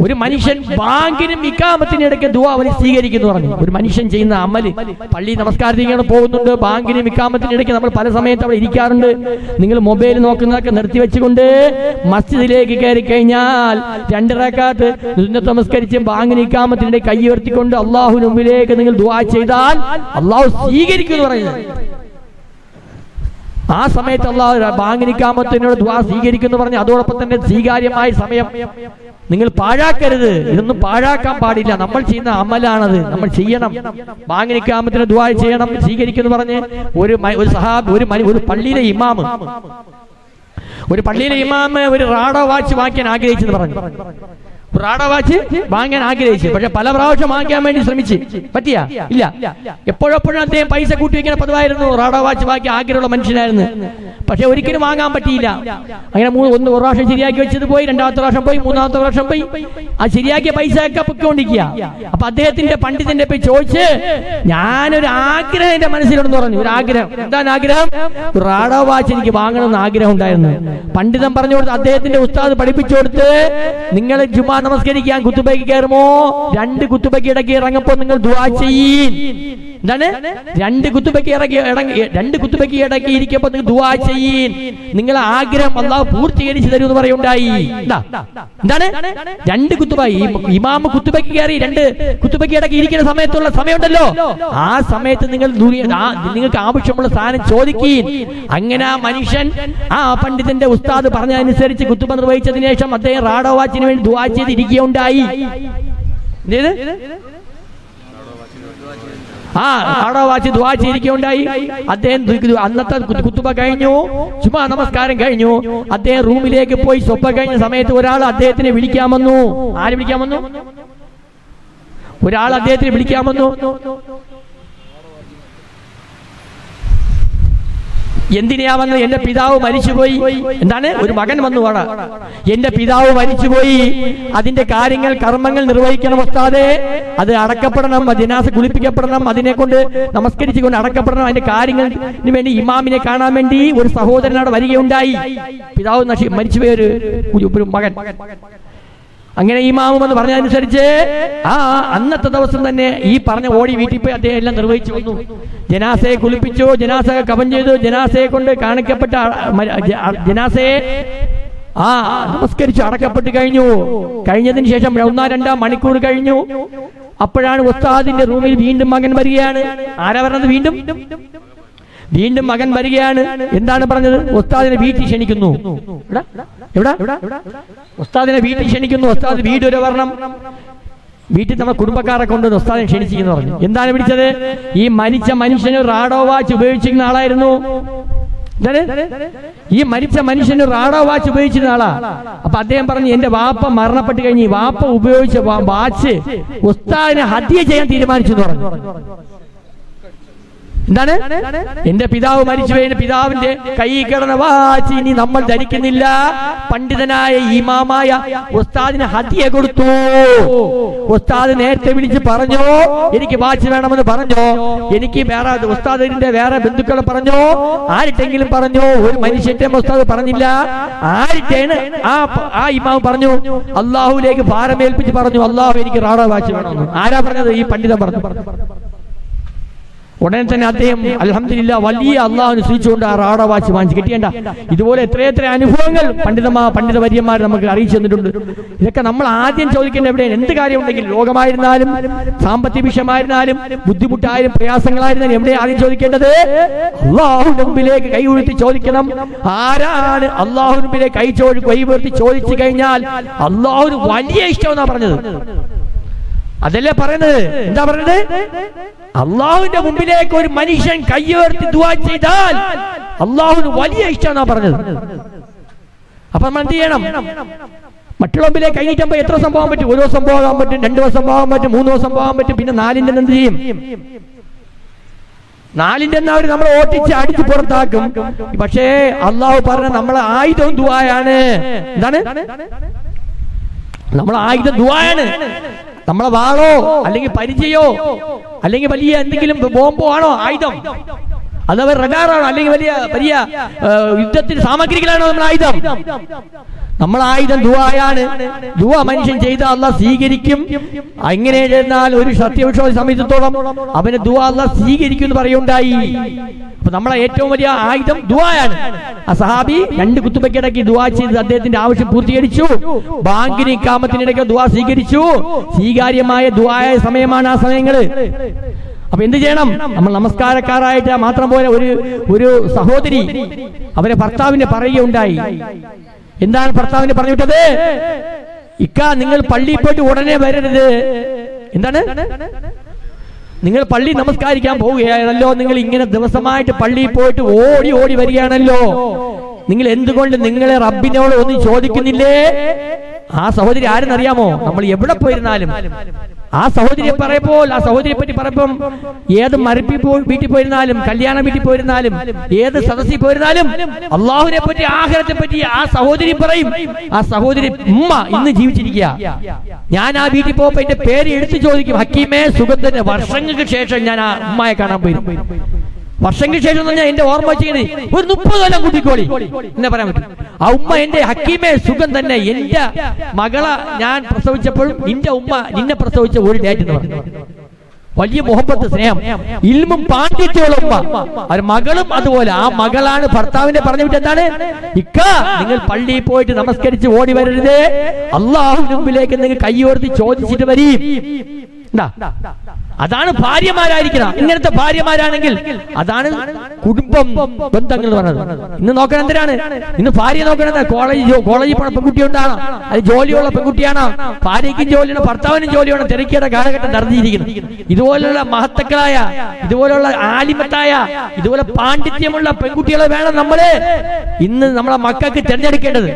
ഒരു മനുഷ്യൻ ബാങ്കിനും ഇഖാമത്തിനിടയ്ക്ക് ദുആ അവന് സ്വീകരിക്കുന്നു പറഞ്ഞു. ഒരു മനുഷ്യൻ ചെയ്യുന്ന അമല്, പള്ളി നമസ്കാരത്തിനാണ് പോകുന്നുണ്ട്, ബാങ്കിനും ഇഖാമത്തിനിടയ്ക്ക് നമ്മൾ പല സമയത്ത് അവിടെ ഇരിക്കാറുണ്ട്. നിങ്ങൾ മൊബൈൽ നോക്കുന്നതൊക്കെ നിർത്തി വെച്ചുകൊണ്ട് മസ്ജിദിലേക്ക് കയറി കഴിഞ്ഞാൽ 2 റക്അത്ത് സുന്നത്ത് നമസ്കരിച്ച് ബാങ്കിന് ഇഖാമത്തിനിടയ്ക്ക് കൈ ഉയർത്തിക്കൊണ്ട് അല്ലാഹുവിന്റെ മുമ്പിലേക്ക് നിങ്ങൾ ദുആ ചെയ്താൽ അല്ലാഹു സ്വീകരിക്കുന്നു പറയുന്നത്. ആ സമയത്ത് അല്ലാഹു ബാങ്കിന് ഇഖാമത്തിനോട് ദുആ സ്വീകരിക്കുന്നു പറഞ്ഞു. അതോടൊപ്പം തന്നെ സ്വീകാര്യമായ സമയം നിങ്ങൾ പാഴാക്കരുത്. ഇതൊന്നും പാഴാക്കാൻ പാടില്ല. നമ്മൾ ചെയ്യുന്ന അമലാണത്, നമ്മൾ ചെയ്യണം. ബാങ്കിന് ഇഖാമത്തിന് ദുആ ചെയ്യണം, സ്വീകരിക്കുന്നു പറഞ്ഞ് ഒരു പള്ളിയിലെ ഇമാമ് ഒരു റാഡോ വാച്ച് വാങ്ങിക്കാൻ ആഗ്രഹിച്ചെന്ന് പറഞ്ഞു. റാഡോ വാച്ച് വാങ്ങാൻ ആഗ്രഹിച്ചു. പക്ഷെ പല പ്രാവശ്യം വാങ്ങിക്കാൻ വേണ്ടി ശ്രമിച്ച് പറ്റിയ ഇല്ല. എപ്പോഴെപ്പോഴും അദ്ദേഹം പൈസ കൂട്ടി വയ്ക്കുന്ന പതിവായിരുന്നു. റാഡോ വാച്ച് വാങ്ങി ആഗ്രഹമുള്ള മനുഷ്യനായിരുന്നു. പക്ഷെ ഒരിക്കലും വാങ്ങാൻ പറ്റിയില്ല. അങ്ങനെ ഒരു പ്രാവശ്യം ശരിയാക്കി വെച്ചത് പോയി, 2ാമത്തെ പ്രാവശ്യം പോയി, 3ാമത്തെ പ്രാവശ്യം പോയി. ആ ശരിയാക്കിയ പൈസ ഒക്കെ പൊയ്ക്കൊണ്ടിരിക്കുക. അപ്പൊ അദ്ദേഹത്തിന്റെ പണ്ഡിതന്റെ പോയി ചോദിച്ച്, ഞാനൊരു ആഗ്രഹം എന്റെ മനസ്സിലുണ്ടെന്ന് പറഞ്ഞു. ഒരു ആഗ്രഹം. എന്താണ് ആഗ്രഹം? റാഡോ വാച്ച് എനിക്ക് വാങ്ങണമെന്ന് ആഗ്രഹം ഉണ്ടായിരുന്നു. പണ്ഡിതൻ പറഞ്ഞു കൊടുത്ത്, അദ്ദേഹത്തിന്റെ ഉസ്താദ് പഠിപ്പിച്ചു കൊടുത്ത്, നിങ്ങൾ ജുമാ നമസ്കരിക്കാൻ കുത്തുബയ്ക്ക് കയറുമോ 2 കുത്തുബയ്ക്ക് ഇടയ്ക്ക് ഇറങ്ങപ്പോ നിങ്ങൾ ദുആ ചെയ്യീൻ. എന്താണ്? 2 കുത്തുബയ്ക്ക് ഇടയ്ക്ക് ഇരിക്കുമ്പോ നിങ്ങൾ ദുആ ചെയ്യീൻ. നിങ്ങളെ ആഗ്രഹം അല്ലാഹു പൂർത്തീകരിച്ചു തരും എന്ന് പറയുണ്ടായി. എന്താണ്? 2 കുത്തുബ ഇമാമ് കുത്തുബയ്ക്ക് കയറി 2 കുത്തുബയ്ക്ക് ഇടയ്ക്ക് ഇരിക്കുന്ന സമയത്തുള്ള സമയമുണ്ടല്ലോ, ആ സമയത്ത് നിങ്ങൾക്ക് ആവശ്യമുള്ള സാധനം ചോദിക്കീൻ. അങ്ങനെ ആ മനുഷ്യൻ ആ പണ്ഡിതന്റെ ഉസ്താദ് പറഞ്ഞതനുസരിച്ച് കുത്തുബ നിർവഹിച്ചതിന് ശേഷം അദ്ദേഹം റാഡോ വാച്ചിന് വേണ്ടി ദുആ ചെയ്തിരിക്കുകയുണ്ടായി. റാഡോ വാച്ച് ദുആ ചെയ്തിരിക്കുകയുണ്ടായി. അദ്ദേഹം അന്നത്തെ കുത്തുബ കഴിഞ്ഞു, ജുമാ നമസ്കാരം കഴിഞ്ഞു. അദ്ദേഹം റൂമിലേക്ക് പോയി സ്വപ്പ കഴിഞ്ഞ സമയത്ത് ഒരാൾ അദ്ദേഹത്തിനെ വിളിക്കാൻ വന്നു. ആര് വിളിക്കാൻ വന്നു? ഒരാൾ അദ്ദേഹത്തിനെ വിളിക്കാൻ വന്നു. എന്തിനാ വന്നത്? എന്റെ പിതാവ് മരിച്ചുപോയി. എന്താണ്? ഒരു മകൻ വന്നു വാടാ, എന്റെ പിതാവ് മരിച്ചുപോയി, അതിന്റെ കാര്യങ്ങൾ കർമ്മങ്ങൾ നിർവഹിക്കണം ഉസ്താദേ, അത് അടക്കപ്പെടണം, ജനാസ കുളിപ്പിക്കപ്പെടണം, അതിനെ കൊണ്ട് നമസ്കരിച്ചുകൊണ്ട് അടക്കപ്പെടണം, അതിന്റെ കാര്യത്തിന് വേണ്ടി ഇമാമിനെ കാണാൻ വേണ്ടി ഒരു സഹോദരൻ അവിടെ വരികയുണ്ടായി. പിതാവ് മരിച്ചുപോയ ഒരു മകൻ. അങ്ങനെ ഇമാമും എന്ന് പറഞ്ഞതനുസരിച്ച് അന്നത്തെ ദിവസം തന്നെ ഈ പറഞ്ഞ ഓടി വീട്ടിൽ പോയി അദ്ദേഹം എല്ലാം നിർവഹിച്ചു വന്നു. ജനാസയെ കുളിപ്പിച്ചു, ജനാസയെ കഫൻ ചെയ്തു, ജനാസയെ കൊണ്ട് കാണിക്കപ്പെട്ട ജനാസയെ നമസ്കരിച്ചു അടക്കപ്പെട്ട് കഴിഞ്ഞതിന് ശേഷം 1-2 മണിക്കൂർ കഴിഞ്ഞു. അപ്പോഴാണ് ഉസ്താദിന്റെ റൂമിൽ വീണ്ടും മകൻ വരികയാണ്. ആരാ പറഞ്ഞത്? വീണ്ടും മകൻ വരികയാണ്. എന്താണ് പറഞ്ഞത്? ഉസ്താദിനെ വീട്ടിൽ ക്ഷണിക്കുന്നു. ഉസ്താദിനെ വീട്ടിൽ ക്ഷണിക്കുന്നു. ഉസ്താദ് വീട് വരെ വരണം, വീട്ടിൽ നമ്മൾ കുടുംബക്കാരെ കൊണ്ട് ഉസ്താദിനെ ക്ഷണിച്ചിരിക്കുന്നു പറഞ്ഞു. എന്താണ് വിളിച്ചത്? ഈ മരിച്ച മനുഷ്യന് റാഡോ വാച്ച് ഉപയോഗിച്ചിരുന്ന ആളായിരുന്നു. ഈ മരിച്ച മനുഷ്യന് റാഡോ വാച്ച് ഉപയോഗിച്ചിരുന്ന ആളാ. അപ്പൊ അദ്ദേഹം പറഞ്ഞു, എന്റെ വാപ്പ മരണപ്പെട്ട് കഴിഞ്ഞ് വാപ്പ ഉപയോഗിച്ച വാച്ച് ഉസ്താദിനെ ഹദിയ ചെയ്യാൻ തീരുമാനിച്ചു എന്ന് പറഞ്ഞു. എന്താണ്? എന്റെ പിതാവ് മരിച്ചുപോയി, എന്റെ പിതാവിന്റെ കൈ കിടന്ന വാച്ച് ഇനി നമ്മൾ ധരിക്കുന്നില്ല. പണ്ഡിതനായ ഇമാമായ ഉസ്താദിന് ഹദിയ കൊടുത്തു. ഉസ്താദ് നേരത്തെ വിളിച്ച് പറഞ്ഞു, എനിക്ക് വാച്ച് വേണമെന്ന് പറഞ്ഞു. എനിക്ക് വേറെ ഉസ്താദിന്റെ വേറെ ബന്ധുക്കളെ പറഞ്ഞു, ആരിട്ടെങ്കിലും പറഞ്ഞു. ഒരു മനുഷ്യന്റെ ഉസ്താദ് പറഞ്ഞില്ല. ആരിട്ടാണ് ആ ഇമാം പറഞ്ഞു, അള്ളാഹുലേക്ക് ഭാരമേൽപ്പിച്ച് പറഞ്ഞു, അള്ളാഹു എനിക്ക് റാഡോ വാച്ച് വേണമെന്ന്. ആരാ പറഞ്ഞത്? ഈ പണ്ഡിതൻ പറഞ്ഞു. ഉടനെ തന്നെ അദ്ദേഹം അൽഹംദുലില്ലാഹ് വലിയ അള്ളാഹുവിനെ സൂചിച്ചുകൊണ്ട് ആ റാഡോ വാച്ച് വാങ്ങിച്ച് കിട്ടിയേണ്ട. ഇതുപോലെ എത്രയെത്ര അനുഭവങ്ങൾ പണ്ഡിത വര്യന്മാർ നമുക്ക് അറിയിച്ചു തന്നിട്ടുണ്ട്. ഇതൊക്കെ നമ്മൾ ആദ്യം ചോദിക്കേണ്ട എവിടെയാണ്? എന്ത് കാര്യമുണ്ടെങ്കിലും, രോഗമായിരുന്നാലും സാമ്പത്തിക വിഷയമായിരുന്നാലും ബുദ്ധിമുട്ടായാലും പ്രയാസങ്ങളായിരുന്നാലും എവിടെ ആദ്യം ചോദിക്കേണ്ടത്? അള്ളാഹുവിന്റെ മുമ്പിലേക്ക് കൈ ഉയർത്തി ചോദിക്കണം. ആരാണ് അള്ളാഹുവിന്റെ മുമ്പിലേക്ക് കൈ ഉയർത്തി ചോദിച്ചു കഴിഞ്ഞാൽ അള്ളാഹുവിന് വലിയ ഇഷ്ടമെന്നാ പറഞ്ഞത്. അതല്ലേ പറയുന്നത്? എന്താ പറയുന്നത്? അള്ളാഹുവിന്റെ മുമ്പിലേക്ക് ഒരു മനുഷ്യൻ കയ്യുയർത്തി ദുആ ചെയ്താൽ അള്ളാഹുവിന് വലിയ ഇഷ്ടമെന്നാ പറഞ്ഞത്. അപ്പൊ നമ്മൾ എന്ത് ചെയ്യണം? മറ്റുള്ള മുമ്പിലേക്ക് കൈനീട്ടുമ്പോ എത്ര ദിവസം പോകാൻ പറ്റും? 1 ദിവസം പോകാൻ പറ്റും, 2 ദിവസം പോകാൻ പറ്റും, 3 ദിവസം പോകാൻ പറ്റും. പിന്നെ 4ന്റെ എന്ത് ചെയ്യും? 4ന്റെ അവർ നമ്മൾ ഓട്ടിച്ച് അടിച്ച് പുറത്താക്കും. പക്ഷേ അള്ളാഹു പറഞ്ഞ നമ്മളെ ആയുധവും ദുആയാണ്. എന്താണ്? നമ്മളെ ആയുധം ദുആയാണ്. നമ്മളെ വാളോ അല്ലെങ്കിൽ പരിചയോ അല്ലെങ്കിൽ വലിയ എന്തെങ്കിലും ബോംബോ ആണോ ആയുധം? അതവർ റഡാറാണോ അല്ലെങ്കിൽ വലിയ യുദ്ധത്തിന് സാമഗ്രികളാണോ നമ്മുടെ ആയുധം? നമ്മളെ ആയുധം ദുആയാണ്. ദുആ മനുഷ്യൻ ചെയ്ത അള്ളാഹ് സ്വീകരിക്കും. അങ്ങനെ എന്നാൽ ഒരു സത്യവിശ്വാസി സംബന്ധിച്ചിടത്തോളം അവന് ദുആ അള്ളാഹ് സ്വീകരിക്കും എന്ന് പറയുണ്ടായി. അപ്പൊ നമ്മളെ ഏറ്റവും വലിയ ആയുധം ദുആയാണ്. ആ സഹാബി 2 കുത്തുബയ്ക്കിടയ്ക്ക് ദുആ ചെയ്ത് അദ്ദേഹത്തിന്റെ ആവശ്യം പൂർത്തീകരിച്ചു. ബാങ്കിന് ഇഖാമത്തിനിടയ്ക്ക് ദുആ സ്വീകരിച്ചു. സ്വീകാര്യമായ ദുആയ സമയമാണ് ആ സമയങ്ങള്. അപ്പൊ എന്ത് ചെയ്യണം? നമ്മൾ നമസ്കാരക്കാരായിട്ട് മാത്രം പോലെ ഒരു സഹോദരി അവരെ ഭർത്താവിനെ പറയുകയുണ്ടായി. എന്താണ് ഭർത്താവിനെ പറഞ്ഞു വിട്ടത്? ഇക്ക, നിങ്ങൾ പള്ളിയിൽ പോയിട്ട് ഉടനെ വരരുത്. എന്താണ്? നിങ്ങൾ പള്ളി നമസ്കരിക്കാൻ പോവുകയാണല്ലോ, നിങ്ങൾ ഇങ്ങനെ ദിവസമായിട്ട് പള്ളിയിൽ പോയിട്ട് ഓടി വരികയാണല്ലോ, നിങ്ങൾ എന്തുകൊണ്ട് നിങ്ങളെ റബ്ബിനോട് ഒന്നും ചോദിക്കുന്നില്ലേ? ആ സഹോദരി ആരെന്നറിയാമോ? നമ്മൾ എവിടെ പോയിരുന്നാലും ആ സഹോദരിയെ പറയുമ്പോൾ, ആ സഹോദരിയെ പറ്റി പറയുമ്പം ഏത് മരപ്പി വീട്ടിൽ പോയിരുന്നാലും, കല്യാണ വീട്ടിൽ പോയിരുന്നാലും, ഏത് സദസ്സിൽ പോയിരുന്നാലും അള്ളാഹുവിനെ പറ്റി, ആഖിറത്തെ പറ്റി ആ സഹോദരി പറയും. ആ സഹോദരി ഉമ്മ ഇന്ന് ജീവിച്ചിരിക്കുക. ഞാൻ ആ വീട്ടിൽ പോകുമ്പോ എന്റെ പേര് എടുത്തു ചോദിക്കും, ഹക്കീമേ സുഗന്ധന്. വർഷങ്ങൾക്ക് ശേഷം ഞാൻ ആ ഉമ്മയെ കാണാൻ പോയി. വർഷങ്ങൾക്ക് ശേഷം ഞാൻ എന്റെ ഓർമ്മ വെച്ചിങ്ങനെ ഒരു 30 കൊല്ലം കൂട്ടിക്കോളി എന്നെ പറയാൻ പറ്റും. ആ ഉമ്മ എന്റെ ഹക്കീമേ സുഖം തന്നെ. എന്റെ മകളെ ഞാൻ പ്രസവിച്ചപ്പോൾ നിന്റെ ഉമ്മ നിന്നെ പ്രസവിച്ച ഒരു ഡേറ്റ് എന്ന് പറഞ്ഞു. വലിയ മുഹബത്ത്, സ്നേഹം, ഇൽമും പാണ്ഡിത്യമുള്ള ഉമ്മ. അവർ മകളും അതുപോലെ. ആ മകളാണ് ഭർത്താവിനെ പറഞ്ഞു വിട്ട് എന്താണ്? ഇക്ക, നിങ്ങൾ പള്ളിയിൽ പോയിട്ട് നമസ്കരിച്ച് ഓടി വരരുത്. അള്ളാഹുവിന്റെ മുമ്പിലേക്ക് നിങ്ങൾ കൈയോർത്തി ചോദിച്ചിട്ട് വരീം. അതാണ് ഭാര്യമാരായിരിക്കണം. ഇങ്ങനത്തെ ഭാര്യമാരാണെങ്കിൽ അതാണ് കുടുംബം, ബന്ധങ്ങൾ എന്ന് പറയുന്നത്. ഇന്ന് നോക്കണം എന്തിനാണ്? ഇന്ന് ഭാര്യ നോക്കണത് കോളേജിൽ പോണ പെൺകുട്ടിയുണ്ടാണ്, അത് ജോലിയുള്ള പെൺകുട്ടിയാണ്. ഭാര്യയ്ക്കും ജോലിയാണ്, ഭർത്താവിനും ജോലിയാണ്. തിരക്കിയുടെ കാലഘട്ടം നടന്നിരിക്കുന്നത്. ഇതുപോലുള്ള മഹത്തക്കളായ, ഇതുപോലുള്ള ആലിമത്തായ, ഇതുപോലെ പാണ്ഡിത്യമുള്ള പെൺകുട്ടികളെ വേണം നമ്മള് ഇന്ന് നമ്മളെ മക്കൾക്ക് തിരഞ്ഞെടുക്കേണ്ടത്.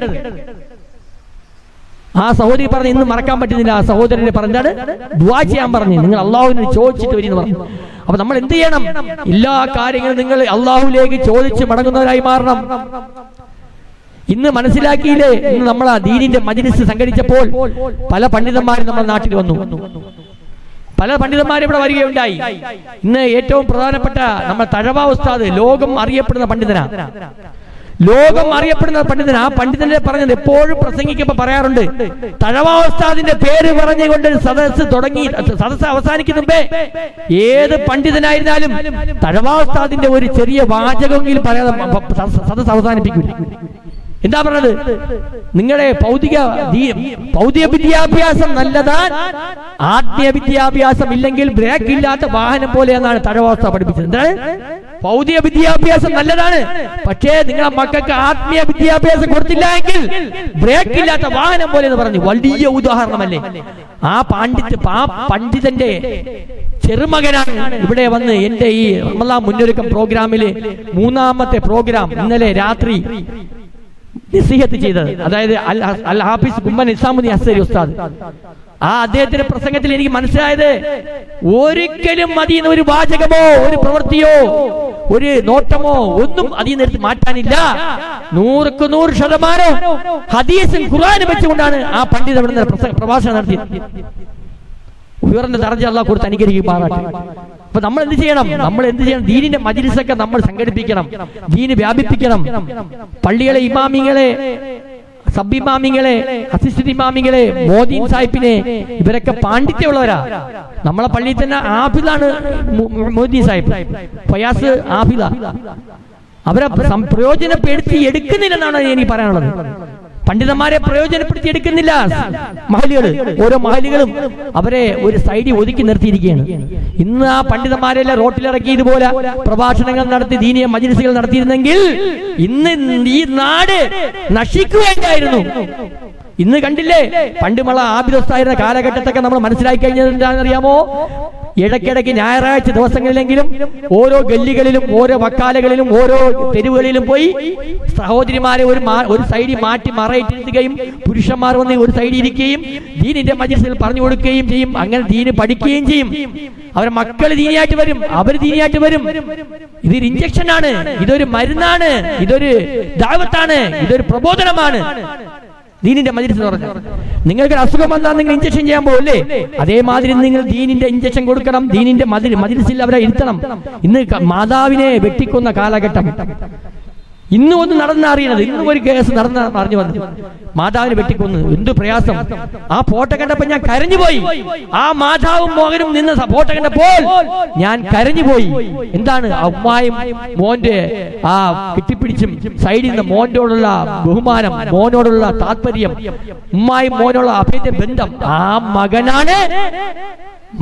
ആ സഹോദരി പറഞ്ഞു ഇന്ന് മറക്കാൻ പറ്റുന്നില്ല. ആ സഹോദരനെ പറഞ്ഞാണ് ദുആ ചെയ്യാൻ പറഞ്ഞു, നിങ്ങൾ അള്ളാഹുവിനെ ചോദിച്ചിട്ട് വരീന്ന് പറഞ്ഞു. അപ്പൊ നമ്മൾ എന്ത് ചെയ്യണം? എല്ലാ കാര്യങ്ങളും നിങ്ങൾ അള്ളാഹുവിലേക്ക് ചോദിച്ച് മടങ്ങുന്നവരായി മാറണം. ഇന്ന് മനസ്സിലാക്കിയില്ലേ? ഇന്ന് നമ്മൾ ആ ദീനിന്റെ മജ്‌ലിസ് സംഘടിച്ചപ്പോൾ പല പണ്ഡിതന്മാരും നമ്മുടെ നാട്ടിൽ വന്നു. പല പണ്ഡിതന്മാരും ഇവിടെ വരികയുണ്ടായി. ഇന്ന് ഏറ്റവും പ്രധാനപ്പെട്ട നമ്മുടെ തഴവ ഉസ്താദ് ലോകം അറിയപ്പെടുന്ന പണ്ഡിതനാ. ആ പണ്ഡിതനെ പറഞ്ഞത് എപ്പോഴും പ്രസംഗിക്കുമ്പോൾ പറയാറുണ്ട്, തഴവ ഉസ്താദിന്റെ പേര് പറഞ്ഞുകൊണ്ട് സദസ്സ് അവസാനിക്കുന്നുമ്പേ ഏത് പണ്ഡിതനായിരുന്നാലും തഴവ ഉസ്താദിന്റെ ഒരു ചെറിയ വാചകമെങ്കിലും പറയാതെ സദസ്സ് അവസാനിപ്പിക്കില്ല. എന്താ പറഞ്ഞത്? നിങ്ങളുടെ ഭൗതിക വിദ്യാഭ്യാസം നല്ലതാണ്, ആത്മീയ വിദ്യാഭ്യാസം ഇല്ലെങ്കിൽ ബ്രേക്ക് ഇല്ലാത്ത വാഹനം പോലെ എന്നാണ് തഴവാവസ്ഥ പഠിപ്പിച്ചത്. എന്താണ്? ഭൗതിക വിദ്യാഭ്യാസം നല്ലതാണ്, പക്ഷേ നിങ്ങളുടെ മക്കൾക്ക് ആത്മീയ വിദ്യാഭ്യാസം കൊടുത്തില്ല എങ്കിൽ ബ്രേക്ക് ഇല്ലാത്ത വാഹനം പോലെ എന്ന് പറഞ്ഞു. വലിയ ഉദാഹരണമല്ലേ? ആ പണ്ഡിതന്റെ ചെറുമകനാണ് ഇവിടെ വന്ന് എന്റെ ഈ റമളാൻ മുന്നൊരുക്കം പ്രോഗ്രാമില് 3ാമത്തെ പ്രോഗ്രാം ഇന്നലെ രാത്രി നസീഹത്ത് ചെയ്തത്. അതായത് അൽ ഹാഫിസ് കുമ്മൻ നിസാമുദ്ദീൻ അസ്സരി ഉസ്താദ്. ആ അദ്ദേഹത്തിന്റെ പ്രസംഗത്തിൽ എനിക്ക് മനസ്സിലായത്, ഒരിക്കലും അതിൽ ഒരു വാചകമോ ഒരു പ്രവൃത്തിയോ ഒരു നോട്ടമോ ഒന്നും അതിൽ നിന്ന് എടുത്ത് മാറ്റാനില്ല. 100% ഹദീസും ഖുർആനും വെച്ചുകൊണ്ടാണ് ആ പണ്ഡിതൻ പ്രഭാഷണം നടത്തിയത്. ഉയർന്ന ദർജ അല്ലാഹു കൊടുത്ത് അനുഗ്രഹിക്കുമാറാകട്ടെ. അപ്പൊ നമ്മൾ എന്ത് ചെയ്യണം? ദീനിന്റെ മജ്‌ലിസൊക്കെ നമ്മൾ സംഘടിപ്പിക്കണം, ദീന് വ്യാപിപ്പിക്കണം. പള്ളികളെ ഇമാമിങ്ങളെ, സബ് ഇമാമിങ്ങളെ, അസിസ്റ്റന്റ് ഇമാമിങ്ങളെ, മോദീൻ സാഹിബിനെ, ഇവരൊക്കെ പാണ്ഡിത്യമുള്ളവരാ. നമ്മളെ പള്ളിയിൽ തന്നെ ആഫിദാണ് മോദീൻ സാഹിബ്, ഫയാസ് ആഫിദ. അവരെ പ്രയോജനപ്പെടുത്തി എടുക്കുന്നില്ലെന്നാണ് എനിക്ക് പറയാനുള്ളത്. പണ്ഡിതന്മാരെ പ്രയോജനപ്പെടുത്തി എടുക്കുന്നില്ല. ഓരോ മഹലുകളും അവരെ ഒരു സൈഡിൽ ഒതുക്കി നിർത്തിയിരിക്കുകയാണ്. ഇന്ന് ആ പണ്ഡിതന്മാരെല്ലാം റോട്ടിലിറക്കി ഇതുപോലെ പ്രഭാഷണങ്ങൾ നടത്തി ദീനീയ മജ്‌ലിസുകൾ നടത്തിയിരുന്നെങ്കിൽ ഇന്ന് ഈ നാട് നശിക്കുകയായിരുന്നു. ഇന്ന് കണ്ടില്ലേ, പണ്ടുമുള്ള ആബിദുസ്തായിരുന്ന കാലഘട്ടത്തൊക്കെ നമ്മൾ മനസ്സിലാക്കി കഴിഞ്ഞത് എന്താണെന്നറിയാമോ? ഇടയ്ക്കിടയ്ക്ക് ഞായറാഴ്ച ദിവസങ്ങളിലെങ്കിലും ഓരോ ഗല്ലികളിലും ഓരോ വക്കാലകളിലും ഓരോ തെരുവുകളിലും പോയി സഹോദരിമാരെ ഒരു സൈഡിൽ മാറ്റി മറയിട്ടിരിക്കുകയും പുരുഷന്മാർ വന്ന് ഒരു സൈഡിൽ ഇരിക്കുകയും ദീനിന്റെ മജ്‌ലിസിൽ പറഞ്ഞു കൊടുക്കുകയും ചെയ്യും. അങ്ങനെ ദീന് പഠിക്കുകയും ചെയ്യും. അവരുടെ മക്കൾ ദീനിയായിട്ട് വരും, അവർ ദീനിയായിട്ട് വരും. ഇതൊരു ഇഞ്ചക്ഷനാണ്, ഇതൊരു മരുന്നാണ്, ഇതൊരു ദഅവത്താണ്, ഇതൊരു പ്രബോധനമാണ്. ദീനിന്റെ മജ്‌ലിസ് പറഞ്ഞു, നിങ്ങൾക്ക് അസുഖം വന്നാൽ നിങ്ങൾ ഇഞ്ചക്ഷൻ ചെയ്യാൻ പോകല്ലേ? അതേമാതിരി നിങ്ങൾ ദീനിന്റെ ഇഞ്ചക്ഷൻ കൊടുക്കണം. ദീനിന്റെ മജ്‌ലിസിൽ അവരെ ഇരുത്തണം. ഇന്ന് മാതാവിനെ വെട്ടിക്കൊന്ന കാലഘട്ടം. ഇന്നും ഒന്ന് നടന്നറിയണത്, ഇന്നും ഒരു കേസ് നടന്ന അറിഞ്ഞു വന്നു, മാതാവിനെ വെട്ടിക്കൊന്ന്. എന്ത് പ്രയാസം! ആ ഫോട്ടോ കണ്ടപ്പോൾ ഞാൻ കരഞ്ഞുപോയി. ആ മാതാവും മോഹനും നിന്ന ഫോട്ടോ കണ്ടപ്പോൾ ഞാൻ കരഞ്ഞുപോയി. എന്താണ്? ഉമ്മായും മോന്റെ ആ കെട്ടിപ്പിടിച്ചും സൈഡിൽ നിന്ന് മോനോടുള്ള ബഹുമാനം, മോനോടുള്ള താല്പര്യം, ഉമ്മായും മോനോടുള്ള അഭേദ്യ ബന്ധം. ആ മകനാണ്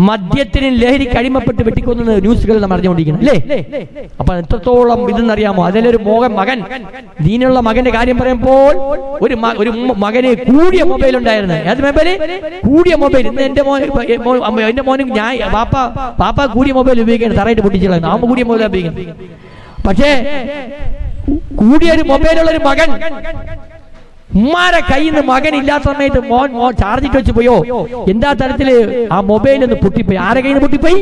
മദ്യത്തിന് ലഹരിക്ക് അടിമപ്പെട്ട് വെട്ടിക്കൊന്നത് ന്യൂസുകൾ നമ്മൾ അറിഞ്ഞുകൊണ്ടിരിക്കണം അല്ലേ? അപ്പൊ എത്രത്തോളം ഇതെന്നറിയാമോ? അതിലൊരു മകൻ, ദീനുള്ള മകന്റെ കാര്യം പറയുമ്പോൾ ഒരു മകന് കൂടിയ മൊബൈൽ ഉണ്ടായിരുന്നു. ഏത് മൊബൈല്? കൂടിയ മൊബൈൽ. ഇന്ന് എന്റെ മോനും ഞാൻ പാപ്പ കൂടിയ മൊബൈൽ ഉപയോഗിക്കണം, തറയിട്ട് പൊട്ടിച്ചുള്ളത്. ആ കൂടിയ മൊബൈൽ ഉപയോഗിക്കുന്നത്. പക്ഷേ കൂടിയൊരു മൊബൈലുള്ള ഒരു മകൻ, ഉമ്മാരെ കയ്യിൽ നിന്ന് മകൻ ഇല്ലാത്ത സമയത്ത് മോൻ ചാർജിട്ട് വെച്ച് പോയോ, എന്താ തരത്തില് ആ മൊബൈൽ ഒന്ന് പൊട്ടിപ്പോയി. ആരെ കയ്യിൽ നിന്ന് പൊട്ടിപ്പോയി?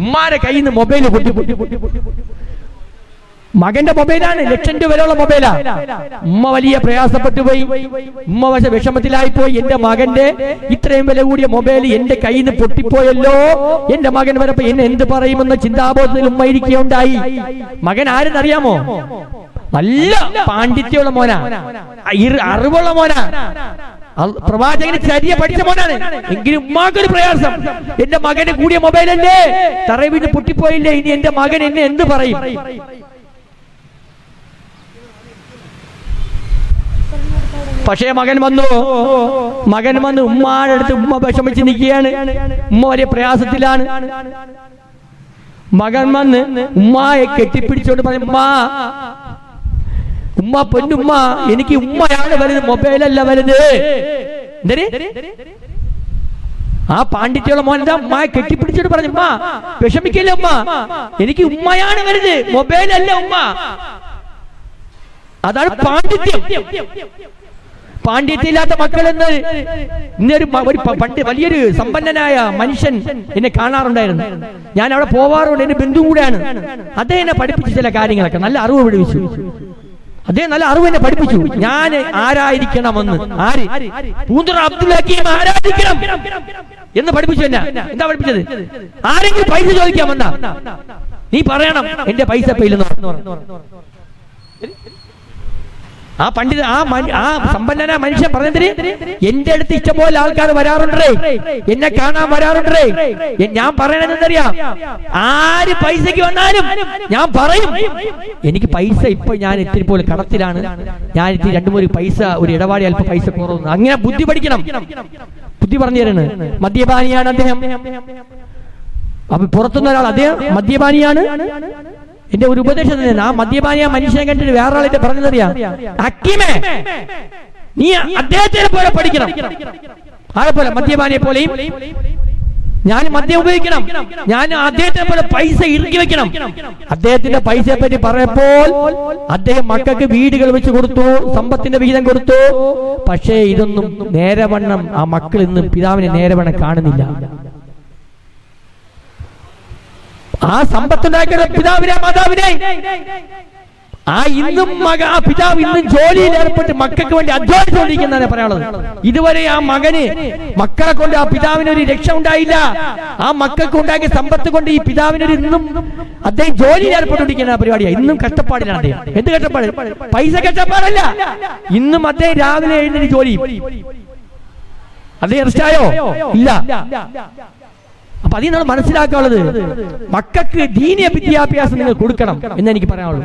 ഉമ്മാരെ കയ്യിൽ നിന്ന് മൊബൈൽ പൊട്ടി. മകന്റെ മൊബൈലാണ്, ലക്ഷം രൂപ വിലയുള്ള മൊബൈലാ. ഉമ്മ വലിയ പ്രയാസപ്പെട്ടു പോയി, ഉമ്മ പക്ഷെ വിഷമത്തിലായിപ്പോയി. എന്റെ മകന്റെ ഇത്രയും വില കൂടിയ മൊബൈൽ എന്റെ കയ്യിൽ നിന്ന് പൊട്ടിപ്പോയല്ലോ, എന്റെ മകൻ വരപ്പോ എന്നെ എന്ത് പറയുമെന്ന ചിന്താബോധത്തിൽ ഉമ്മ ഇരിക്കുകയുണ്ടായി. മകൻ ആരെന്നറിയാമോ? നല്ല പാണ്ഡിത്യമുള്ള മോനാ, അറിവുള്ള മോനാ, പ്രവാചകന് ചര്യ പഠിച്ച മോനാണ്. എങ്കിലും ഉമ്മാക്കൊരു പ്രയാസം, എന്റെ മകന് കൂടിയ മൊബൈലല്ലേ, തറയിൽ വീണ് പൊട്ടിപ്പോയില്ലേ, ഇനി എന്റെ മകൻ എന്നെ എന്ത് പറയും? പക്ഷേ മകൻ വന്നു ഉമ്മാടെ അടുത്ത് ഉമ്മ വിഷമിച്ച് നിൽക്കുകയാണ്. ഉമ്മ വലിയ പ്രയാസത്തിലാണ്. മകൻ വന്ന് ഉമ്മായെ കെട്ടിപ്പിടിച്ചോണ്ട് പറഞ്ഞു, ഉമ്മ പൊന്നുമ്മ, എനിക്ക് ഉമ്മയാണ് വലുത്, മൊബൈലല്ല വലുത്. ആ പാണ്ഡിത്യമുള്ള മോൻ എന്താ ഉമ്മയെ കെട്ടിപ്പിടിച്ചിട്ട് പറഞ്ഞു, ഉമ്മ വിഷമിക്കല്ലേ ഉമ്മ, എനിക്ക് ഉമ്മയാണ് വലുത്, മൊബൈലല്ല ഉമ്മ. അതാണ് പാണ്ഡിത്യം. പാണ്ഡിത്യമില്ലാത്ത മക്കളെന്ന് ഇന്നൊരു പണ്ട് വലിയൊരു സമ്പന്നനായ മനുഷ്യൻ എന്നെ കാണാറുണ്ടായിരുന്നു. ഞാൻ അവിടെ പോവാറുണ്ട്, എന്റെ ബന്ധു കൂടെയാണ്. അദ്ദേഹം എന്നെ പഠിപ്പിച്ച ചില കാര്യങ്ങളൊക്കെ നല്ല അറിവ് പഠിപ്പിച്ചു. അദ്ദേഹം നല്ല അറിവ് എന്നെ പഠിപ്പിച്ചു. ഞാൻ ആരായിരിക്കണമെന്ന്, ആര് പൂന്തുറ അബ്ദുൽ ഹക്കീം ആരാധിക്കണം എന്ന് പഠിപ്പിച്ചു. എന്നെ എന്താ പഠിപ്പിച്ചത്? ആരെങ്കിലും പൈസ ചോദിക്കാമെന്നാ നീ പറയണം എന്റെ പൈസ ഇല്ലെന്ന്. ആ പണ്ഡിത ആ സമ്പന്നനായ മനുഷ്യൻ പറഞ്ഞതിന് എന്റെ അടുത്ത് ഇഷ്ടംപോലെ ആൾക്കാർ വരാറുണ്ടേ, എന്നെ കാണാൻ വരാറുണ്ടേ. ഞാൻ പറയണെന്നറിയാം, ആര് പൈസക്ക് വന്നാലും ഞാൻ പറയും എനിക്ക് പൈസ ഇപ്പൊ ഞാൻ ഇത്തിരി പോലെ കടത്തിലാണ്, ഞാൻ ഇത്തിരി 2-3 പൈസ ഒരു ഇടപാടി അല്പം പൈസ കുറവുന്നു. അങ്ങനെ ബുദ്ധി പഠിക്കണം. ബുദ്ധി പറഞ്ഞു തരുന്നു. മദ്യപാനിയാണ് അദ്ദേഹം. അപ്പൊ പുറത്തുനിന്ന് ഒരാൾ അദ്ദേഹം മദ്യപാനിയാണ്. എന്റെ ഒരു ഉപദേശം തന്നെ, ആ മദ്യപാനിയ മനുഷ്യനെ കണ്ടിട്ട് വേറെ ആളെ പറഞ്ഞതറിയാം, ഹക്കീമേ നീ അദ്ദേഹത്തിനെ പോലെ പഠിക്കണം. ആരെപ്പോലെ? മദ്യപാനിയെ പോലെയും ഞാൻ മദ്യം ഉപയോഗിക്കണം, ഞാൻ അദ്ദേഹത്തിനെ പോലെ പൈസ ഇറുക്കി വെക്കണം. അദ്ദേഹത്തിന്റെ പൈസയെ പറ്റി പറയപ്പോൾ അദ്ദേഹം മക്കൾക്ക് വീടുകൾ വെച്ച് കൊടുത്തു, സമ്പത്തിന്റെ വിഹിതം കൊടുത്തു. പക്ഷേ ഇതൊന്നും നേരവണ്ണം ആ മക്കൾ ഇന്ന് പിതാവിനെ നേരവണ്ണം കാണുന്നില്ല. ആ സമ്പത്തുണ്ടാക്കിയ പിതാവിനെ മാതാവിനെ ആ ഇന്നും ആ പിതാവ് ഇന്നും ജോലിയിൽ ഏർപ്പെട്ട് മക്കൾക്ക് വേണ്ടി അധ്വാനിച്ചുകൊണ്ടിരിക്കുന്നതാണ് പറയാനുള്ളത്. ഇതുവരെ ആ മക്കളെ കൊണ്ട് ആ പിതാവിനൊരു രക്ഷ ഉണ്ടായില്ല. ആ മക്കൾക്ക് ഉണ്ടാക്കിയ സമ്പത്ത് കൊണ്ട് ഈ പിതാവിനൊരു ഇന്നും അദ്ദേഹം ജോലിയിൽ ഏർപ്പെട്ടുകൊണ്ടിരിക്കുന്ന പരിപാടിയാണ്. ഇന്നും കഷ്ടപ്പാടിലാണ് അദ്ദേഹം. എന്ത് കഷ്ടപ്പാട്? പൈസ കഷ്ടപ്പാടല്ല. ഇന്നും അദ്ദേഹം രാവിലെ എഴുന്നേറ്റ് ജോലി. അദ്ദേഹം റിസ്റ്റായോ? ഇല്ല. അപ്പൊ അതിൽ നമ്മൾ മനസ്സിലാക്കാനുള്ളത്, മക്കൾക്ക് ദീനീയ വിദ്യാഭ്യാസം നിങ്ങൾ കൊടുക്കണം എന്ന് എനിക്ക് പറയാനുള്ളൂ.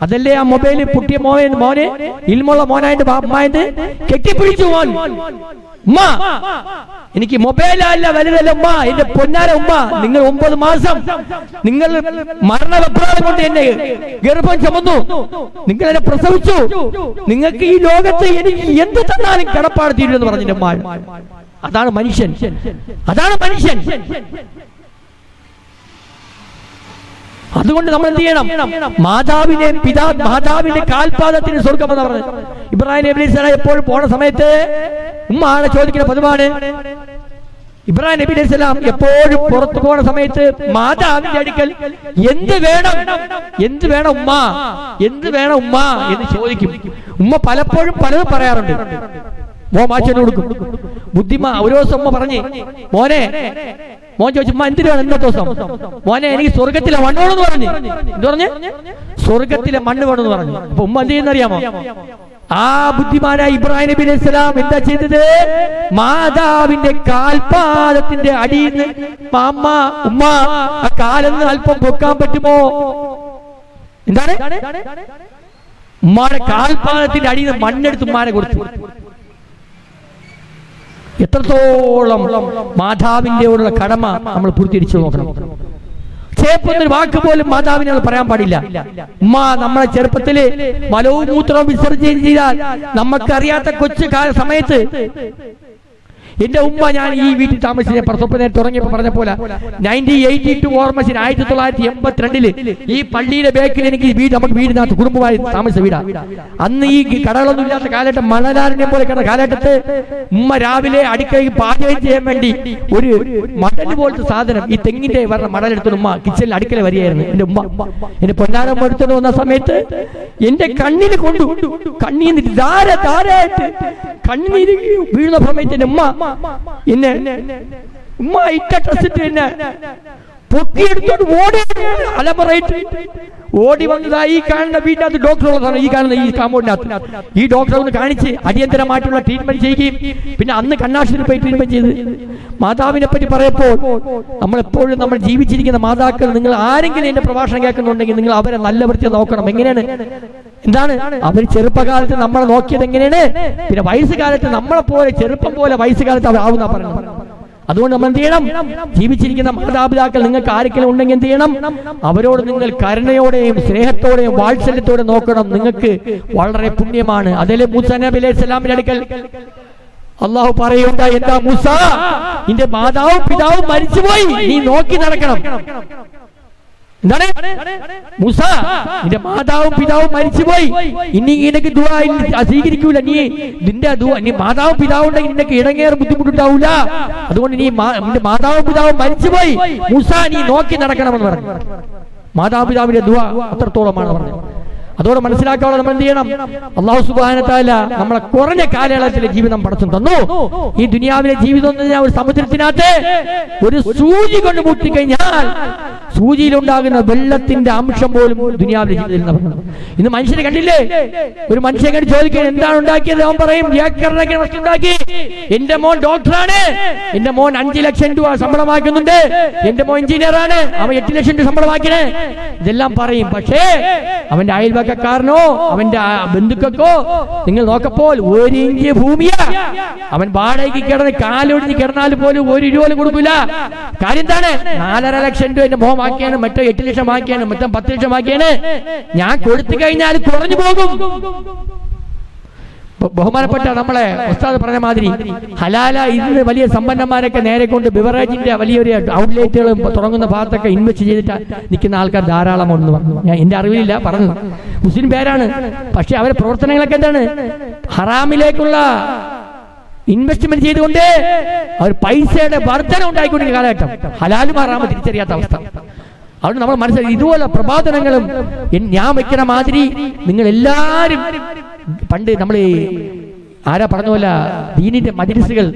അതല്ലേ ആ മൊബൈൽ പൊട്ടിയ മോനെ ഇൽമുള്ള മോനായിട്ട് അമ്മായത് കെട്ടിപ്പിടിച്ചു. ഉമ്മ എനിക്ക് മൊബൈലല്ല വലുതല്ല ഉമ്മ, എന്റെ പൊന്നാര ഉമ്മ, നിങ്ങൾ 9 മാസം നിങ്ങൾ മരണവെപ്രാളം കൊണ്ട് എന്നെ ഗർഭം ചുമന്നു, നിങ്ങൾ എന്നെ പ്രസവിച്ചു, നിങ്ങൾക്ക് ഈ ലോകത്ത് എനിക്ക് എന്ത് തന്നാലും കടപ്പാട് തീരുമെന്ന് പറഞ്ഞിട്ട് ഉമ്മ. അതാണ് മനുഷ്യൻ, അതാണ് മനുഷ്യൻ. അതുകൊണ്ട് നമ്മൾ എന്ത് ചെയ്യണം? മാതാവിന്റെ കാൽപാദത്തിന് സ്വർഗ്ഗമെന്ന് പറഞ്ഞു. ഇബ്രാഹിം നബി അലൈഹി സ്വലാം എപ്പോഴും പോണ സമയത്ത് ഉമ്മ ആണ് ചോദിക്കുന്ന പതിവാണ്. ഇബ്രാഹിം നബി അലൈഹി സ്വലാം എപ്പോഴും പുറത്തു പോണ സമയത്ത് മാതാവിന്റെ അടുക്കൽ എന്ത് വേണം ഉമ്മ, എന്ത് വേണം ഉമ്മ എന്ന് ചോദിക്കും. ഉമ്മ പലപ്പോഴും പലതും പറയാറുണ്ട്. മോമാച്ചന് കൊടുക്കും. ബുദ്ധിമാ ഒരു ദിവസം ഉമ്മ പറഞ്ഞ്, മോൻ ചോദിച്ചു, ഉമ്മ എന്തിനു വേണം ഇന്നത്തെ ദിവസം? മോനെ എനിക്ക് സ്വർഗത്തിലെ മണ്ണ് വേണമെന്ന് പറഞ്ഞു. എന്ത് പറഞ്ഞ്? സ്വർഗത്തിലെ മണ്ണ് വേണമെന്ന് പറഞ്ഞു. അപ്പൊ ഉമ്മ എന്ത് ചെയ്യുന്നറിയാമോ? ആ ബുദ്ധിമാനായ ഇബ്രാഹിം നബി അലൈഹി സ്വലാം എന്താ ചെയ്തത്? മാതാവിന്റെ കാൽപാദത്തിന്റെ അടിയിൽ നിന്ന് ഉമ്മ ആ കാലെന്ന് അല്പം പൊക്കാൻ പറ്റുമോ? എന്താണ്? ഉമ്മാടെ കാൽപാദത്തിന്റെ അടിയിൽ നിന്ന് മണ്ണെടുത്ത് ഉമ്മാനെ കൊടുത്തു. എത്രത്തോളം മാതാവിന്റെ കടമ നമ്മൾ പൂർത്തീകരിച്ചു നോക്കണം. ചേപ്പൊന്നൊരു വാക്ക് പോലും മാതാവിനെ പറയാൻ പാടില്ല. ഉമ്മ നമ്മളെ ചെറുപ്പത്തില് മലവും മൂത്രവും വിസർജനം ചെയ്താൽ നമുക്കറിയാത്ത കൊച്ചു സമയത്ത് എന്റെ ഉമ്മ, ഞാൻ ഈ വീട്ടിൽ താമസിച്ച പ്രസവം തുടങ്ങിയപ്പോ പറഞ്ഞ പോലെ 1982 ഓർമ്മശിന് 1982 ഈ പള്ളിയുടെ ബേക്കിൽ എനിക്ക് നമുക്ക് വീടിനകത്ത് കുടുംബമായി താമസിച്ച വീടാ. അന്ന് ഈ കടകളൊന്നും ഇല്ലാത്ത കാലഘട്ടം, മണലാരനെ പോലെ കിടന്ന കാലഘട്ടത്ത് ഉമ്മ രാവിലെ അടുക്കളയിൽ പാചകം ചെയ്യാൻ വേണ്ടി ഒരു മടല് പോലത്തെ സാധനം, ഈ തെങ്ങിന്റെ പറഞ്ഞ മടലെടുത്തോണ്ട് ഉമ്മ കിച്ചണിൽ അടുക്കള വരികയായിരുന്നു. എന്റെ ഉമ്മ എന്റെ പൊന്നാരം എടുത്തോണ്ട് വന്ന സമയത്ത് എന്റെ കണ്ണിന് കണ്ണീന്ന് ധാരായിട്ട് കണ്ണീര് വീഴുന്ന സമയത്ത് എന്റെ ഉമ്മ ഉമ്മ ഇട്ട ഡ്രസ്സിട്ട് എന്നെ പൊക്കിയെടുത്തോണ്ട് ഓടി വന്നതാ. ഈ കാണുന്ന വീട്ടിനകത്ത് ഡോക്ടറുള്ളതാണ്, ഈ കാണുന്ന ഈ കാമ്പൗണ്ടിനകത്ത്. ഈ ഡോക്ടറെ ഒന്ന് കാണിച്ച് അടിയന്തരമായിട്ടുള്ള ട്രീറ്റ്മെന്റ് ചെയ്യുകയും പിന്നെ അന്ന് കണ്ണാശുപത്രിയിൽ പോയി ട്രീറ്റ്മെന്റ് ചെയ്ത്. മാതാവിനെ പറ്റി പറയപ്പോൾ നമ്മളെപ്പോഴും നമ്മൾ ജീവിച്ചിരിക്കുന്ന മാതാക്കൾ, നിങ്ങൾ ആരെങ്കിലും എന്റെ പ്രഭാഷണം കേൾക്കുന്നുണ്ടെങ്കിൽ നിങ്ങൾ അവരെ നല്ല വൃത്തി നോക്കണം. എങ്ങനെയാണ്? എന്താണ് അവർ ചെറുപ്പകാലത്ത് നമ്മളെ നോക്കിയത് എങ്ങനെയാണ്? പിന്നെ വയസ്സുകാലത്ത് നമ്മളെ പോലെ ചെറുപ്പം പോലെ വയസ്സുകാലത്ത് അവർ ആവുന്ന പറയുന്നത്. അതുകൊണ്ട് നമ്മൾ എന്ത് ചെയ്യണം? ജീവിച്ചിരിക്കുന്ന മാതാപിതാക്കൾ നിങ്ങൾക്ക് ആരെങ്കിലും ഉണ്ടെങ്കിൽ എന്ത് ചെയ്യണം? അവരോട് നിങ്ങൾ കരുണയോടെയും സ്നേഹത്തോടെയും വാത്സല്യത്തോടെയും നോക്കണം. നിങ്ങൾക്ക് വളരെ പുണ്യമാണ്. അതല്ലേ മൂസാ നബി അലൈഹി സ്വലാമിന്റെ അടുക്കൽ അള്ളാഹു പറയുക, എന്താ മൂസ, നിന്റെ മാതാവും പിതാവും മരിച്ചുപോയി, നീ നോക്കി നടക്കണം. എന്താണ്? മൂസ, നിന്റെ മാതാവും പിതാവും മരിച്ചുപോയി, ഇനി നിനക്ക് ദുആ സ്വീകരിക്കൂല. നിന്റെ മാതാവും പിതാവും ഉണ്ടെങ്കിൽ നിനക്ക് ഇടങ്ങേറെ ബുദ്ധിമുട്ടുണ്ടാവൂല. അതുകൊണ്ട് നിന്റെ മാതാവും പിതാവും മരിച്ചുപോയി, മൂസ നീ നോക്കി നടക്കണമെന്ന് പറഞ്ഞു. മാതാപിതാവിന്റെ ദുആ അത്രത്തോളമാണ് പറഞ്ഞത്. അതോടെ മനസ്സിലാക്കാനുള്ള നമ്മൾ എന്ത് ചെയ്യണം? അല്ലാഹു സുബ്ഹാനഹു വ തആല നമ്മളെ കുറഞ്ഞ കാലയളവിലെ ജീവിതം പടച്ചു തന്നു. ഈ ദുനിയാവിലെ ജീവിതം എന്ന് പറഞ്ഞാൽ ഒരു സമുദ്രത്തിനകത്ത് ഒരു സൂചി കൊണ്ട് മുട്ടിക്കഴിഞ്ഞാൽ സൂചിയിലുണ്ടാകുന്ന വെള്ളത്തിന്റെ അംശം പോലും ദുനിയാവിലെ ജീവിതത്തിൽ നടക്കുന്നു. ഇന്ന് മനുഷ്യനെ കണ്ടില്ലേ? ഒരു മനുഷ്യൻ കണ്ട് ചോദിക്കാൻ എന്താണ് ഉണ്ടാക്കിയത്, അവൻ പറയും ഏക്കറിനൊക്കെ ഉണ്ടാക്കി. എന്റെ മോൻ ഡോക്ടറാണ്, എന്റെ മോൻ 5 ലക്ഷം രൂപ ശമ്പളമാക്കുന്നുണ്ട്, എന്റെ മോൻ എഞ്ചിനീയറാണ്, അവൻ 8 ലക്ഷം രൂപ ശമ്പളമാക്കണേ, ഇതെല്ലാം പറയും. പക്ഷേ അവന്റെ അയൽവക്കക്കാരനോ അവന്റെ ബന്ധുക്കൾക്കോ നിങ്ങൾ നോക്കപ്പോൾ 1 ഇഞ്ച് ഭൂമിയാ. അവൻ വാടകയ്ക്ക് കിടന്ന് കാലൊടിഞ്ഞ് കിടന്നാൽ പോലും 1 രൂപ കൊടുക്കില്ല. കാര്യം എന്താണ്? 4.5 ലക്ഷം രൂപ എന്റെ മോൻ ആക്കിയാണ്, മറ്റോ 8 ലക്ഷം ആക്കിയാണ്, മൊത്തം 10 ലക്ഷം ആക്കിയാണ്. ഞാൻ കൊടുത്തു കഴിഞ്ഞാൽ കുറഞ്ഞു പോകും. ബഹുമാനപ്പെട്ട നമ്മളെ ഉസ്താദ് പറഞ്ഞ മാതിരി ഹലാല ഇന്ന് വലിയ സമ്പന്നന്മാരൊക്കെ നേരെ കൊണ്ട് ബിവറേജിന്റെ വലിയൊരു ഔട്ട്ലെറ്റുകൾ തുടങ്ങുന്ന ഭാഗത്തൊക്കെ ഇൻവെസ്റ്റ് ചെയ്തിട്ട് നിൽക്കുന്ന ആൾക്കാർ ധാരാളമുണ്ടെന്ന് പറഞ്ഞു. ഞാൻ എന്റെ അറിവിലില്ല, പറഞ്ഞു മുസ്ലിം പേരാണ്. പക്ഷെ അവരുടെ പ്രവർത്തനങ്ങളൊക്കെ എന്താണ്? ഹറാമിലേക്കുള്ള ഇൻവെസ്റ്റ്മെന്റ് ചെയ്തുകൊണ്ട് അവർ പൈസയുടെ വർധന ഉണ്ടായിക്കൊണ്ടിരിക്കുന്ന കാലഘട്ടം. ഹലാലും ഹറാമും തിരിച്ചറിയാത്ത അവസ്ഥ. അതുകൊണ്ട് നമ്മൾ മനസ്സിലാക്കി ഇതുപോലെ പ്രബോധനങ്ങളും ഞാൻ വെക്കുന്ന മാതിരി നിങ്ങൾ എല്ലാവരും പണ്ട് നമ്മൾ ആരാ പറഞ്ഞ ദീനിന്റെ മജ്‌ലിസുകൾ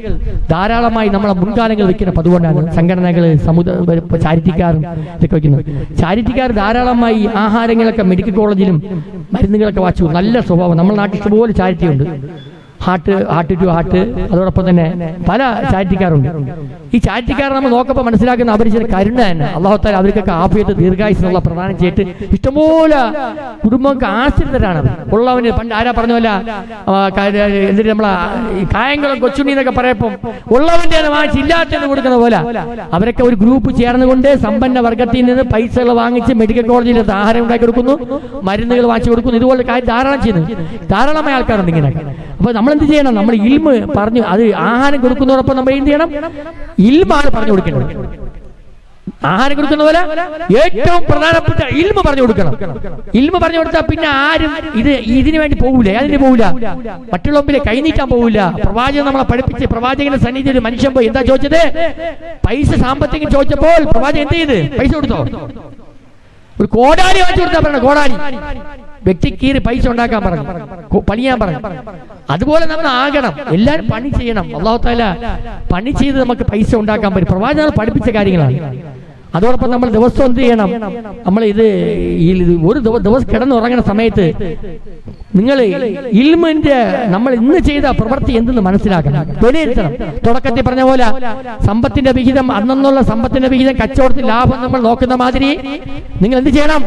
ധാരാളമായി നമ്മളെ മുൻകാലങ്ങൾ വെക്കുന്ന പതുകൊണ്ടാണ് സംഘടനകൾ ചാരിറ്റിക്കാരും ഇതൊക്കെ വെക്കുന്നത്. ചാരിറ്റിക്കാർ ധാരാളമായി ആഹാരങ്ങളൊക്കെ മെഡിക്കൽ കോളേജിലും മരുന്നുകളൊക്കെ വാച്ചു. നല്ല സ്വഭാവം. നമ്മുടെ നാട്ടിൽ ഇഷ്ടംപോലെ ചാരിറ്റി ഉണ്ട്. ഹാർട്ട് ടു ഹാർട്ട്, അതോടൊപ്പം തന്നെ പല ചാരിറ്റിക്കാരുണ്ട്. ഈ ചാരിറ്റിക്കാർ നമ്മൾ നോക്കുമ്പോൾ മനസ്സിലാക്കുന്ന അവർ ചില കരുണ തന്നെ. അല്ലാഹു തആല അവർക്കൊക്കെ ആഫിയത്ത് ദീർഘായുസ്സുള്ള പ്രദാനം ചെയ്തിട്ട് ഇഷ്ടംപോലെ കുടുംബങ്ങൾക്ക് ആശ്രിതരാണ് ഉള്ളവന്. പണ്ട് ആരാ പറഞ്ഞല്ല എന്നിട്ട് നമ്മളെ കായംകുളം കൊച്ചുണ്ണി എന്നൊക്കെ പറയപ്പം ഉള്ളവന്റെ വാങ്ങിച്ച് ഇല്ലാത്തത് കൊടുക്കുന്ന പോലെ അവരൊക്കെ ഒരു ഗ്രൂപ്പ് ചേർന്നുകൊണ്ട് സമ്പന്ന വർഗത്തിൽ നിന്ന് പൈസകൾ വാങ്ങിച്ച് മെഡിക്കൽ കോളേജിൽ ആഹാരം ഉണ്ടാക്കി കൊടുക്കുന്നു, മരുന്നുകൾ വാങ്ങിച്ചു കൊടുക്കുന്നു. ഇതുപോലെ കാര്യം ധാരാളം ചെയ്യുന്നു. ധാരാളമായ ആൾക്കാരുണ്ട് ഇങ്ങനെയൊക്കെ. അപ്പൊ നമ്മൾ എന്ത് ചെയ്യണം? നമ്മൾ ഇൽമ് പറഞ്ഞു അത് ആഹാരം കൊടുക്കുന്നതോടൊപ്പം നമ്മൾ എന്ത് ചെയ്യണം? ഇൽമാണ് പറഞ്ഞു കൊടുക്കേണ്ടത്. ആഹാരം കൊടുക്കുന്ന പോലെ ഏറ്റവും പ്രധാനപ്പെട്ട ഇൽമ പറഞ്ഞു കൊടുക്കണം. ഇൽമ പറഞ്ഞു കൊടുത്താൽ പിന്നെ ആരും ഇതിനു വേണ്ടി പോകൂല, അതിന് പോകൂല, മറ്റുള്ള മുമ്പിൽ കൈനീട്ടാൻ പോകൂല. പ്രവാചകൻ നമ്മളെ പഠിപ്പിച്ച് പ്രവാചകന്റെ സന്നിധി ഒരു മനുഷ്യൻ പോയി എന്താ ചോദിച്ചത്? പൈസ സാമ്പത്തികം ചോദിച്ചപ്പോൾ പ്രവാചകൻ എന്ത് ചെയ്ത്? പൈസ കൊടുത്തോ? ഒരു കോടാലി വാങ്ങിച്ചു കൊടുത്താ പറഞ്ഞ കോടാലി വ്യക്തി കീറി പൈസ ഉണ്ടാക്കാൻ പറഞ്ഞു, പണിയാൻ പറഞ്ഞു. അതുപോലെ നമ്മൾ ആകണം. എല്ലാവരും പണി ചെയ്യണം. അല്ലാഹു തആല പണി ചെയ്ത് നമുക്ക് പൈസ ഉണ്ടാക്കാൻ പറ്റും. പ്രവാചകൻ പഠിപ്പിച്ച കാര്യങ്ങളാണ്. അതോടൊപ്പം നമ്മൾ ദിവസം എന്ത് ചെയ്യണം? നമ്മൾ ഒരു ദിവസം കിടന്നുറങ്ങുന്ന സമയത്ത് നിങ്ങൾ ഇൽമിന്റെ നമ്മൾ ഇന്ന് ചെയ്ത പ്രവൃത്തി എന്തെന്ന് മനസ്സിലാക്കണം, വിലയിരുത്തണം. തുടക്കത്തിൽ പറഞ്ഞ പോലെ സമ്പത്തിന്റെ വിഹിതം, അന്നുള്ള സമ്പത്തിന്റെ വിഹിതം കച്ചവടത്തിൽ ലാഭം നമ്മൾ നോക്കുന്ന മാതിരി നിങ്ങൾ എന്ത് ചെയ്യണം?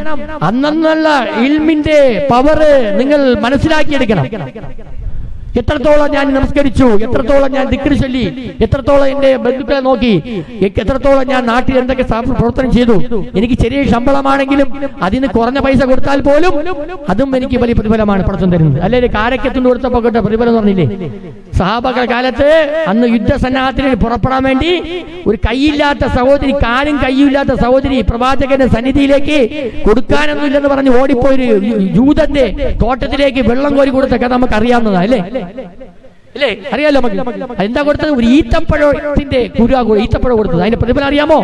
അന്നുള്ള ഇൽമിന്റെ പവർ നിങ്ങൾ മനസ്സിലാക്കിയെടുക്കണം. എത്രത്തോളം ഞാൻ നമസ്കരിച്ചു, എത്രത്തോളം ഞാൻ ദിക്ർ ചൊല്ലി, എത്രത്തോളം എന്റെ ബന്ധുക്കളെ നോക്കി, എത്രത്തോളം ഞാൻ നാട്ടിൽ എന്തൊക്കെ പ്രവർത്തനം ചെയ്തു. എനിക്ക് ചെറിയ ശമ്പളമാണെങ്കിലും അതിന് കുറഞ്ഞ പൈസ കൊടുത്താൽ പോലും അതും എനിക്ക് വലിയ പ്രതിഫലമാണ് പടച്ചോൻ തരുന്നത്. അല്ലെങ്കിൽ കാരക്കത്തിന് കൊടുത്തപ്പോൾ കേട്ട പ്രതിഫലം എന്ന് പറഞ്ഞില്ലേ? സഹാബാക്കളുടെ കാലത്ത് അന്ന് യുദ്ധസന്നാഹത്തിന് പുറപ്പെടാൻ വേണ്ടി ഒരു കൈയില്ലാത്ത സഹോദരി, കാലും കൈയില്ലാത്ത സഹോദരി പ്രവാചകന്റെ സന്നിധിയിലേക്ക് കൊടുക്കാനൊന്നും ഇല്ലെന്ന് പറഞ്ഞ് ഓടിപ്പോയൊരു യൂതന്റെ തോട്ടത്തിലേക്ക് വെള്ളം കോരി കൊടുത്ത കഥ നമുക്ക് അറിയാവുന്നതാ അല്ലേ? അല്ലേ? അറിയാലോ നമുക്ക്. എന്താ കൊടുത്തത്? ഒരു ഈത്തപ്പഴത്തിന്റെ ഈത്തപ്പഴം കൊടുത്തത്. അതിന്റെ പ്രതിഫലം അറിയാമോ?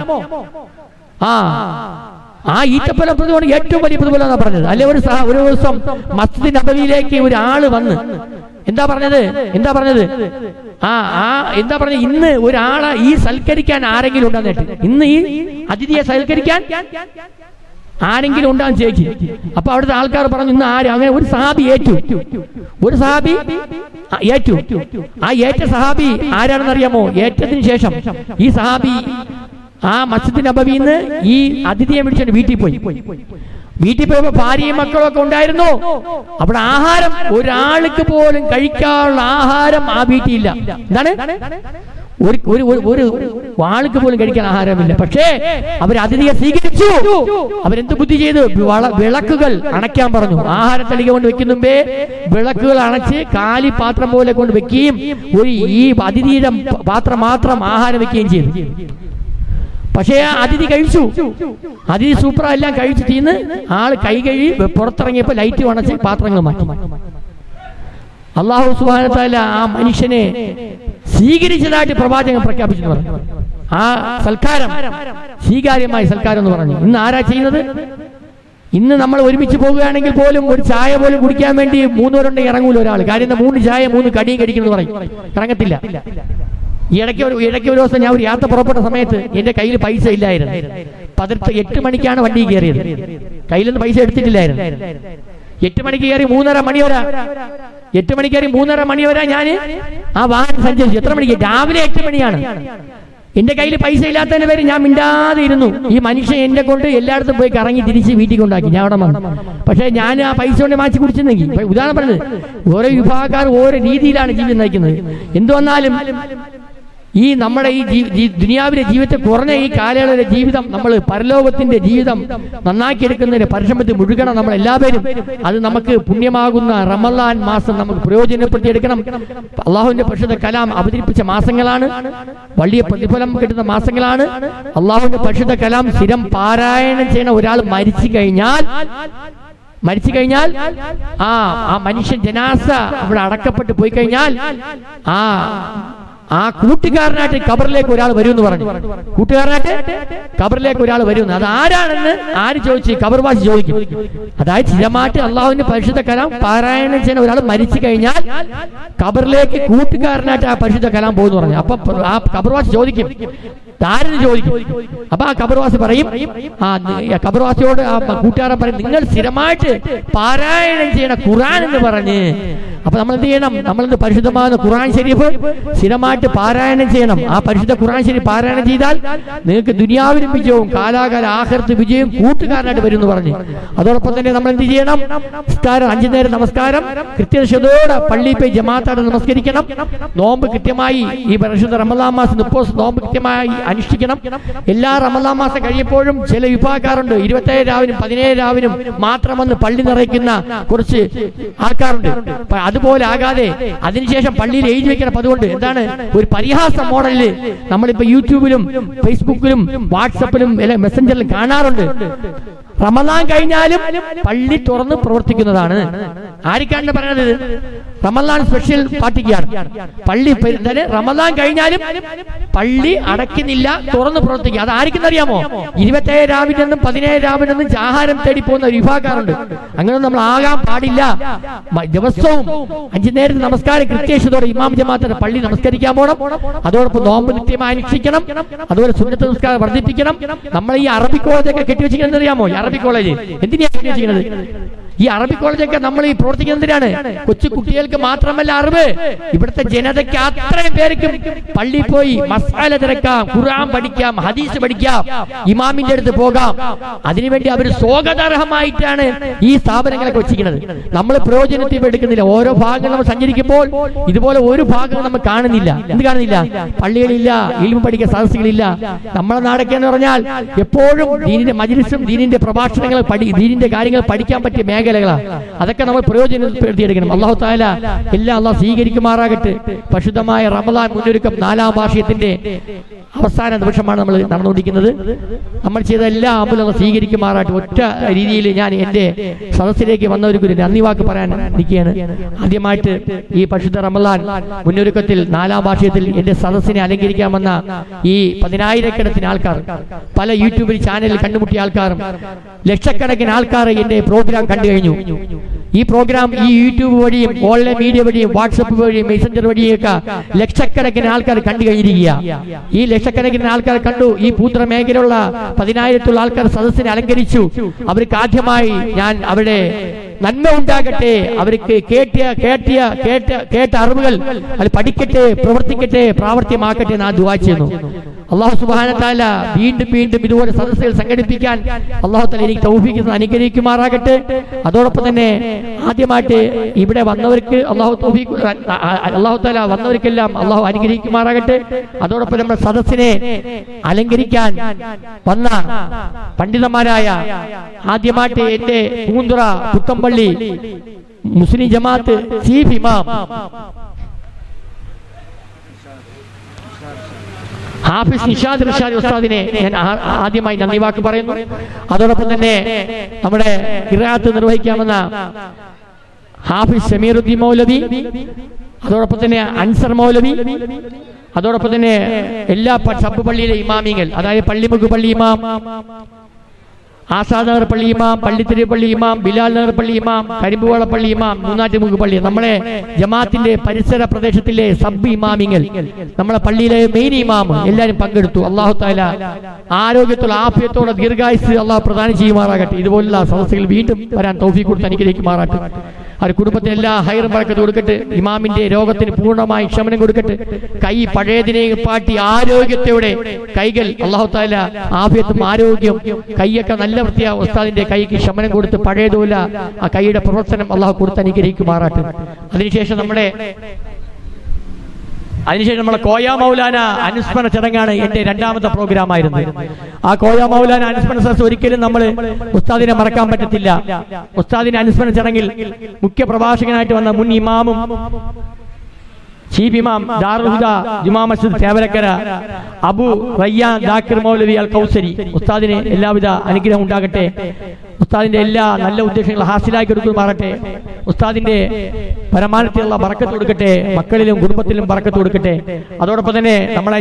ആ ഈത്തപ്പഴം പ്രതിഫലം ഏറ്റവും വലിയ പ്രതിഫലം എന്നാ പറഞ്ഞത്. അല്ലെ ഒരു ദിവസം മസ്ജിദ് നബവിയിലേക്ക് ഒരു ആള് വന്ന് എന്താ പറഞ്ഞത്? എന്താ പറഞ്ഞത്? ഇന്ന് ഒരാളെ ഈ സൽക്കരിക്കാൻ ആരെങ്കിലും ഉണ്ടെന്നിട്ട്, ഇന്ന് ഈ അതിഥിയെ സൽക്കരിക്കാൻ ആരെങ്കിലും ഉണ്ടാകും ചേച്ചി. അപ്പൊ അവിടുത്തെ ആൾക്കാർ പറഞ്ഞു ഇന്ന് ആരും. അങ്ങനെ ഒരു സഹാബി ഏറ്റു. ആ ഏറ്റ സഹാബി ആരാണെന്ന് അറിയാമോ? ഏറ്റതിന് ശേഷം ഈ സഹാബി ആ മസ്ജിദ് നബവിന്ന് ഈ അതിഥിയെ വിളിച്ചിട്ട് വീട്ടിൽ പോയപ്പോ ഭാര്യയും മക്കളും ഒക്കെ ഉണ്ടായിരുന്നു. അവിടെ ആഹാരം ഒരാൾക്ക് പോലും കഴിക്കാനുള്ള ആഹാരം ആ വീട്ടിലില്ല. എന്താണ്? ഒരു ആൾക്ക് പോലും കഴിക്കാൻ ആഹാരമില്ല. പക്ഷേ അവർ അതിഥിയെ സ്വീകരിച്ചു. അവരെന്ത് ബുദ്ധി ചെയ്തു? വിളക്കുകൾ അണയ്ക്കാൻ പറഞ്ഞു. ആഹാരത്തളിക കൊണ്ട് വെക്കുന്നുമ്പേ വിളക്കുകൾ അണച്ച് കാലി പാത്രം പോലെ കൊണ്ട് വെക്കുകയും ഈ അതിഥിയുടെ പാത്രം മാത്രം ആഹാരം വെക്കുകയും ചെയ്തു. പക്ഷേ ആ അതിഥി കഴിച്ചു. അതിഥി സൂപ്പർ എല്ലാം കഴിച്ചു തീർന്ന് ആള് കൈ കഴുകി പുറത്തിറങ്ങിയപ്പോൾ ലൈറ്റ് വണച്ച് പാത്രങ്ങൾ മാറ്റി. അല്ലാഹു സുബ്ഹാനഹു വ തആല ആ മനുഷ്യനെ സ്വീകരിച്ചതായിട്ട് പ്രവാചകൻ പ്രഖ്യാപിച്ചു പറഞ്ഞു. ആ സൽക്കാരം സ്വീകാര്യമായ സൽക്കാരം എന്ന് പറഞ്ഞു. ഇന്ന് ആരാ ചെയ്യുന്നത്? ഇന്ന് നമ്മൾ ഒരുമിച്ച് പോകുകയാണെങ്കിൽ പോലും ഒരു ചായ പോലും കുടിക്കാൻ വേണ്ടി 3 പേരുണ്ടെങ്കിൽ ഇറങ്ങൂല ഒരാൾ. കാര്യം 3 ചായ 3 കടിയും കടിക്കുന്നു പറയും, ഇറങ്ങത്തില്ല. ഇടയ്ക്ക് ഒരു ദിവസം ഞാൻ ഒരു യാത്ര പുറപ്പെട്ട സമയത്ത് എൻ്റെ കയ്യിൽ പൈസ ഇല്ലായിരുന്നു. 8 മണിക്കാണ് വണ്ടി കയറിയത്. കയ്യിലൊന്നും പൈസ എടുത്തിട്ടില്ലായിരുന്നു. 8 മണിക്ക് കയറി 3:30 മണി വരെ 8 മണിക്ക് കയറി 3:30 മണി വരെ ഞാൻ ആ വാഹനം സഞ്ചരിച്ചു. എത്ര മണിക്ക്? രാവിലെ 8 മണിയാണ്. എന്റെ കയ്യിൽ പൈസ ഇല്ലാത്തതിന്റെ പേര് ഞാൻ മിണ്ടാതെ ഇരുന്നു. ഈ മനുഷ്യൻ എന്നെ കൊണ്ട് എല്ലായിടത്തും പോയി കറങ്ങി തിരിച്ച് വീട്ടിൽ കൊണ്ടാക്കി. ഞാൻ അവിടെ വന്നു. പക്ഷെ ഞാൻ ആ പൈസ കൊണ്ട് മാറ്റി കുടിച്ചെന്നെങ്കിൽ ഉദാഹരണം പറഞ്ഞത്, ഓരോ വിഭാഗക്കാർ ഓരോ രീതിയിലാണ് ജീവിതം നയിക്കുന്നത്. എന്തു വന്നാലും ഈ നമ്മുടെ ഈ ദുനിയാവിലെ ജീവിതത്തെ കുറഞ്ഞ ഈ കാലയളവിലെ ജീവിതം നമ്മൾ പരലോകത്തിന്റെ ജീവിതം നന്നാക്കിയെടുക്കുന്നതിന് പരിശ്രമത്തിൽ മുഴുകണം നമ്മൾ എല്ലാവരും. അത് നമുക്ക് പുണ്യമാകുന്ന റമളാൻ മാസം നമുക്ക് പ്രയോജനപ്പെടുത്തിയെടുക്കണം. അള്ളാഹുവിന്റെ പരിശുദ്ധ കലാം അവതരിപ്പിച്ച മാസങ്ങളാണ്, വലിയ പ്രതിഫലം കിട്ടുന്ന മാസങ്ങളാണ്. അള്ളാഹുവിന്റെ പരിശുദ്ധ കലാം സ്ഥിരം പാരായണം ചെയ്യുന്ന ഒരാൾ മരിച്ചു കഴിഞ്ഞാൽ ആ മനുഷ്യൻ ജനാസ അവിടെ അടക്കപ്പെട്ട് പോയി കഴിഞ്ഞാൽ ആ കൂട്ടുകാരനായിട്ട് കബറിലേക്ക് ഒരാൾ വരും എന്ന് പറഞ്ഞു. കൂട്ടുകാരനായിട്ട് കബറിലേക്ക് ഒരാൾ വരും. അത് ആരാണെന്ന് ആര് ചോദിച്ചു? കബർവാസി ചോദിക്കും. അതായത് സ്ഥിരമായിട്ട് അള്ളാഹുവിന്റെ പരിശുദ്ധ കലാം പാരായണം ചെയ്യുന്ന ഒരാൾ മരിച്ചു കഴിഞ്ഞാൽ കബറിലേക്ക് കൂട്ടുകാരനായിട്ട് ആ പരിശുദ്ധ കലാം പോകുന്നു പറഞ്ഞു. അപ്പൊ ആ കബർവാസി ചോദിക്കും, ആരെന്ന് ചോദിക്കും. അപ്പൊ ആ കബർവാസി പറയും, കബർവാസിയോട് ആ കൂട്ടുകാരൻ പറയും, നിങ്ങൾ സ്ഥിരമായിട്ട് പാരായണം ചെയ്യണ ഖുർആൻ എന്ന് പറഞ്ഞ്. അപ്പൊ നമ്മൾ എന്ത് ചെയ്യണം? നമ്മളെന്ത് പരിശുദ്ധമായ ഖുർആൻ ശരീഫ് സ്ഥിരമായിട്ട് പാരായണം ചെയ്യണം. ആ പരിശുദ്ധ ഖുർആൻ ശരീഫ് പാരായണം ചെയ്താൽ നിങ്ങൾക്ക് ദുനിയാവിലും വിജയവും കാലാകാല ആഖിറത്ത് വിജയവും കൂട്ടുകാരനായിട്ട് വരും എന്ന് പറഞ്ഞു. അതോടൊപ്പം തന്നെ നമ്മൾ എന്ത് ചെയ്യണം? നമസ്കാരം 5 നേരം നമസ്കാരം കൃത്യനിഷ്ഠയോടെ പള്ളിയിൽ പോയി ജമാഅത്തായിട്ട് നമസ്കരിക്കണം. നോമ്പ് കൃത്യമായി ഈ പരിശുദ്ധ റമളാൻ മാസം 30 നോമ്പ് കൃത്യമായി അനുഷ്ഠിക്കണം. എല്ലാ റമളാൻ മാസം കഴിയുമ്പോഴും ചില വിഭാഗക്കാരുണ്ട്, 27 രാവിനും 17 രാവിനും മാത്രം വന്ന് പള്ളി നിറയ്ക്കുന്ന കുറച്ച് ആൾക്കാരുണ്ട്. അതുപോലെ ആകാതെ അതിനുശേഷം പള്ളിയിൽ എഴുതി വെക്കണം. അതുകൊണ്ട് എന്താണ് ഒരു പരിഹാസ മോഡലില് നമ്മളിപ്പോ യൂട്യൂബിലും ഫേസ്ബുക്കിലും വാട്സപ്പിലും മെസ്സഞ്ചറിലും കാണാറുണ്ട്. റമളാൻ കഴിഞ്ഞാലും പള്ളി തുറന്ന് പ്രവർത്തിക്കുന്നതാണ്. ആർക്കാണ് പറയുന്നത്? റമളാൻ സ്പെഷ്യൽ പാർട്ടിക്കാണ്. പള്ളി റമളാൻ കഴിഞ്ഞാലും പള്ളി അടയ്ക്കുന്നില്ല, തുറന്ന് പ്രവർത്തിക്കുക. അത് ആർക്കെന്നറിയാമോ? 27 രാവിനും 17 രാവിനും ആഹാരം തേടി പോകുന്ന ഒരു വിഭാഗക്കാരുണ്ട്. അങ്ങനെ നമ്മൾ ആകാൻ പാടില്ല. ദിവസവും 5 നേരത്തെ നമസ്കാരം കൃത്യശതോടെ ഇമാം ജമാഅത്തിന്റെ പള്ളി നമസ്കരിക്കാൻ പോകണം. അതോടൊപ്പം നോമ്പ് കൃത്യമായി അനുഷ്ഠിക്കണം. അതുപോലെ സുന്നത്ത് നമസ്കാരം വർദ്ധിപ്പിക്കണം. നമ്മൾ ഈ അറബി കോളേജൊക്കെ കെട്ടിവെച്ചിരിക്കുന്നത് അറിയാമോ? ഈ അറബി കോളേജ് എന്തിനാണ് കെട്ടിവെച്ചിരിക്കുന്നത്? ഈ അറബി കോളേജൊക്കെ നമ്മൾ ഈ പ്രവർത്തിക്കുന്നതിനാണ്. കൊച്ചു കുട്ടികൾക്ക് മാത്രമല്ല അറിവ്, ഇവിടുത്തെ ജനതയ്ക്ക് അത്രയും പേർക്കും പള്ളിയിൽ പോയി മസ്അല തിരക്കാം, ഖുർആൻ പഠിക്കാം, ഹദീസ് പഠിക്കാം, ഇമാമിന്റെ അടുത്ത് പോകാം. അതിനുവേണ്ടി അവർ സ്വാഗതാർഹമായിട്ടാണ് ഈ സ്ഥാപനങ്ങളൊക്കെ വെച്ചിരിക്കുന്നത്. നമ്മൾ പ്രയോജനത്തിൽ എടുക്കുന്നില്ല. ഓരോ ഭാഗങ്ങൾ നമ്മൾ സഞ്ചരിക്കുമ്പോൾ ഇതുപോലെ ഒരു ഭാഗം നമ്മൾ കാണുന്നില്ല. എന്ത് കാണുന്നില്ല? പള്ളികളില്ല, ഇൽമു പഠിക്കാൻ സദസ്സുകളില്ല. നമ്മളെ നാടൊക്കെ എന്ന് പറഞ്ഞാൽ എപ്പോഴും ദീനിന്റെ മജ്‌ലിസും ദീനിന്റെ പ്രഭാഷണങ്ങൾ ദീനിന്റെ കാര്യങ്ങൾ പഠിക്കാൻ പറ്റിയ മേഖലകളാണ്. അതൊക്കെ നമ്മൾ പ്രയോജനപ്പെടുത്തിയെടുക്കണം. അല്ലാഹു തആല എല്ലാം അല്ലാഹു സ്വീകരിക്കുമാറാകട്ടെ. പരിശുദ്ധമായ റമളാൻ മുന്നൊരുക്കം 4ാം വാർഷികത്തിന്റെ അവസാന നിമിഷമാണ് നമ്മൾ നടന്നുകൊണ്ടിരിക്കുന്നത്. നമ്മൾ ചെയ്ത എല്ലാ അമലും സ്വീകരിക്കുമാറാകട്ടെ. ഒറ്റ രീതിയിൽ ഞാൻ എൻ്റെ സദസ്സിലേക്ക് വന്നവർക്ക് ഒരു നന്ദി വാക്ക് പറയാൻ നിൽക്കുകയാണ്. ആദ്യമായിട്ട് ഈ പരിശുദ്ധ റമളാൻ മുന്നൊരുക്കത്തിൽ 4ാം വാർഷികത്തിൽ എൻ്റെ സദസ്സിനെ അലങ്കരിക്കാൻ വന്ന ഈ 10,000-കണക്കിന് ആൾക്കാർ, പല യൂട്യൂബിൽ ചാനലിൽ കണ്ടുമുട്ടിയ ആൾക്കാരും ലക്ഷക്കണക്കിന് ആൾക്കാർ എൻ്റെ പ്രോഗ്രാം കണ്ടു കഴിഞ്ഞു. ഈ പ്രോഗ്രാം ഈ യൂട്യൂബ് വഴിയും ഓൺലൈൻ മീഡിയ വഴിയും വാട്സപ്പ് വഴിയും മെസ്സഞ്ചർ വഴിയൊക്കെ ലക്ഷക്കണക്കിന് ആൾക്കാർ കണ്ടു കഴിഞ്ഞിരിക്കുക. ഈ ലക്ഷക്കണക്കിന് ആൾക്കാർ കണ്ടു. ഈ പൂത്ര മേഖലയിലുള്ള 10,000-ത്തോളം ആൾക്കാർ സദസ്സിനെ അലങ്കരിച്ചു. അവർക്ക് ആദ്യമായി ഞാൻ അവിടെ നന്മ ഉണ്ടാകട്ടെ, അവർക്ക് കേട്ട അറിവുകൾ അത് പഠിക്കട്ടെ, പ്രവർത്തിക്കട്ടെ, പ്രാവർത്തികമാക്കട്ടെ എന്ന് ദുആ ചെയ്യുന്നു. അല്ലാഹു സുബ്ഹാനഹു വ തആല വീണ്ടും ഇതുപോലെ സദസ്സുകൾ സംഘടിപ്പിക്കാൻ അല്ലാഹു തആല എനിക്ക് തൗഫീഖ് അനുഗ്രഹിക്കുമാറാകട്ടെ. അതോടൊപ്പം തന്നെ ആദ്യമായിട്ട് ഇവിടെ വന്നവർക്ക് അല്ലാഹു തആല വന്നവർക്കെല്ലാം അല്ലാഹു അനുഗ്രഹിക്കുമാറാകട്ടെ. അതോടൊപ്പം നമ്മുടെ സദസ്സിനെ അലങ്കരിക്കാൻ വന്ന പണ്ഡിതന്മാരായ ആദ്യമായിട്ട് എന്റെ പൂന്തുറ പുത്തമ്പള്ളി മുസ്ലിം ജമാഅത്ത് ചീഫ് ഇമാം ഹാഫിസ് നിഷാദ് റിഷാദ് ഉസ്താദിനെ ഞാൻ ആദ്യമായി നന്ദി വാക്ക് പറയുന്നു. അതോടൊപ്പം തന്നെ നമ്മുടെ ഖിറാഅത്ത് നിർവഹിക്കാമെന്ന ഹാഫിസ് സമീറുദ്ദീൻ മൗലവി, അതോടൊപ്പം തന്നെ അൻസർ മൗലവി, അതോടൊപ്പം തന്നെ എല്ലാ സബ് പള്ളിയിലെ ഇമാമിങ്ങൾ, അതായത് പള്ളിമുക്ക് പള്ളി ഇമാം, ആസാദ് നഗർ പള്ളി ഇമാം, പള്ളിത്തിരി പള്ളി ഇമാം, ബിലാൽ നഗർ പള്ളി ഇമാം, കരിമ്പുവള പള്ളി ഇമാം, മൂന്നാറ്റുമുക്ക് പള്ളി, നമ്മളെ ജമാഅത്തിന്റെ പരിസര പ്രദേശത്തിലെ സബ് ഇമാമിങ്ങൾ, നമ്മളെ പള്ളിയിലെ മെയിൻ ഇമാം എല്ലാവരും പങ്കെടുത്തു. അല്ലാഹു തആല ആരോഗ്യത്തോടെ ആഫിയത്തോടെ ദീർഘായുസ്സ് അല്ലാഹു പ്രദാനം ചെയ്യുമാറാകട്ടെ. ഇതുപോലുള്ള സദസ്സുകൾ വീണ്ടും വരാൻ തൗഫീഖ് കൊടുത്ത് അനുഗ്രഹിക്കുമാറാകട്ടെ. അവർ കുടുംബത്തിന് എല്ലാ ഹൈറും ബറക്കത്തും കൊടുക്കട്ടെ. ഇമാമിന്റെ രോഗത്തിന് പൂർണ്ണമായി ക്ഷമനം കൊടുക്കട്ടെ. കൈ പഴയതിനെ പാട്ടി ആരോഗ്യത്തോടെ കൈകൾ അല്ലാഹു തആല ആഫിയത്തും ആരോഗ്യം, കൈയൊക്കെ നല്ല വൃത്തിയാ ഉസ്താദിന്റെ കൈക്ക് ക്ഷമനം കൊടുത്ത് പഴയതുപോലെ ആ കൈയുടെ പ്രവർത്തനം അല്ലാഹു കൊടുത്ത് അനുഗ്രഹിക്കുമാറാട്ടെ. അതിനുശേഷം നമ്മളെ കോയ മൗലാന അനുസ്മരണ ചടങ്ങാണ് എന്റെ രണ്ടാമത്തെ പ്രോഗ്രാം ആയിരുന്നത്. ആ കോയ മൗലാന അനുസ്മരണ സദസ്സ് ഒരിക്കലും നമ്മൾ ഉസ്താദിനെ മറക്കാൻ പറ്റത്തില്ല. ഉസ്താദിന്റെ അനുസ്മരണ ചടങ്ങിൽ മുഖ്യ പ്രഭാഷകനായിട്ട് വന്ന മുൻ ഇമാമും ചീഫ് ഇമാം ദാറുൽ ഹുദ ജുമാ മസ്ജിദ് തേവലക്കര അബു റയ്യാൻ ദാക്കിർ മൗലവി അൽ കൗസരി, ഉസ്താദിന് എല്ലാവിധ അനുഗ്രഹം ഉണ്ടാകട്ടെ. ഉസ്താദിന്റെ എല്ലാ നല്ല ഉദ്ദേശങ്ങളും ഹാസിലാക്കി കൊടുക്കുമാറട്ടെ. ഉസ്താദിന്റെ പരമാനത്തിലുള്ള ബറക്കത്ത് കൊടുക്കട്ടെ. മക്കളിലും കുടുംബത്തിലും ബറക്കത്ത് കൊടുക്കട്ടെ. അതോടൊപ്പം തന്നെ നമ്മളെ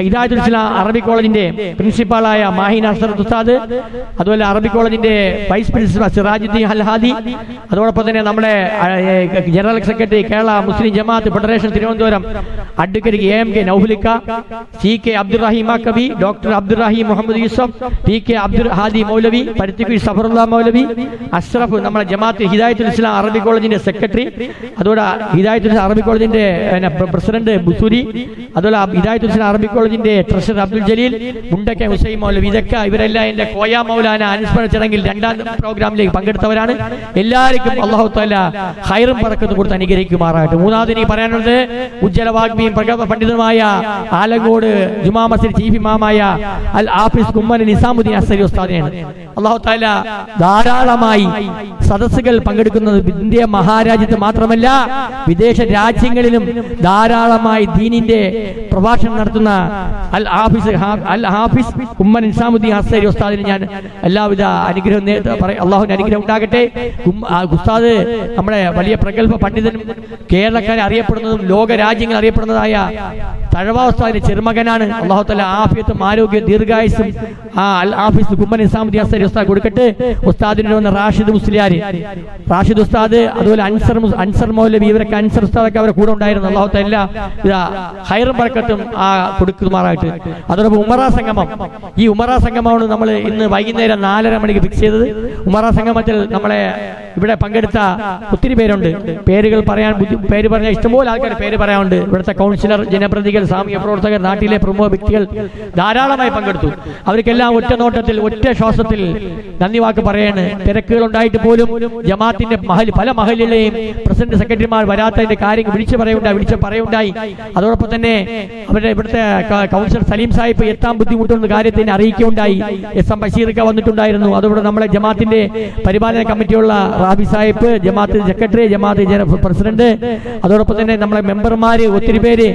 ഹിദായത്തുൽ ഇസ്ലാം അറബി കോളേജിന്റെ പ്രിൻസിപ്പാളായ മാഹിൻ അസ്ഹർ ഉസ്താദ്, അതുപോലെ അറബി കോളേജിന്റെ വൈസ് പ്രിൻസിപ്പൽ സിറാജുദ്ദീൻ അൽ ഹാദി, അതോടൊപ്പം തന്നെ നമ്മുടെ general secretary Kerala Muslim Jamaath federation Thiruvananthapuram advocate AMK നൗഫലിക്ക, CK Abdurahim Kabi, doctor Abdurahim Muhammad Yusuf, PK Abdul Hadi Moulavi, Paruthikkuzhi Safarulla Moulavi, Ashraf നമ്മുടെ ജമാഅത്ത് ഹിദായത്തുൽ ഇസ്ലാം അറബി കോളേജിന്റെ സെക്രട്ടറി, അതുപോലെ ഹിദായത്തുൽ ഇസ്ലാം അറബി കോളേജിന്റെ പ്രസിഡന്റ് ബുസൂരി, അതുപോലെ ഹിദായത്തുൽ ഇസ്ലാം അറബി കോളേജിന്റെ ട്രഷറർ അബ്ദുൽ ജലീൽ, മുണ്ടക്ക ഹുസൈൻ മൗലവി, ഇതൊക്കെ ഇവരെല്ലാം എന്റെ കോയ മൗലാന അനുസ്മരണ ചടങ്ങിൽ രണ്ടാം പ്രോഗ്രാമിലേക്ക് പങ്കെടുത്തവരാണ്. എല്ലാവർക്കും അല്ലാഹു തആല ഖൈറും ബറക്കത്തും കൊടുത്ത് അനുഗ്രഹിക്കുമാറാകട്ടെ. മൂന്നാമത് എനിക്ക് പറയാനുള്ളത് ഉജ്ജ്വല വാഗ്മിയും പ്രഗൽഭ പണ്ഡിതനുമായ ആലങ്കോട് ജുമാ മസ്ജിദ് ചീഫ് ഇമാമായ അൽ ഹാഫിസ് കുമ്മൻ നിസാമുദ്ദീൻ അസ്സരി ഉസ്താദിനെയാണ്. അല്ലാഹു തആല ധാരാളമായി സദസ്സുകൾ പങ്കെടുക്കുന്നത് ഇന്ത്യ മഹാരാജ്യത്ത് മാത്രമല്ല വിദേശ രാജ്യങ്ങളിലും ധാരാളമായി ദീനിന്റെ പ്രഭാഷണം നടത്തുന്ന അൽ ഹാഫിസ് കുമ്മൻ നിസാമുദ്ദീൻ അസ്സരി ഉസ്താദിന് ഞാൻ എല്ലാവിധ അനുഗ്രഹം അല്ലാഹുവിന്റെ അനുഗ്രഹം ഉണ്ടാകട്ടെ. ഉസ്താദ് നമ്മുടെ വലിയ പ്രഗൽഭ പണ്ഡിതനും കേരളക്കാരെ അറിയപ്പെടുന്നതും ലോക രാജ്യങ്ങൾ അറിയപ്പെടുന്നതായ തഴവ ഉസ്താദിന്റെ ചെറുമകനാണ്. അല്ലാഹു തആല ആഫിയത്തും ആരോഗ്യ ദീർഘായുസ്സും അൽ ഹാഫിസ് കുമ്മൻ നിസാമുദ്ദീൻ അസ്സരി ഉസ്താദ് കൊടുക്കട്ടെ. ഉസ്താദിന്റെ വന്ന റാഷിദ് ഉസ്താദ്, അതുപോലെ അൻസർ മൗലവി, ഇവരൊക്കെ അൻസർ ഉസ്താദൊക്കെ അവരെ കൂടെ ഉണ്ടായിരുന്നു. അല്ലാഹു തആല ഖൈറും ബറക്കത്തും കൊടുക്കുമാറായിട്ട്. അതോടൊപ്പം ഉമറ സംഗമം, ഈ ഉമറ സംഗമമാണ് നമ്മൾ ഇന്ന് വൈകുന്നേരം 4:30 മണിക്ക് ഫിക്സ് ചെയ്തത്. ഉമറ സംഗമത്തിൽ നമ്മളെ ഇവിടെ പങ്കെടുത്ത ഒത്തിരി പേരുണ്ട്. പേര് പറഞ്ഞാൽ ഇഷ്ടംപോലെ ആൾക്കാർ പേര് പറയാനുണ്ട്. ഇവിടുത്തെ കൗൺസിലർ, ജനപ്രതിനിധികൾ, സാമൂഹ്യ പ്രവർത്തകർ, നാട്ടിലെ പ്രമുഖ വ്യക്തികൾ ധാരാളമായി പങ്കെടുത്തു. അവർക്കെല്ലാം ഒറ്റ നോട്ടത്തിൽ ഒറ്റ ശ്വാസത്തിൽ നന്ദി വാക്ക് പറയാണ്. തിരക്കുകൾ ഉണ്ടായിട്ട് പോലും ജമാഅത്തിന്റെ പല മഹലിലെയും പ്രസിഡന്റ് സെക്രട്ടറിമാർ വരാത്തതിന്റെ കാര്യം വിളിച്ചു പറയുണ്ടായി. അതോടൊപ്പം തന്നെ അവരുടെ ഇവിടുത്തെ കൗൺസിലർ സലീം സാഹിബ് എത്താൻ ബുദ്ധിമുട്ടുന്ന കാര്യത്തിന് അറിയിക്കുകയുണ്ടായി. SM ബഷീറൊക്കെ വന്നിട്ടുണ്ടായിരുന്നു. അതുകൊണ്ട് നമ്മളെ ജമാഅത്തിന്റെ പരിപാലന കമ്മിറ്റിയുള്ള റാബി സാഹിബ്, ജമാഅത്ത് സെക്രട്ടറി, ജമാഅത്ത് പ്രസിഡന്റ്, അതോടൊപ്പം തന്നെ നമ്മളെ മെമ്പർമാര് ഒത്തിരി പേര്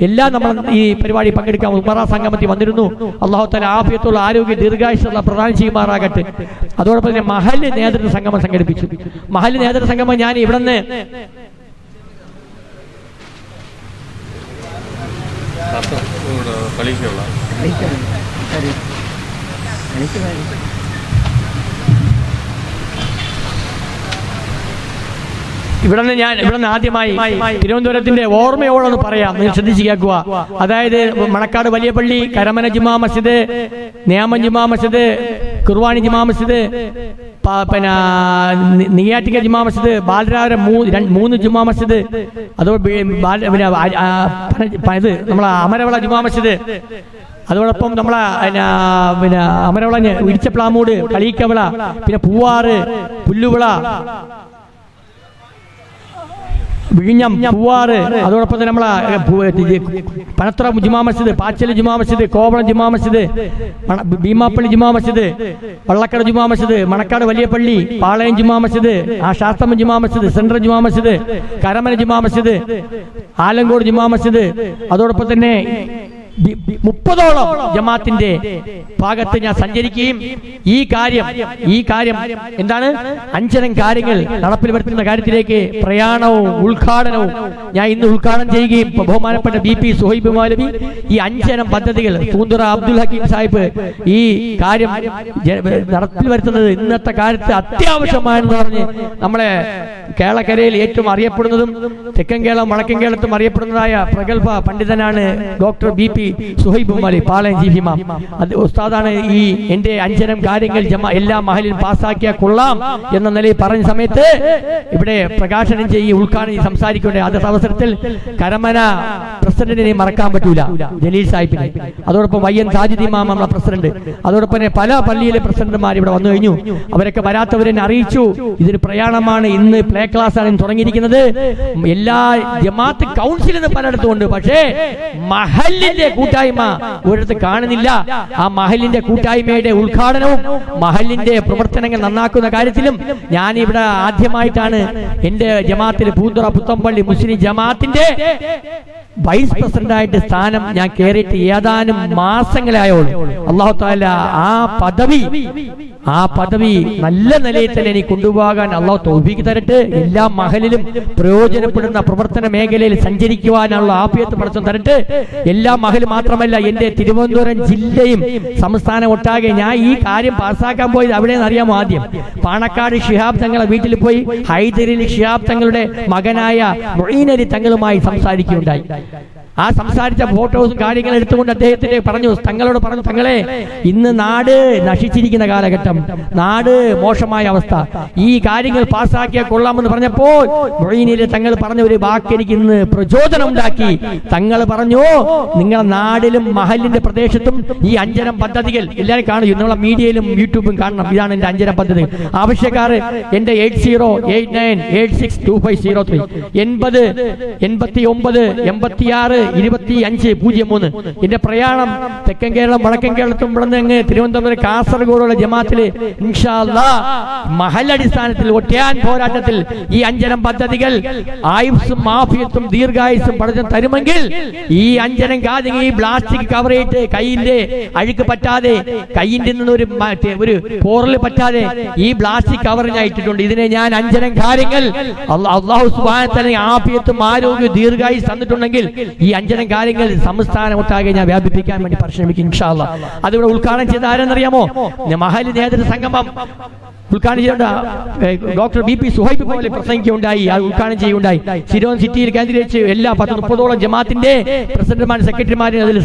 എല്ലാം നമ്മൾ ഈ പരിപാടി പങ്കെടുക്കാൻ ഉമറ സംഗമത്തിൽ വന്നിരുന്നു. അല്ലാഹു തആല ആഫിയത്തുള്ള ആരോഗ്യ ദീർഘായുസ്സുള്ള പ്രദാനം ചെയ്യുമാറാകട്ടെ. അതോടൊപ്പം തന്നെ മഹല്ല് നേതൃത്വ സംഗമം സംഘടിപ്പിച്ചു. മഹല്ല് നേതൃത്വ സംഗമം ഞാൻ ഇവിടുന്ന് ഇവിടുന്ന് ആദ്യമായി തിരുവനന്തപുരത്തിന്റെ ഓർമ്മയോടൊന്ന് പറയാം, നിങ്ങൾ ശ്രദ്ധിച്ചു കേൾക്കുക. അതായത് മണക്കാട് വലിയ പള്ളി, കരമന ജുമാ മസ്ജിദ്, നേമം ജുമാ മസ്ജിദ്, കുർവാണി ജുമാ മസ്ജിദ്, പിന്നെ നെയ്യാറ്റിക്ക ജുമാ മസ്ജിദ്, ബാലരാപുരം 3 ജുമാ മസ്ജിദ്, അതുപോലെ ഇത് നമ്മളെ അമരവള ജുമാ മസ്ജിദ്, അതോടൊപ്പം നമ്മളെ പിന്നെ അമരവളഞ്ഞ് ഇടിച്ചപ്ലാമൂട്, കളീക്കവിള, പിന്നെ പൂവാറ്, പുല്ലുവിള, വിഴിഞ്ഞം, പൂവാറ്, അതോടൊപ്പം തന്നെ നമ്മളെ പനത്ര ജുമാ മസ്ജിദ്, പാച്ചൽ ജുമാ മസ്ജിദ്, കോവളം ജുമാ മസ്ജിദ്, ഭീമാപ്പള്ളി ജുമാ മസ്ജിദ്, വള്ളക്കട ജുമാ മസ്ജിദ്, മണക്കാട് വലിയ പള്ളി, പാളയം ജുമാ മസ്ജിദ്, ശാസ്തമ ജുമാ മസ്ജിദ്, സെൻട്രൽ ജുമാ മസ്ജിദ്, കരമന ജുമാ മസ്ജിദ്, ആലങ്കോട് ജുമാ മസ്ജിദ്, അതോടൊപ്പം തന്നെ 30ഓളം ജമാഅത്തിന്റെ ഭാഗത്ത് ഞാൻ സഞ്ചരിക്കുകയും ഈ കാര്യം എന്താണ് 5 കാര്യങ്ങൾ നടപ്പിൽ വരുത്തുന്ന കാര്യത്തിലേക്ക് പ്രയാണവും ഉദ്ഘാടനവും ഞാൻ ഇന്ന് ഉദ്ഘാടനം ചെയ്യുകയും ബഹുമാനപ്പെട്ട BP സുഹൈബ് മൗലവി ഈ 5 പദ്ധതികൾ പൂന്തുറ അബ്ദുൽ ഹക്കീം സാഹിബ് ഈ കാര്യം നടപ്പിൽ വരുത്തുന്നത് ഇന്നത്തെ കാലത്ത് അത്യാവശ്യമാണെന്ന് പറഞ്ഞ് നമ്മളെ കേരളക്കരയിൽ ഏറ്റവും അറിയപ്പെടുന്നതും തെക്കൻ കേരളം വടക്കൻ കേരളത്തും അറിയപ്പെടുന്നതായ പ്രഗത്ഭ പണ്ഡിതനാണ് ഡോക്ടർ BP സുഹൈബ് മൗലവി പാളയം ചീഫ് ഇമാം. അത് ഉസ്താദാണ് ഈ എന്റെ 5 കാര്യങ്ങൾ എല്ലാ മഹലിലും പാസ്സാക്കിയാൽ കൊള്ളാം എന്ന നിലയിൽ പറഞ്ഞ സമയത്ത് ഇവിടെ പ്രകാശനം ചെയ്യും ഉദ്ഘാടനം സംസാരിക്കേണ്ട അതേ അവസരത്തിൽ കരമന പ്രസിഡന്റിനെ മറക്കാൻ പറ്റൂല, ജലീൽ സാഹിബിനെ. അതോടൊപ്പം YN സാജിദ് ഇമാം നമ്മുടെ പ്രസിഡന്റ്, അതോടൊപ്പം തന്നെ പല പള്ളിയിലെ പ്രസിഡന്റുമാർ ഇവിടെ വന്നു കഴിഞ്ഞു. അവരൊക്കെ വരാത്തവരെ അറിയിച്ചു. ഇതൊരു പ്രയാണമാണ്, ഇന്ന് പ്ലേ ക്ലാസ് ആണ് തുടങ്ങിയിരിക്കുന്നത്. എല്ലാ ജമാഅത്ത് കൗൺസിൽ എന്ന് പലയിടത്തും ഉണ്ട്, പക്ഷേ മഹലിന്റെ കൂട്ടായ്മ ഒരിടത്ത് കാണുന്നില്ല. ആ മഹലിന്റെ കൂട്ടായ്മയുടെ ഉദ്ഘാടനവും മഹലിന്റെ പ്രവർത്തനങ്ങൾ നന്നാക്കുന്ന കാര്യത്തിലും ഞാൻ ഇവിടെ ആദ്യമായിട്ടാണ് എന്റെ ജമാഅത്തിൽ പൂന്തുറ പുത്തമ്പള്ളി മുസ്ലിം ജമാഅത്തിന്റെ വൈസ് പ്രസിഡന്റായിട്ട് സ്ഥാനം ഞാൻ കയറിയിട്ട് ഏതാനും മാസങ്ങളായോളൂ. അല്ലാഹു തആല ആ പദവി നല്ല നിലയിൽ തന്നെ എനിക്ക് കൊണ്ടുപോകാൻ അല്ലാഹു തൗഫീഖ് തരട്ടെ. എല്ലാ മഹലിലും പ്രയോജനപ്പെടുന്ന പ്രവർത്തന മേഖലയിൽ സഞ്ചരിക്കുവാനുള്ള ആഫിയത്ത് പടച്ചോൻ തരട്ടെ. എല്ലാ മഹൽ മാത്രമല്ല, എന്റെ തിരുവനന്തപുരം ജില്ലയും സംസ്ഥാനം ഒട്ടാകെ ഞാൻ ഈ കാര്യം പാസ്സാക്കാൻ പോയത് എവിടെയെന്ന് അറിയാമോ? ആദ്യം പാണക്കാട് ശിഹാബ് തങ്ങളെ വീട്ടിൽ പോയി ഹൈദരലി ശിഹാബ് തങ്ങളുടെ മകനായ മൊയ്ൻ അലി തങ്ങളുമായി സംസാരിക്കുകയുണ്ടായി. ആ സംസാരിച്ച ഫോട്ടോസും കാര്യങ്ങളും എടുത്തുകൊണ്ട് അദ്ദേഹത്തിന് തങ്ങളോട് പറഞ്ഞു, തങ്ങളെ ഇന്ന് നാട് നശിച്ചിരിക്കുന്ന കാലഘട്ടം, നാട് മോശമായ അവസ്ഥ, ഈ കാര്യങ്ങൾ പാസ്സാക്കിയാൽ കൊള്ളാമെന്ന് പറഞ്ഞപ്പോൾ മൊയ്നിലെ തങ്ങൾ പറഞ്ഞ ഒരു വാക്ക് എനിക്ക് ഇന്ന് പ്രചോദനം ഉണ്ടാക്കി. തങ്ങൾ പറഞ്ഞു, നിങ്ങളുടെ നാടിലും മഹലിന്റെ പ്രദേശത്തും ഈ 5 പദ്ധതികൾ എല്ലാവരും കാണും, നിങ്ങളെ മീഡിയയിലും യൂട്യൂബും കാണണം. ഇതാണ് എന്റെ 5 പദ്ധതികൾ. ആവശ്യക്കാർ എന്റെ 8089862503 80 89 86 2503. എന്റെ പ്രയാണം തെക്കൻ കേരളം വടക്കൻ കേരളത്തും ഇവിടുന്ന് തിരുവനന്തപുരം കാസർഗോഡുള്ള ജമാഅത്തില് ഇൻഷാ അല്ലാഹ് മഹലടിസ്ഥാനത്തിൽ ഒറ്റയാൻ പോരാട്ടത്തിൽ ഈ 5 പദ്ധതികൾ ആയുസ്സും ആഫിയത്തും ദീർഘായുസ്സും പഠിച്ചു തരുമെങ്കിൽ ഈ 5 കാര്യങ്ങൾ ഈ പ്ലാസ്റ്റിക് കവറേറ്റ് കയ്യിന്റെ അഴുക്ക് പറ്റാതെ, കയ്യിന്റെ നിന്ന് ഒരു പോറൽ പറ്റാതെ ഈ പ്ലാസ്റ്റിക് കവർ ഞാൻ ഇട്ടിട്ടുണ്ട്. ഇതിനെ ഞാൻ 5 കാര്യങ്ങൾ അല്ലാഹു സുബ്ഹാനഹു വ തആല ആഫിയത്തും ആരോഗ്യവും ദീർഘായുസ് തന്നിട്ടുണ്ടെങ്കിൽ ഈ 5 കാര്യങ്ങൾ സംസ്ഥാനം ഒട്ടാകെ ഞാൻ വ്യാപിപ്പിക്കാൻ വേണ്ടി പരിശ്രമിക്കും ഇൻഷാ അല്ലാഹ്. അതിവിടെ ഉദ്ഘാടനം ചെയ്ത ആരെന്നറിയാമോ? മഹൽ നേതൃ സംഗമം ഉദ്ഘാടനം ചെയ്യേണ്ട ഡോക്ടർ BP സുഹൈബ് പോലെ പ്രസംഗിക്കുകയുണ്ടായി. അത് ഉദ്ഘാടനം ചെയ്യുകയുണ്ടായി. സിരോൻ സിറ്റിയിൽ കേന്ദ്രീകരിച്ച് എല്ലാ 30-30ഓളം ജമാഅത്തിന്റെ പ്രസിഡന്റുമാരും സെക്രട്ടറിമാരും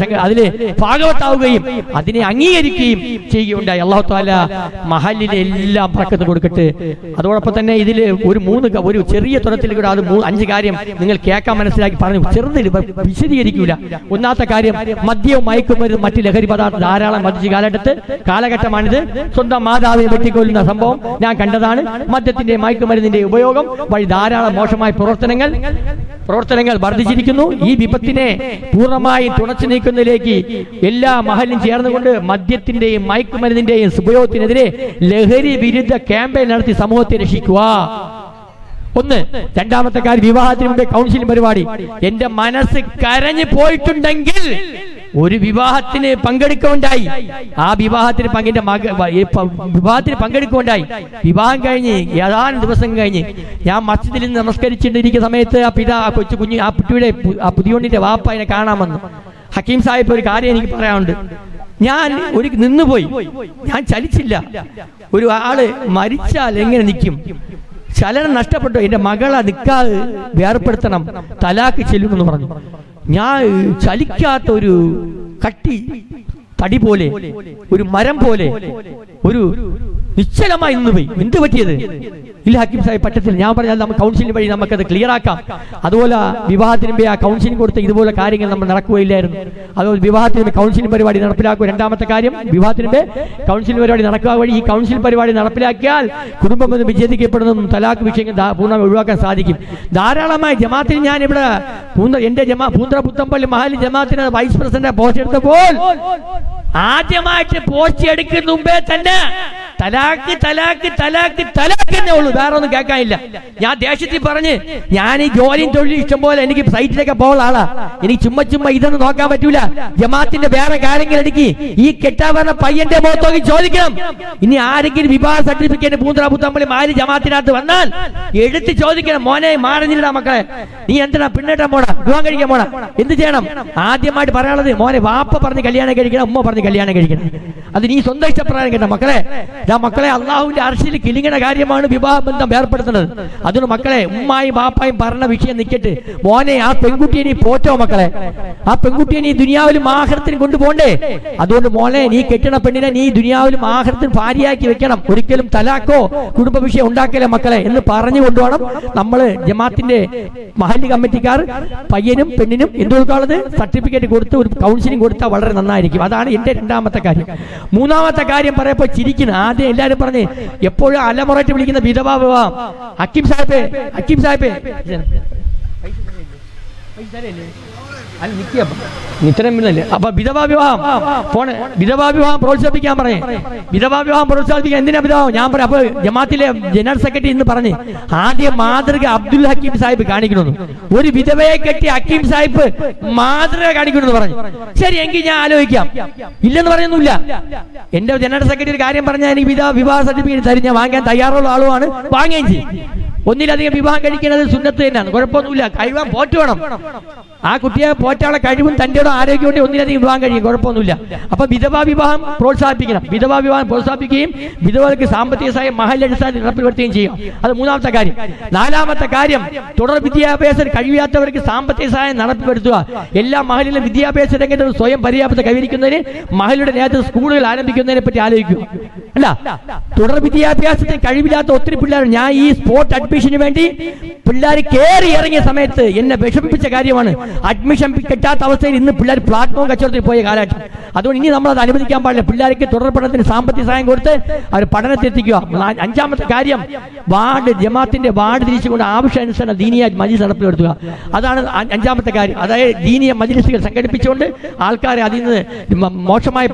അതിൽ ഭാഗവത്താവുകയും അതിനെ അംഗീകരിക്കുകയും ചെയ്യുകയുണ്ടായി. അല്ലാഹു തആല മഹലിലെ എല്ലാം ബറക്കത്ത് കൊടുക്കട്ടെ. അതോടൊപ്പം തന്നെ ഇതിൽ ഒരു ചെറിയ തുറത്തിൽ കൂടെ അത് 5 കാര്യം നിങ്ങൾ കേൾക്കാൻ മനസ്സിലാക്കി പറഞ്ഞു, ചെറുതിൽ വിശദീകരിക്കൂല. ഒന്നാമത്തെ കാര്യം, മദ്യവും മയക്കുമരുന്നും മറ്റ് ലഹരി പദാർത്ഥം ധാരാളം മദ്യ കാലഘട്ടമാണിത്. സ്വന്തം മാതാവിനെ വെട്ടിക്കൊല്ലുന്ന സംഭവം ഞാൻ കണ്ടതാണ്. മദ്യത്തിന്റെ മയക്കുമരുന്നിന്റെ ഉപയോഗം വഴി ധാരാളം മോശമായ പ്രവർത്തനങ്ങൾ വർദ്ധിച്ചിരിക്കുന്നു. ഈ വിപത്തിനെ പൂർണ്ണമായി തുടച്ചു നീക്കുന്നതിലേക്ക് എല്ലാ മഹലും ചേർന്നുകൊണ്ട് മദ്യത്തിന്റെയും മയക്കുമരുന്നിന്റെയും ഉപയോഗത്തിനെതിരെ ലഹരി വിരുദ്ധ ക്യാമ്പയിൻ നടത്തി സമൂഹത്തെ രക്ഷിക്കുക. ഒന്ന്. രണ്ടാമത്തെ കാര്യം, വിവാഹത്തിന് മുമ്പേ കൗൺസിലിംഗ് പരിപാടി. എന്റെ മനസ്സ് കരഞ്ഞു പോയിട്ടുണ്ടെങ്കിൽ ഒരു വിവാഹത്തിന് പങ്കെടുക്കുകയുണ്ടായി. ആ വിവാഹത്തിന് പങ്കെടുക്കുകയുണ്ടായി. വിവാഹം കഴിഞ്ഞ് ഏതാനും ദിവസം കഴിഞ്ഞ് ഞാൻ മസ്ജിദിൽ നിന്ന് നമസ്കരിച്ചിട്ടിരിക്കുന്ന സമയത്ത് ആ കൊച്ചുകുഞ്ഞ് ആ കുട്ടിയുടെ ആ പുതിയോണ്ടിന്റെ വാപ്പ എന്നെ കാണാൻ വന്നു. ഹക്കീം സാഹിബ്, ഒരു കാര്യം എനിക്ക് പറയാനുണ്ട്. ഞാൻ നിന്നുപോയി, ഞാൻ ചലിച്ചില്ല. ഒരു ആള് മരിച്ചാൽ എങ്ങനെ നിൽക്കും? ചലനം നഷ്ടപ്പെട്ടു. എന്റെ മകളെ നിക്കാതെ വേർപ്പെടുത്തണം, തലാക്ക് ചെല്ലുമെന്ന് പറഞ്ഞു. ഞാൻ ചലിക്കാത്ത ഒരു തടി പോലെ, ഒരു മരം പോലെ, ഒരു നിശ്ചലമായി നിന്ന് പോയി. എന്ത് പറ്റിയത്? ഇല്ല ഹക്കീം സാഹിബ് പറ്റത്തില്ല. ഞാൻ പറഞ്ഞാൽ നമുക്ക് കൗൺസിലിംഗ് വഴി നമുക്കത് ക്ലിയർ ആക്കാം. അതുപോലെ വിവാഹത്തിന് മുമ്പേ ആ കൗൺസിലിംഗ് കൊടുത്ത് ഇതുപോലെ കാര്യങ്ങൾ നമ്മൾ നടക്കുകയില്ലായിരുന്നു. അതുപോലെ വിവാഹത്തിന് കൗൺസിലിംഗ് പരിപാടി നടപ്പിലാക്കുക. രണ്ടാമത്തെ കാര്യം, വിവാഹത്തിന് മുമ്പേ കൗൺസിലിംഗ് പരിപാടി നടക്കുക വഴി ഈ കൗൺസിലിംഗ് പരിപാടി നടപ്പിലാക്കിയാൽ കുടുംബം എന്ന് വിച്ഛേദിക്കപ്പെടുന്നതും തലാഖ് വിഷയങ്ങൾ പൂർണ്ണമായി ഒഴിവാക്കാൻ സാധിക്കും. ധാരാളമായി ജമാഅത്തിന് ഞാൻ ഇവിടെ എന്റെ പൂന്തറ പുത്തമ്പള്ളി മഹല്ലി ജമാഅത്തിന് വൈസ് പ്രസിഡന്റ് പോസ്റ്റ് എടുത്തപ്പോൾ ആദ്യമായിട്ട് പോസ്റ്റ് എടുക്കുന്ന മുമ്പേ തന്നെ തലാഖ് തലാഖ് തലാഖ് തലാഖ് എന്നേ ഉള്ളൂ, വേറെ ഒന്നും കേൾക്കാനില്ല. ഞാൻ ദേശത്തിൽ പറഞ്ഞ് ഞാൻ ഈ ജോലിയും തൊഴിലും ഇഷ്ടം പോലെ എനിക്ക് സൈറ്റിലേക്ക് പോകുന്ന ആളാ, എനിക്ക് ചുമ്മാ ഇതൊന്നും നോക്കാൻ പറ്റൂല. ജമാഅത്തിന്റെ വേറെ കാര്യങ്ങൾ എനിക്ക് ഈ കെട്ടാവരണ പയ്യന്റെ മുഖത്ത് നോക്കി ചോദിക്കണം. ഇനി ആരെങ്കിലും വിവാഹ സർട്ടിഫിക്കറ്റ് പൂന്തറ പുത്തമ്പള്ളി മഹല്ലി ജമാഅത്തിനകത്ത് വന്നാൽ എടുത്ത് ചോദിക്കണം, മോനെ മാറുന്നില്ലടാ മക്കളെ, നീ എന്തിനാ പിന്നേട്ടാൻ പോണ, വിവാഹം കഴിക്കാൻ പോണ, എന്ത് ചെയ്യണം? ആദ്യമായിട്ട് പറയാനുള്ളത്, മോനെ വാപ്പ പറഞ്ഞ് കല്യാണം കഴിക്കണം, ഉമ്മ പറഞ്ഞ് കല്യാണം കഴിക്കണം. അത് നീ സ്വന്തം ഇഷ്ടപ്രകാരം കേട്ടോ മക്കളെ. മക്കളെ അള്ളാഹുവിന്റെ അർശിൽ കിളിങ്ങണ കാര്യമാണ് വിവാഹ ബന്ധം ഏർപ്പെടുത്തുന്നത്. അതുകൊണ്ട് മക്കളെ ഉമ്മായും ബാപ്പായും പറഞ്ഞ വിഷയം നിൽക്കട്ടെ, മോനെ ആ പെൺകുട്ടിയെ നീ പോറ്റോ മക്കളെ, ആ പെൺകുട്ടിയെ നീ ദുനിയാവിലും ആഖിറത്തിനും കൊണ്ടുപോകണ്ടേ. അതുകൊണ്ട് മോനെ നീ കെട്ടണ പെണ്ണിനെ നീ ദുനിയാവിലും ആഖിറത്തിനും ഭാര്യയാക്കി വെക്കണം. ഒരിക്കലും തലാക്കോ കുടുംബ വിഷയം ഉണ്ടാക്കലേ മക്കളെ എന്ന് പറഞ്ഞു കൊണ്ടുപോകണം. നമ്മള് ജമാഅത്തിന്റെ മഹല്ലി കമ്മിറ്റിക്കാർ പയ്യനും പെണ്ണിനും എന്തുകൊടുക്കാനുള്ളത് സർട്ടിഫിക്കറ്റ് കൊടുത്ത് ഒരു കൗൺസിലിംഗ് കൊടുത്താൽ വളരെ നന്നായിരിക്കും. അതാണ് എന്റെ രണ്ടാമത്തെ കാര്യം. മൂന്നാമത്തെ കാര്യം പറയപ്പോ ചിരിക്കുന്നു. ആദ്യം എല്ലാരും പറഞ്ഞ് എപ്പോഴും അലമുറയിട്ട് വിളിക്കുന്ന വിധവാ വിവാഹം. ഹക്കീം സാഹിബേ അപ്പൊ വിധവാ വിവാഹം പ്രോത്സാഹിപ്പിക്കാൻ പറഞ്ഞേ. വിധവാ വിവാഹം പ്രോത്സാഹിപ്പിക്കാൻ എന്തിനാ വിധവാഹം? ഞാൻ പറയാം. അപ്പൊ ജമാഅത്തിലെ ജനറൽ സെക്രട്ടറി ഇന്ന് പറഞ്ഞ് ആദ്യം മാതൃക അബ്ദുൽ ഹക്കീം സാഹിബ് കാണിക്കണമെന്ന്. ഒരു വിധവയെ കെട്ടി ഹക്കീം സാഹിബ് മാതൃക കാണിക്കണമെന്ന് പറഞ്ഞു. ശരി, എങ്കിൽ ഞാൻ ആലോചിക്കാം, ഇല്ലെന്ന് പറയുന്നില്ല. എന്റെ ജനറൽ സെക്രട്ടറി ഒരു കാര്യം പറഞ്ഞാൽ എനിക്ക് വിവാഹ സർട്ടിഫിക്കറ്റ് തരും, ഞാൻ വാങ്ങാൻ തയ്യാറുള്ള ആളുമാണ്, വാങ്ങുകയും ചെയ്യും. ഒന്നിലധികം വിവാഹം കഴിക്കുന്നത് സുന്നത്ത് തന്നെയാണ്, കുഴപ്പമൊന്നുമില്ല. കഴിവാൻ പോറ്റ് വേണം. ആ കുട്ടിയെ പോറ്റാനുള്ള കഴിവും തന്റെ ആരോഗ്യം കൊണ്ട് ഒന്നിലധികം വിവാഹം കഴിയും, കുഴപ്പമൊന്നുമില്ല. അപ്പൊ വിധവാ വിവാഹം പ്രോത്സാഹിപ്പിക്കണം. വിധവാ വിവാഹം പ്രോത്സാഹിപ്പിക്കുകയും വിധവകൾക്ക് സാമ്പത്തിക സഹായം മഹല്ല് അടിസ്ഥാനത്തിൽ നടപ്പിൽ ചെയ്യും. അത് മൂന്നാമത്തെ കാര്യം. നാലാമത്തെ കാര്യം, തുടർ വിദ്യാഭ്യാസം കഴിയാത്തവർക്ക് സാമ്പത്തിക സഹായം നടപ്പിൽപ്പെടുത്തുക. എല്ലാ മഹല്ലിലും വിദ്യാഭ്യാസ രംഗത്ത് സ്വയം പര്യാപ്തത കൈവരിക്കുന്നതിന് മഹല്ലുടെ നേതൃത്വം സ്കൂളുകൾ ആരംഭിക്കുന്നതിനെ പറ്റി ആലോചിക്കുക. അല്ല, തുടർ വിദ്യാഭ്യാസത്തിന് കഴിവില്ലാത്ത ഒത്തിരി പിള്ളേർ, ഞാൻ ഈ സ്പോട്ട് അഡ്മിഷന് വേണ്ടി പിള്ളേർ കയറി ഇറങ്ങിയ സമയത്ത് എന്നെ വിഷമിപ്പിച്ച കാര്യമാണ്. അഡ്മിഷൻ കിട്ടാത്ത അവസ്ഥയിൽ ഇന്ന് പിള്ളേർ പ്ലാറ്റ്ഫോം കച്ചവടത്തിൽ പോയ കാലഘട്ടം. അതുകൊണ്ട് ഇനി നമ്മളത് അനുവദിക്കാൻ പാടില്ല. പിള്ളേർക്ക് തുടർ പഠനത്തിന് സാമ്പത്തിക സഹായം കൊടുത്ത് അവർ പഠനത്തെത്തിക്കുക. അഞ്ചാമത്തെ കാര്യം, ജമാഅത്തിന്റെ വാർഡ് തിരിച്ചുകൊണ്ട് ആവശ്യാനുസരണം ദീനിയ മജ്ലിസ് നടപ്പിലെടുത്തുക. അതാണ് അഞ്ചാമത്തെ കാര്യം. അതായത് ദീനിയ മജ്ലിസുകൾ സംഘടിപ്പിച്ചുകൊണ്ട് ആൾക്കാരെ അതിൽ നിന്ന് മോശമായ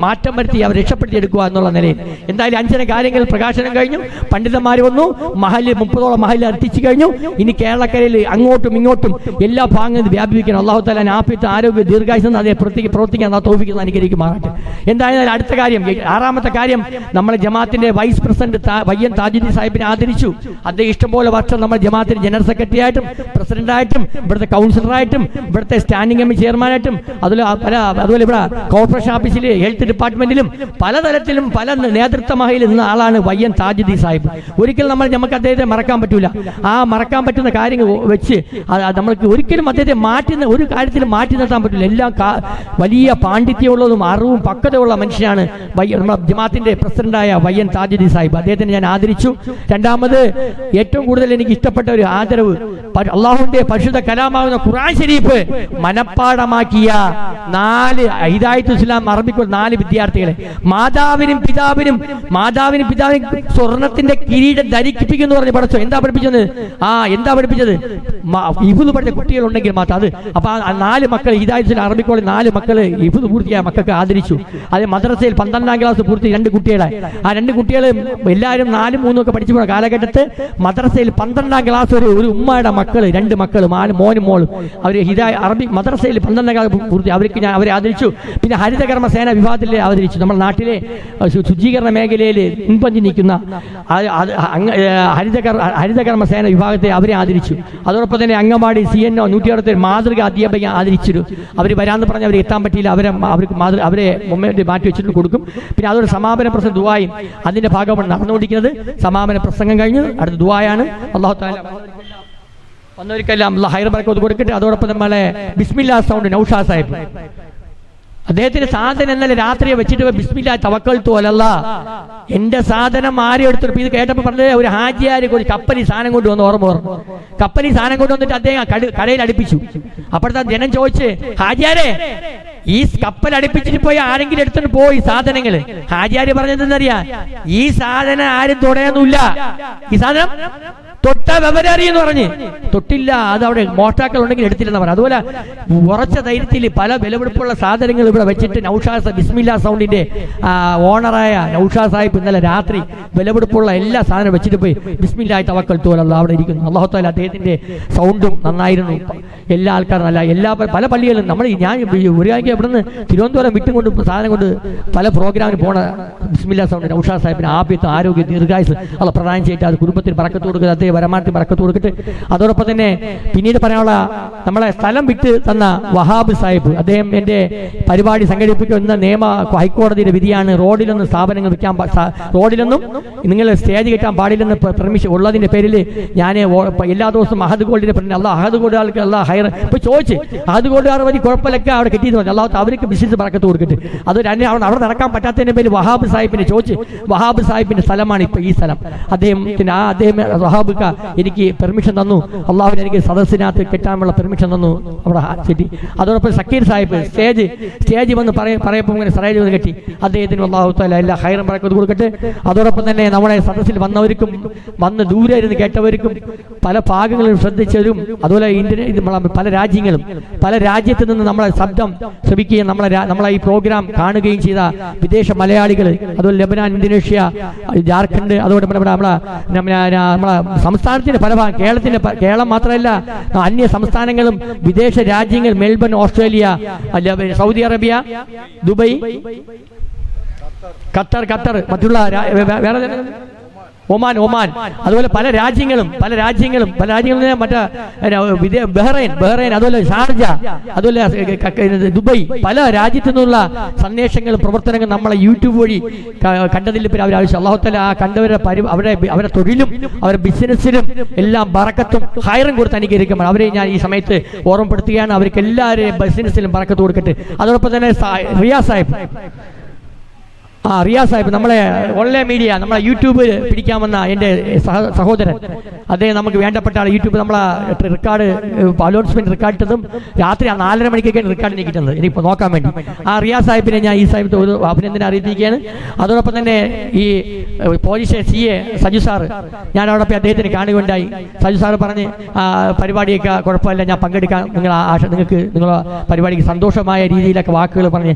മാറ്റം വരുത്തി അവർ രക്ഷപ്പെടുത്തിയെടുക്കുക എന്നുള്ള നിലയിൽ. എന്തായാലും 5 കാര്യങ്ങൾ പ്രകാശനം കഴിഞ്ഞു. പണ്ഡിതന്മാർ വന്നു, മഹല്ല് 30ഓളം മഹല്ല് എത്തിച്ചു കഴിഞ്ഞു. ഇനി കേരളക്കരയിൽ അങ്ങോട്ടും ഇങ്ങോട്ടും എല്ലാ ഭാഗങ്ങളും വ്യാപിപ്പിക്കണം. അല്ലാഹു തആല ആഫിയത്ത്, ആരോഗ്യ, ദീർഘായുസ്സും അതേ പ്രവർത്തിക്കാൻ തൗഫീഖ് അനുഗ്രഹിക്കുമാറാകട്ടെ. എന്തായാലും അടുത്ത കാര്യം, 6ാമത്തെ കാര്യം, നമ്മളെ ജമാഅത്തിന്റെ വൈസ് പ്രസിഡന്റ് വയ്യൻ താജുദ്ദീൻ സാഹിബിനെ ആദരിച്ചു. അദ്ദേഹം ഇഷ്ടംപോലെ വർഷം നമ്മുടെ ജമാഅത്തിന്റെ ജനറൽ സെക്രട്ടറി ആയിട്ടും പ്രസിഡന്റായിട്ടും ഇവിടുത്തെ കൗൺസിലറായിട്ടും ഇവിടുത്തെ സ്റ്റാൻഡിംഗ് കമ്മിറ്റി ചെയർമാനായിട്ടും അതുപോലെ ഇവിടെ കോർപ്പറേഷൻ ഓഫീസിൽ ഹെൽത്ത് ഡിപ്പാർട്ട്മെന്റിലും പലതരത്തിലും പല നേതൃത്വ മഹയിൽ നിന്ന ആളാണ് വയ്യൻ താജുദ്ദീൻ സാഹിബ്. ഒരിക്കലും നമുക്ക് അദ്ദേഹത്തെ മറക്കാൻ പറ്റൂല. ആ മറക്കാൻ പറ്റുന്ന കാര്യങ്ങൾ വെച്ച് നമ്മൾക്ക് ഒരിക്കലും അദ്ദേഹത്തെ ഒരു കാര്യത്തിലും മാറ്റി നിർത്താൻ പറ്റില്ല. എല്ലാം വലിയ പാണ്ഡിത്യമുള്ളതും അറിവും പക്വതയുള്ള മനുഷ്യനാണ് നമ്മുടെ ജമാഅത്തിന്റെ പ്രസിഡന്റായ വയ്യൻ താജുദ്ദീൻ സാഹിബ്. അദ്ദേഹത്തിന് ഞാൻ ആദരിച്ചു. രണ്ടാമത്, ഏറ്റവും കൂടുതൽ എനിക്ക് ഇഷ്ടപ്പെട്ട ഒരു ആദരവ്, അള്ളാഹുവിന്റെ പരിശുദ്ധ കലാമാകുന്ന ഖുർആൻ ശരീഫ് മനപ്പാടമാക്കിയ 4 ഹിദായത്തുൽ ഇസ്ലാം അറബിക്കുള്ള 4 വിദ്യാർത്ഥികളെ മാതാവിനും പിതാവിനും സ്വർണത്തിന്റെ കിരീടം ധരിപ്പിക്കുന്നു പറഞ്ഞ് പഠിച്ചോ. എന്താ പഠിപ്പിച്ചത്? എന്താ പഠിപ്പിച്ചത്? ഹിഫ്ള് പഠിച്ച കുട്ടികളുണ്ടെങ്കിൽ മാത്രം അത്. അപ്പൊ ആ 4 മക്കൾ ഹിദായത്തുൽ അറബിക്കോളിൽ 4 മക്കള് ഹിഫ്ള് പൂർത്തിയായ മക്കൾക്ക് ആദരിച്ചു. അതേ മദ്രസയിൽ 12ാം ക്ലാസ് പൂർത്തി 2 കുട്ടികളെ, ആ 2 കുട്ടികൾ എല്ലാവരും 4, 3 ഒക്കെ പഠിച്ചു പോയ കാലഘട്ടത്ത് മദ്രസയിൽ 12ാം ക്ലാസ് ഒരു ഉമ്മയുടെ മക്കള് 2 മക്കള്, മോനും മോളും, അവർ അറബി മദ്രസയിൽ 12ാം ക്ലാസ് പൂർത്തി. അവരെ ആദരിച്ചു. പിന്നെ ഹരിതകർമ്മ സേന വിഭാഗത്തിൽ ആദരിച്ചു. നമ്മുടെ നാട്ടിലെ ശുചീകരണ മേഖലയിൽ മുൻപന്തി നിൽക്കുന്ന ഹരിതകർമ്മ സേന വിഭാഗത്തെ അവരെ ആദരിച്ചു. അതോടൊപ്പം തന്നെ അംഗൻവാടി CNO 160 മാതൃക അധ്യാപക ആദരിച്ചു. അവർ വരാമെന്ന് പറഞ്ഞ് അവർ എത്താൻ പറ്റിയില്ല. അവരെ മുമ്പേ മാറ്റി വെച്ചിട്ട് കൊടുക്കും. പിന്നെ അതൊരു സമാപന പ്രസംഗം ദുആയും അതിന്റെ ഭാഗമാണ് നടന്നുകൊണ്ടിരിക്കുന്നത്. സമാപന പ്രസംഗം കഴിഞ്ഞ് അടുത്ത ദുആയാണ്. അല്ലാഹു തആല വന്നവർക്കെല്ലാം ഹൈർ ബറക്കത്ത് കൊടുക്കട്ടെ. അതോടൊപ്പം നമ്മളെ ബിസ്മില്ലാ സൗണ്ട് നൗഷാദ് സാഹിബ് അദ്ദേഹത്തിന്റെ സാധനം എന്നല്ല രാത്രി വെച്ചിട്ട് ബിസ്മില്ലാ തവക്കൽതു അലല്ലാഹ്, എന്റെ സാധനം ആരും എടുത്തു. ഇത് കേട്ടപ്പോൾ പറഞ്ഞത് ഒരു ഹാജിയാര് ഒരു കപ്പലിൽ സാധനം കൊണ്ടുവന്ന് ഓർമ്മ കപ്പലിൽ സാധനം കൊണ്ടുവന്നിട്ട് അദ്ദേഹം കടയിൽ അടുപ്പിച്ചു. അപ്പോഴത്തെ ജനം ചോദിച്ച്, ഹാജിയാരെ ഈ കപ്പൽ അടുപ്പിച്ചിട്ട് പോയി ആരെങ്കിലും എടുത്തിട്ട് പോയി സാധനങ്ങള്. ഹാജിയാര് പറഞ്ഞതെന്നറിയാ, ഈ സാധനം ആരും തൊടയൊന്നുമില്ല, ഈ സാധനം തൊട്ട വിവരം അറിയെന്ന് പറഞ്ഞ് തൊട്ടില്ല, അത് അവിടെ മോഷ്ടാക്കൾ ഉണ്ടെങ്കിൽ എടുത്തില്ലെന്ന് പറഞ്ഞു. അതുപോലെ ഉറച്ച ധൈര്യത്തിൽ പല വിലപിടിപ്പുള്ള സാധനങ്ങൾ ഇവിടെ വെച്ചിട്ട് നൗഷാദ് ബിസ്മില്ലാ സൗണ്ടിന്റെ ഓണറായ നൗഷാദ് സാഹിബ് ഇന്നലെ രാത്രി വിലപിടിപ്പുള്ള എല്ലാ സാധനവും വെച്ചിട്ട് പോയി ബിസ്മില്ലാഹി തവക്കൽതു അലല്ലാഹ് അവിടെ ഇരിക്കുന്നു. അല്ലാഹു തആല അദ്ദേഹത്തിന്റെ സൗണ്ടും നന്നായിരുന്നു, എല്ലാ ആൾക്കാരും നല്ല പല പള്ളികളിലും നമ്മൾ ഞാൻ ഒരാഴ്ച ഇവിടുന്ന് തിരുവനന്തപുരം വിട്ടുകൊണ്ട് സാധനം കൊണ്ട് പല പ്രോഗ്രാമിന് പോണ ബിസ്മില്ലാ സൗണ്ട് നൗഷാദ് സാഹിബിന് ആഫിയത്ത് ആരോഗ്യ ദീർഘായുസ് അല്ല പ്രദാനം ചെയ്തിട്ട് അത് കുടുംബത്തിൽ ബറക്കത്ത് കൊടുക്കുക, അദ്ദേഹം വരമാനത്തിൽ ബറക്കത്ത് കൊടുക്കട്ടെ. അതോടൊപ്പം തന്നെ പിന്നീട് പറയാനുള്ള നമ്മളെ സ്ഥലം വിട്ട് തന്ന വഹാബ് സാഹിബ്, അദ്ദേഹം എൻ്റെ പരിപാടി സംഘടിപ്പിക്കുന്ന നിയമ ഹൈക്കോടതിയുടെ വിധിയാണ്, റോഡിലൊന്നും സ്ഥാപനങ്ങൾ വെക്കാൻ റോഡിലൊന്നും നിങ്ങൾ സ്റ്റേജ് കെട്ടാൻ പാടില്ലെന്ന് പെർമിഷൻ ഉള്ളതിന്റെ പേരിൽ ഞാൻ എല്ലാ ദിവസവും അഹദ് ഗോൾഡിന്റെ പറഞ്ഞു അല്ല അഹദ് ഗോൾഡുകാർക്ക് അല്ല ഹൈർ ഇപ്പൊ ചോദിച്ച് അഹദ് ഗോൾഡുകാർ വഴി കുഴപ്പമില്ലൊക്കെ അവിടെ കിട്ടിയെന്ന് പറഞ്ഞു. അല്ലാത്ത അവർക്ക് ബിസിനസ് ബറക്കത്ത് കൊടുക്കട്ടെ. അത് അവിടെ നടക്കാൻ പറ്റാത്തതിന്റെ പേര് വഹാബ് സാഹിബിനെ ചോദിച്ച് വഹാബ് സാഹിബിന്റെ സ്ഥലമാണ് ഇപ്പൊ ഈ സ്ഥലം. അദ്ദേഹത്തിന് അദ്ദേഹം വഹാബ് എനിക്ക് പെർമിഷൻ തന്നു, അള്ളാഹുവിന് എനിക്ക് സദസ്സിനകത്ത് കെട്ടാനുള്ള പെർമിഷൻ തന്നു അവിടെ സിറ്റി. അതോടൊപ്പം സക്കീർ സാഹിബ് സ്റ്റേജ് വന്ന് പറയപ്പോൾ ഇങ്ങനെ സ്റ്റേജ് വന്ന് കെട്ടി, അദ്ദേഹത്തിന് അള്ളാഹു തആല എല്ലാ ഹൈറും ബറക്കത്തും കൊടുക്കട്ടെ. അതോടൊപ്പം തന്നെ നമ്മുടെ സദസ്സിൽ വന്നവർക്കും വന്ന് ദൂരെ ഇരുന്ന് കേട്ടവർക്കും പല ഭാഗങ്ങളും ശ്രദ്ധിച്ചവരും അതുപോലെ പല രാജ്യത്ത് നിന്ന് നമ്മളെ ശബ്ദം ശ്രമിക്കുകയും നമ്മളെ ഈ പ്രോഗ്രാം കാണുകയും ചെയ്ത വിദേശ മലയാളികൾ, അതുപോലെ ലെബനാൻ, ഇന്തോനേഷ്യ, ജാർഖണ്ഡ്, അതോടെ നമ്മളെ സംസ്ഥാനത്തിന്റെ പല കേരളം മാത്രമല്ല അന്യ സംസ്ഥാനങ്ങളും വിദേശ രാജ്യങ്ങൾ, Melbourne, Australia, Saudi Arabia, Dubai, Qatar, മറ്റുള്ള വേറെ ഒമാൻ, അതുപോലെ പല രാജ്യങ്ങളും മറ്റേ ബഹ്റൈൻ, അതുപോലെ ഷാർജ, അതുപോലെ ദുബൈ, പല രാജ്യത്തു നിന്നുള്ള സന്ദേശങ്ങളും പ്രവർത്തനങ്ങളും നമ്മളെ യൂട്യൂബ് വഴി കണ്ടതിൽ അവർ ആവശ്യം. അല്ലാഹു തആല ആ കണ്ടവരുടെ അവരുടെ തൊഴിലും അവരുടെ ബിസിനസ്സിലും എല്ലാം ബറക്കത്തും ഹൈറും കൊടുത്ത് അനുഗ്രഹിക്കുമ്പോൾ അവരെ ഞാൻ ഈ സമയത്ത് ഓർമ്മപ്പെടുത്തുകയാണ്. അവർക്ക് എല്ലാവരെയും ബിസിനസ്സിലും ബറക്കത്ത് കൊടുക്കട്ടെ. അതോടൊപ്പം തന്നെ റിയാസ് സാഹിബ് നമ്മളെ ഓൺലൈൻ മീഡിയ നമ്മളെ യൂട്യൂബ് പിടിക്കാമെന്ന എൻ്റെ സഹോദരൻ, അദ്ദേഹം നമുക്ക് വേണ്ടപ്പെട്ട ആൾ. യൂട്യൂബ് നമ്മളെ റെക്കോർഡ് അലോൺസ്മെന്റ് റെക്കോർഡ് ഇട്ടതും രാത്രി 4:30 മണിക്കൊക്കെയാണ് റെക്കോർഡ് കിട്ടുന്നത്. എനിക്കിപ്പോൾ നോക്കാൻ വേണ്ടി ആ റിയാസ് സാഹിബിനെ ഞാൻ ഈ സാഹിബ് ഒരു അഭിനന്ദനം അറിയിക്കുകയാണ്. അതോടൊപ്പം തന്നെ ഈ പോലീസ് CA സജു സാറ്, ഞാൻ അവിടെ പോയി അദ്ദേഹത്തിന് കാണുകയുണ്ടായി. സജു സാറ് പറഞ്ഞ് പരിപാടിയൊക്കെ കുഴപ്പമില്ല, ഞാൻ പങ്കെടുക്കാൻ നിങ്ങൾക്ക് നിങ്ങളുടെ പരിപാടിക്ക് സന്തോഷമായ രീതിയിലൊക്കെ വാക്കുകൾ പറഞ്ഞ്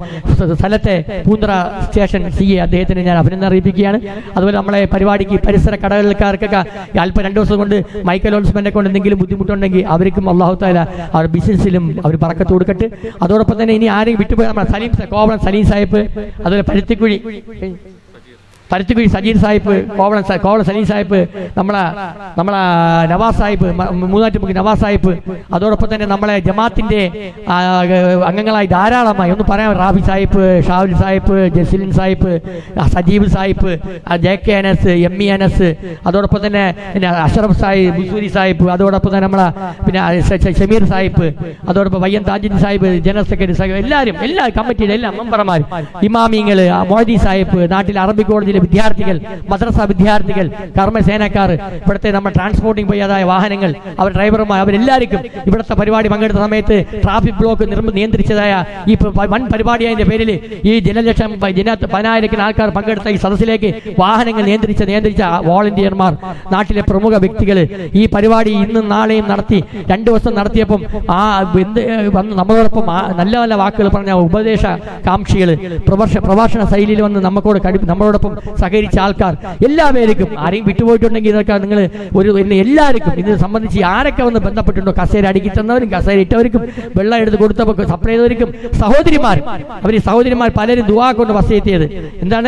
സ്ഥലത്തെ പൂന്തറ സ്റ്റേഷൻ CA അദ്ദേഹത്തിന് ഞാൻ അഭിനന്ദനം അറിയിപ്പിക്കുകയാണ്. അതുപോലെ നമ്മളെ പരിപാടിക്ക് പരിസര കടകൾക്കാർക്കൊക്കെ അല്പം 2 ദിവസം കൊണ്ട് മൈക്ക് അലോൺസ്മെന്റ് കൊണ്ട് എന്തെങ്കിലും ബുദ്ധിമുട്ടുണ്ടെങ്കിൽ അവർക്കും അല്ലാഹു തആല അവർ ബിസിനസ്സിലും അവർ ബറക്കത്ത് കൊടുക്കട്ടെ. അതോടൊപ്പം തന്നെ ഇനി ആരെയും വിട്ടുപോയി നമ്മുടെ കോവളം സലീം സാഹിബ്, അതുപോലെ പരുത്തിക്കുഴി സജീർ സാഹിബ്, കോവളം സലീം സാഹിബ്, നമ്മളെ നവാസ് സാഹിബ്, മൂന്നാറ്റുമുഖി നവാസ് സാഹിബ്, അതോടൊപ്പം തന്നെ നമ്മളെ ജമാഅത്തിന്റെ അംഗങ്ങളായി ധാരാളമായി ഒന്ന് പറയാം, റാഫി സാഹിബ്, ഷാവുൽ സാഹിബ്, ജസീലിൻ സാഹിബ്, സജീബ് സാഹിബ്, JK അനസ്, ME അനസ്, അതോടൊപ്പം തന്നെ അഷറഫ് സാഹിബ്, ബുസൂരി സാഹിബ്, അതോടൊപ്പം തന്നെ നമ്മളെ ഷമീർ സാഹിബ്, അതോടൊപ്പം വയ്യൻ താജുദ്ദീൻ സാഹിബ്, ജനറൽ സെക്രട്ടറി സാഹിബ്, എല്ലാ കമ്മിറ്റിയിലെ എല്ലാ മെമ്പർമാർ, ഇമാമിങ്ങൾ, മൊയ്തി സാഹിബ്, നാട്ടിൽ അറബി കോളേജിലെ വിദ്യാർത്ഥികൾ, മദ്രസ വിദ്യാർത്ഥികൾ, കർമ്മസേനക്കാർ, ഇവിടുത്തെ നമ്മുടെ ട്രാൻസ്പോർട്ടിംഗ് പോയതായ വാഹനങ്ങൾ, അവർ ഡ്രൈവർമാർ, അവരെല്ലാവർക്കും ഇവിടുത്തെ പരിപാടി പങ്കെടുത്ത സമയത്ത് ട്രാഫിക് ബ്ലോക്ക് നിയന്ത്രിച്ചതായ ഈ വൻ പരിപാടിയായതിന്റെ പേരിൽ ഈ ജനലക്ഷം 10,000 ആൾക്കാർ പങ്കെടുത്ത ഈ സദസ്സിലേക്ക് വാഹനങ്ങൾ നിയന്ത്രിച്ച വോളണ്ടിയർമാർ, നാട്ടിലെ പ്രമുഖ വ്യക്തികൾ ഈ പരിപാടി ഇന്നും നാളെയും നടത്തി 2 ദിവസം നടത്തിയപ്പം വന്ന് നമ്മളോടൊപ്പം നല്ല നല്ല വാക്കുകൾ പറഞ്ഞ ഉപദേശ കാംക്ഷികൾ, പ്രഭാഷണ ശൈലിയിൽ വന്ന് നമ്മളോടൊപ്പം സഹകരിച്ച ആൾക്കാർ, എല്ലാവർക്കും ആരെയും വിട്ടുപോയിട്ടുണ്ടെങ്കിൽ ഇതൊക്കെ നിങ്ങൾ എല്ലാവർക്കും ഇതിനെ സംബന്ധിച്ച് ആരൊക്കെ വന്ന് ബന്ധപ്പെട്ടുണ്ടോ, കസേര അടുക്കി തന്നവരും കസേര ഇട്ടവർക്കും വെള്ളം എടുത്ത് കൊടുത്തവർക്ക് സപ്ലൈ ചെയ്തവർക്കും സഹോദരിമാർ പലരും ദുആ കൊണ്ട് വസിയത്ത് ചെയ്ത് എന്താണ്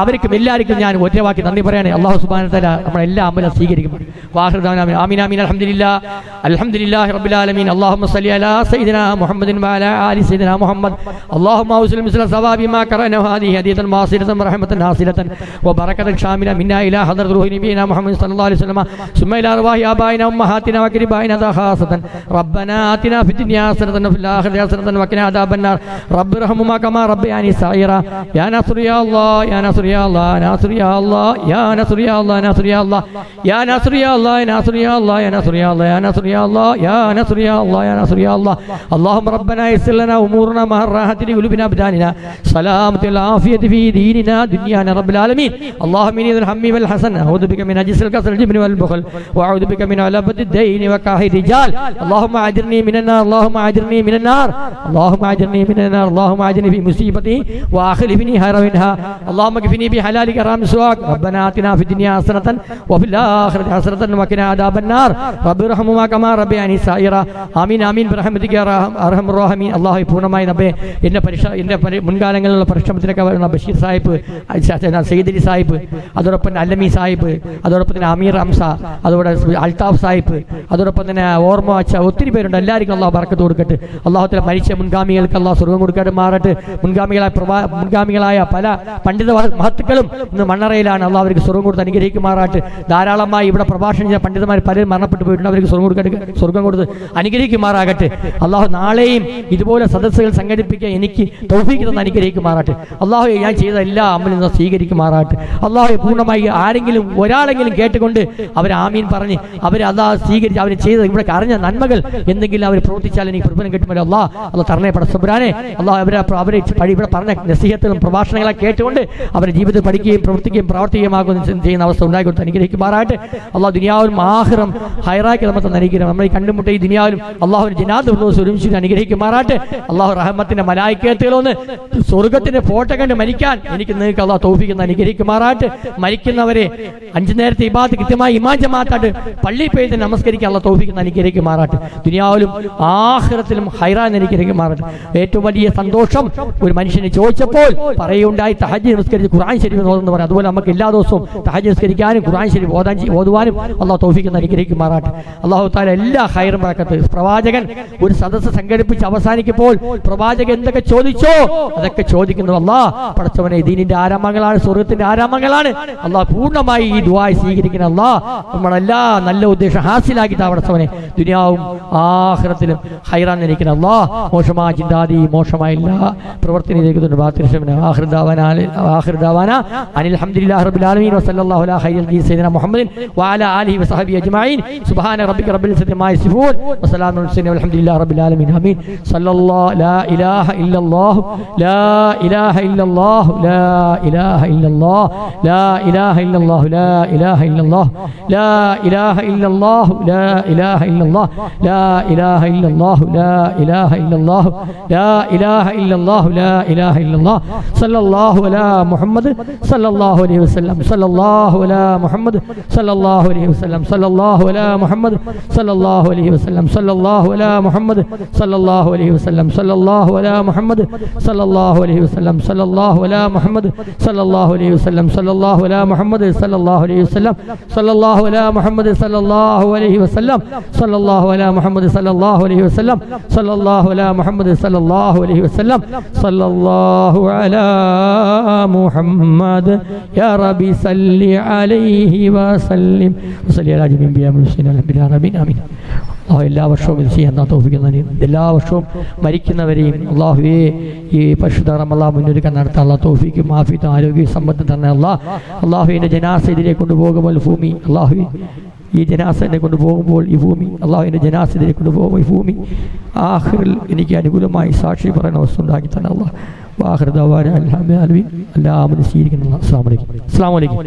അവർക്കും എല്ലാവർക്കും ഞാൻ ഒറ്റ വാക്കി നന്ദി പറയാണ്. അല്ലാഹു സുബ്ഹാനഹു വ തആല നമ്മളെല്ലാ അമലും സ്വീകരിക്കും. വാഹിറു ദഅവാനാ ആമീൻ ആമീൻ അൽഹംദുലില്ലാഹി റബ്ബിൽ ആലമീൻ. അല്ലാഹുമ്മ സ്വല്ലി അലാ സയ്യിദിനാ മുഹമ്മദിൻ വഅലാ ആലി സയ്യിദിനാ മുഹമ്മദ്. അല്ലാഹുമ്മ ഔസിൽ മിസ്ല സവാബി മാ ഖറഅനാഹു ഹാദിഹി ഹദിയതൻ മാസിലതൻ വറഹ്മതൻ നാസിലതൻ വബറകതൻ ഷാമില മിന്നാ ഇലാ ഹദ്റത്ത് റൂഹി നബിയിനാ മുഹമ്മദ് സ്വല്ലല്ലാഹു അലൈഹി വസല്ലം സുമ്മ ഇലാ അർവാഹി ആബായിനാ ഉമ്മഹാത്തിനാ വഖരിബായിനാ ഖാസതൻ റബ്ബനാ ആതിനാ ഫിദ് ദുനിയാ ഹസനതൻ വഫിൽ ആഖിറതി ഹസനതൻ വഖിനാ അദാബന്നാർ റബ്ബിർഹമുമാ കമാ റബ്ബയാനി സഗീറ യാ നസ്ർ യാ അല്ലാഹ് യാ നസ്ർ യാ അല്ലാഹ് നാസ്ർ യാ അല്ലാഹ് യാ നസ്ർ യാ അല്ലാഹ് നാസ്ർ യാ അല്ലാഹ് യാ നസ്ർ യാ അല്ലാഹ് നാസ്ർ യാ അല്ലാഹ് യാ നസ്ർ യാ അല്ലാഹ് യാ നസ്ർ യാ അല്ലാഹ് യാ നസ്ർ യാ അല്ലാഹ് യാ നസ്ർ യാ അല്ലാഹ് اللهم ربنا يسر لنا امورنا مع الراحه لقلوبنا ابداننا سلامة العافيه في ديننا دنيانا رب العالمين اللهم اني الهم والحسن اعوذ بك من عجز الكسل الجبن والبخل واعوذ بك من علبة الدين وقهر الرجال اللهم اجرني من النار اللهم اجرني من النار اللهم اجرني من النار اللهم اجرني في مصيبتي واخلفني خيرا منها اللهم اكفني بحلالك حرام سواك ربنا آتنا في الدنيا حسنة وفي الآخرة حسنة وقنا عذاب النار رب ارحمهما كما ربياني صغيرا ആമീൻ ആമീൻ ബിറഹ്മതിക അർഹമർ റഹീമീൻ. അല്ലാഹു പൂർണ്ണമായി നമ്മെ എൻ്റെ മുൻകാലങ്ങളിലുള്ള പരിശ്രമത്തിലൊക്കെ വരുന്ന ബഷീർ സാഹിബ്, സയ്യിദ് അലി സാഹിബ്, അതോടൊപ്പം അല്ലമി സാഹിബ്, അതോടൊപ്പം തന്നെ അമീർ ഹംസ, അതോടെ അൽതാഫ് സാഹിബ്, അതോടൊപ്പം തന്നെ ഓർമ്മ വച്ച ഒത്തിരി പേരുണ്ട്. എല്ലാവർക്കും അല്ലാഹു ബർക്കത്ത് കൊടുക്കട്ടെ. അല്ലാഹുവിന്റെ മരിച്ച മുൻഗാമികൾക്ക് അല്ലാഹു സ്വർഗ്ഗം കൊടുക്കട്ടെ മാറട്ടെ. മുൻഗാമികളായ പല പണ്ഡിത മഹത്തുക്കളും ഇന്ന് മണ്ണറയിലാണ്. അല്ലാഹു അവർക്ക് സ്വർഗ്ഗം കൊടുത്ത് അനുഗ്രഹിക്കുമാറാട്ടെ. ധാരാളമായി ഇവിടെ പ്രഭാഷണം ചെയ്ത പണ്ഡിതന്മാർ പലരും മരണപ്പെട്ടു പോയിട്ടുണ്ട്. അവർക്ക് സ്വർഗ്ഗം കൊടുത്ത് അനുഗ്രഹിക്കുമാറാകട്ടെ. അല്ലാഹു നാളെയും ഇതുപോലെ സദസ്സുകൾ സംഘടിപ്പിക്കാൻ എനിക്ക് തൗഫീഖ് തന്ന് അനുഗ്രഹിക്കുമാറാട്ടെ. അല്ലാഹു ഞാൻ ചെയ്ത എല്ലാ അമലും സ്വീകരിക്കുമാറാട്ടെ. അല്ലാഹു പൂർണ്ണമായി ആരെങ്കിലും ഒരാളെങ്കിലും കേട്ടുകൊണ്ട് അവർ ആമീൻ പറഞ്ഞ് അവർ അല്ലാഹു സ്വീകരിച്ച് അവർ ചെയ്ത ഇവിടെ അറിഞ്ഞ നന്മകൾ എന്തെങ്കിലും അവർ പ്രവർത്തിച്ചാൽ എനിക്ക് പ്രതിഫലം കിട്ടുമല്ലോ. അല്ലാഹ് തരണേ പടച്ചതമ്പുരാനെ. അല്ലാഹു അവരെ ഇവിടെ പറഞ്ഞ നസീഹത്തുകളും പ്രഭാഷണങ്ങളെ കേട്ടുകൊണ്ട് അവരുടെ ജീവിതത്തിൽ പഠിക്കുകയും പ്രവർത്തിക്കുകയും പ്രാവർത്തികമാകുകയും ചെയ്യുന്ന അവസ്ഥ ഉണ്ടായിക്കൊടുത്ത് അനുഗ്രഹിക്കുമാറാട്ടെ. അല്ലാഹു ദുനിയാവിലും ആഖിറം ഹൈറാക്കി നമ്മൾ അനുഗ്രഹിക്കണം. നമ്മൾ ഈ കണ്ടുമുട്ട ഈ ദുനിയാവിലും അല്ലാഹുവിന്റെ ജനാദ് ഒരുമിച്ച് അനുഗ്രഹിക്കുമാറാട്ടെ. അല്ലാഹു റഹ്മത്തിന്റെ മലായിക്കത്തുകളൊന്ന് സ്വർഗ്ഗത്തിന്റെ ഫോട്ടോ കണ്ട് മരിക്കാൻ എനിക്ക് നിങ്ങൾക്ക് അല്ലാഹു തൗഫീഖ് അനുഗ്രഹിക്കുമാറാട്ടെ. മരിക്കുന്നവരെ 5 നേരത്തെ ഇബാദത്ത് കൃത്യമായി ഇമാം ജമാഅത്തായിട്ട് പള്ളിയിൽ പോയി നമസ്കരിക്കാൻ അല്ലാഹു തൗഫീഖ് അനുഗ്രഹിക്കുമാറാട്ടെ. ദുനിയാവിലും ആഖിറത്തിലും ഹൈറാൻ അനുഗ്രഹിക്കുമാറാട്ടെ. ഏറ്റവും വലിയ സന്തോഷം ഒരു മനുഷ്യനെ ചോദിച്ചപ്പോൾ പറയുണ്ടായി തഹജ്ജുദ് നിസ്കരിച്ച് ഖുർആൻ ശരീഫ് ഓതുന്നു പറഞ്ഞു. അതുപോലെ നമുക്ക് എല്ലാ ദിവസവും തഹജ്ജുദ് നിസ്കരിക്കാനും ഖുർആൻ ശരീഫ് ഓതുവാനും അല്ലാഹു തൗഫീഖ് അനുഗ്രഹിക്കുമാറാട്ടെ. അല്ലാഹു തആല എല്ലാ ഖൈറും ബറക്കത്ത്. പ്രവാചകൻ ഒരു സദസ്സ് സംഘടിപ്പിച്ച് അവസാനിക്കുമ്പോൾ പ്രവാചകൻ എന്തൊക്കെ ചോദിച്ചോ അതൊക്കെ ചോദിക്കുന്നു. അല്ലാഹ് പടച്ചവനെ ദീനിന്റെ ആരാമങ്ങളാണ്, സ്വർഗ്ഗത്തിന്റെ ആരാമങ്ങളാണ്. അല്ലാഹ് പൂർണ്ണമായി ഈ ദുആ സ്വീകരിക്കണം. അല്ലാഹ് നമ്മളെല്ലാ നല്ല ഉദ്ദേശം ഹാസിലാക്കി പടച്ചവനെ ദുനിയാവും ആഖിറത്തിലും ഹൈറാൻ നിൽക്കണം. അല്ലാഹ് മോശമായ ചിന്താതി മോശമായ എല്ലാ പ്രവർത്തനത്തിലേക്ക് ആഖിർ ദഅവാനാ അനിൽ ഹംദുലില്ലാഹി റബ്ബിൽ ആലമീൻ വസല്ലല്ലാഹു അലാ ഖൈറിൽ സയ്യിദിനാ മുഹമ്മദിൻ വഅലാ ആലിഹി വസഹബിഹി അജ്മഈൻ സുബ്ഹാന റബ്ബിക റബ്ബിൽ ഇസ്സതി മാ യസിഫൂൻ വസലാമുൻ അലൽ മുർസലീൻ വൽഹംദുലില്ലാഹി റബ്ബിൽ ആലമീൻ ആമീൻ. സല്ലല്ലാഹു ലാ ഇലാഹ ഇല്ലല്ലാഹു ലാ ഇലാഹ ഇല്ലല്ലാഹു ലാ ഇലാഹ ഇല്ലല്ലാഹു ലാ ഇലാഹ ഇല്ലല്ലാഹു ലാ ഇലാഹ ഇല്ലല്ലാഹു ലാ ഇലാഹ ഇല്ലല്ലാഹു ലാ ഇലാഹ ഇല്ലല്ലാഹു ലാ ഇലാഹ ഇല്ലല്ലാഹു ലാ ഇലാഹ ഇല്ലല്ലാഹു ലാ ഇലാഹ ഇല്ലല്ലാഹു ലാ ഇലാഹ ഇല്ലല്ലാഹു സല്ലല്ലാഹു അലാ മുഹമ്മദ് സല്ലല്ലാഹു അലൈഹി വസല്ലം സല്ലല്ലാഹു അലാ മുഹമ്മദ് സല്ലല്ലാഹു അലൈഹി വസല്ലം സല്ലല്ലാഹു അലാ മുഹമ്മദ് സല്ലല്ലാഹു അലൈഹി വസല്ലം സല്ലല്ലാഹു അലാ മുഹമ്മദ് സല്ലല്ലാഹു അലൈഹി വസല്ലം സല്ലല്ലാഹു അലാ മുഹമ്മദ് സല്ലല്ലാഹു അലൈഹി വസല്ലം സല്ലല്ലാഹു അലാ മുഹമ്മദ് സല്ലല്ലാഹു അലൈഹി വസല്ലം സല്ലല്ലാഹു അലാ മുഹമ്മദ് സല്ലല്ലാഹു അലൈഹി വസല്ലം സല്ലല്ലാഹു അലാ മുഹമ്മദ് സല്ലല്ലാഹു അലൈഹി വസല്ലം സല്ലല്ലാഹു അലാ മുഹമ്മദ് സല്ലല്ലാഹു അലൈഹി വസല്ലം സല്ലല്ലാഹു അലാ മുഹമ്മദ് സല്ലല്ലാഹു അലൈഹി വസല്ലം സല്ലല്ലാഹു അലാ മുഹമ്മദ് യാ റബ്ബി സല്ലി അലൈഹി വസല്ലിം വസല്ലി അലാ ജമീഇ അംബിയാ മുർസലീൻ അൽഹംദുലില്ലാഹി റബ്ബിൽ ആമീൻ. എല്ലാ വർഷവും ഇത് ചെയ്യാൻ തൗഫീഖ്. എല്ലാ വർഷവും മരിക്കുന്നവരെയും അല്ലാഹുവേ ഈ പരിശുദ്ധ റമളാൻ മുന്നൊരുക്കം നടത്താൻ അല്ലാഹു തൗഫീഖും ആഫിയത്തും ആരോഗ്യ സമ്പത്തും തന്നെ അല്ലാഹുവിന്റെ ജനാസ ഇതിലേക്ക് കൊണ്ടുപോകുമ്പോൾ ഭൂമി അല്ലാഹുവേ ഈ ജനാസനെ കൊണ്ടുപോകുമ്പോൾ ഈ ഭൂമി അല്ലാഹുവിന്റെ ജനാസയിലേക്ക് കൊണ്ടുപോകുമ്പോൾ ഈ ഭൂമി ആഖിറിൽ എനിക്ക് അനുകൂലമായി സാക്ഷി പറയുന്ന അവസ്ഥ ഉണ്ടാക്കി തന്നെ അല്ലാഹ്. വാഖിർ ദഅവാനാ അൽഹംദുലില്ലാഹി റബ്ബിൽ ആലമീൻ. എല്ലാ അമലും സ്വീകരിക്കണം. അസ്സലാമു അലൈക്കും.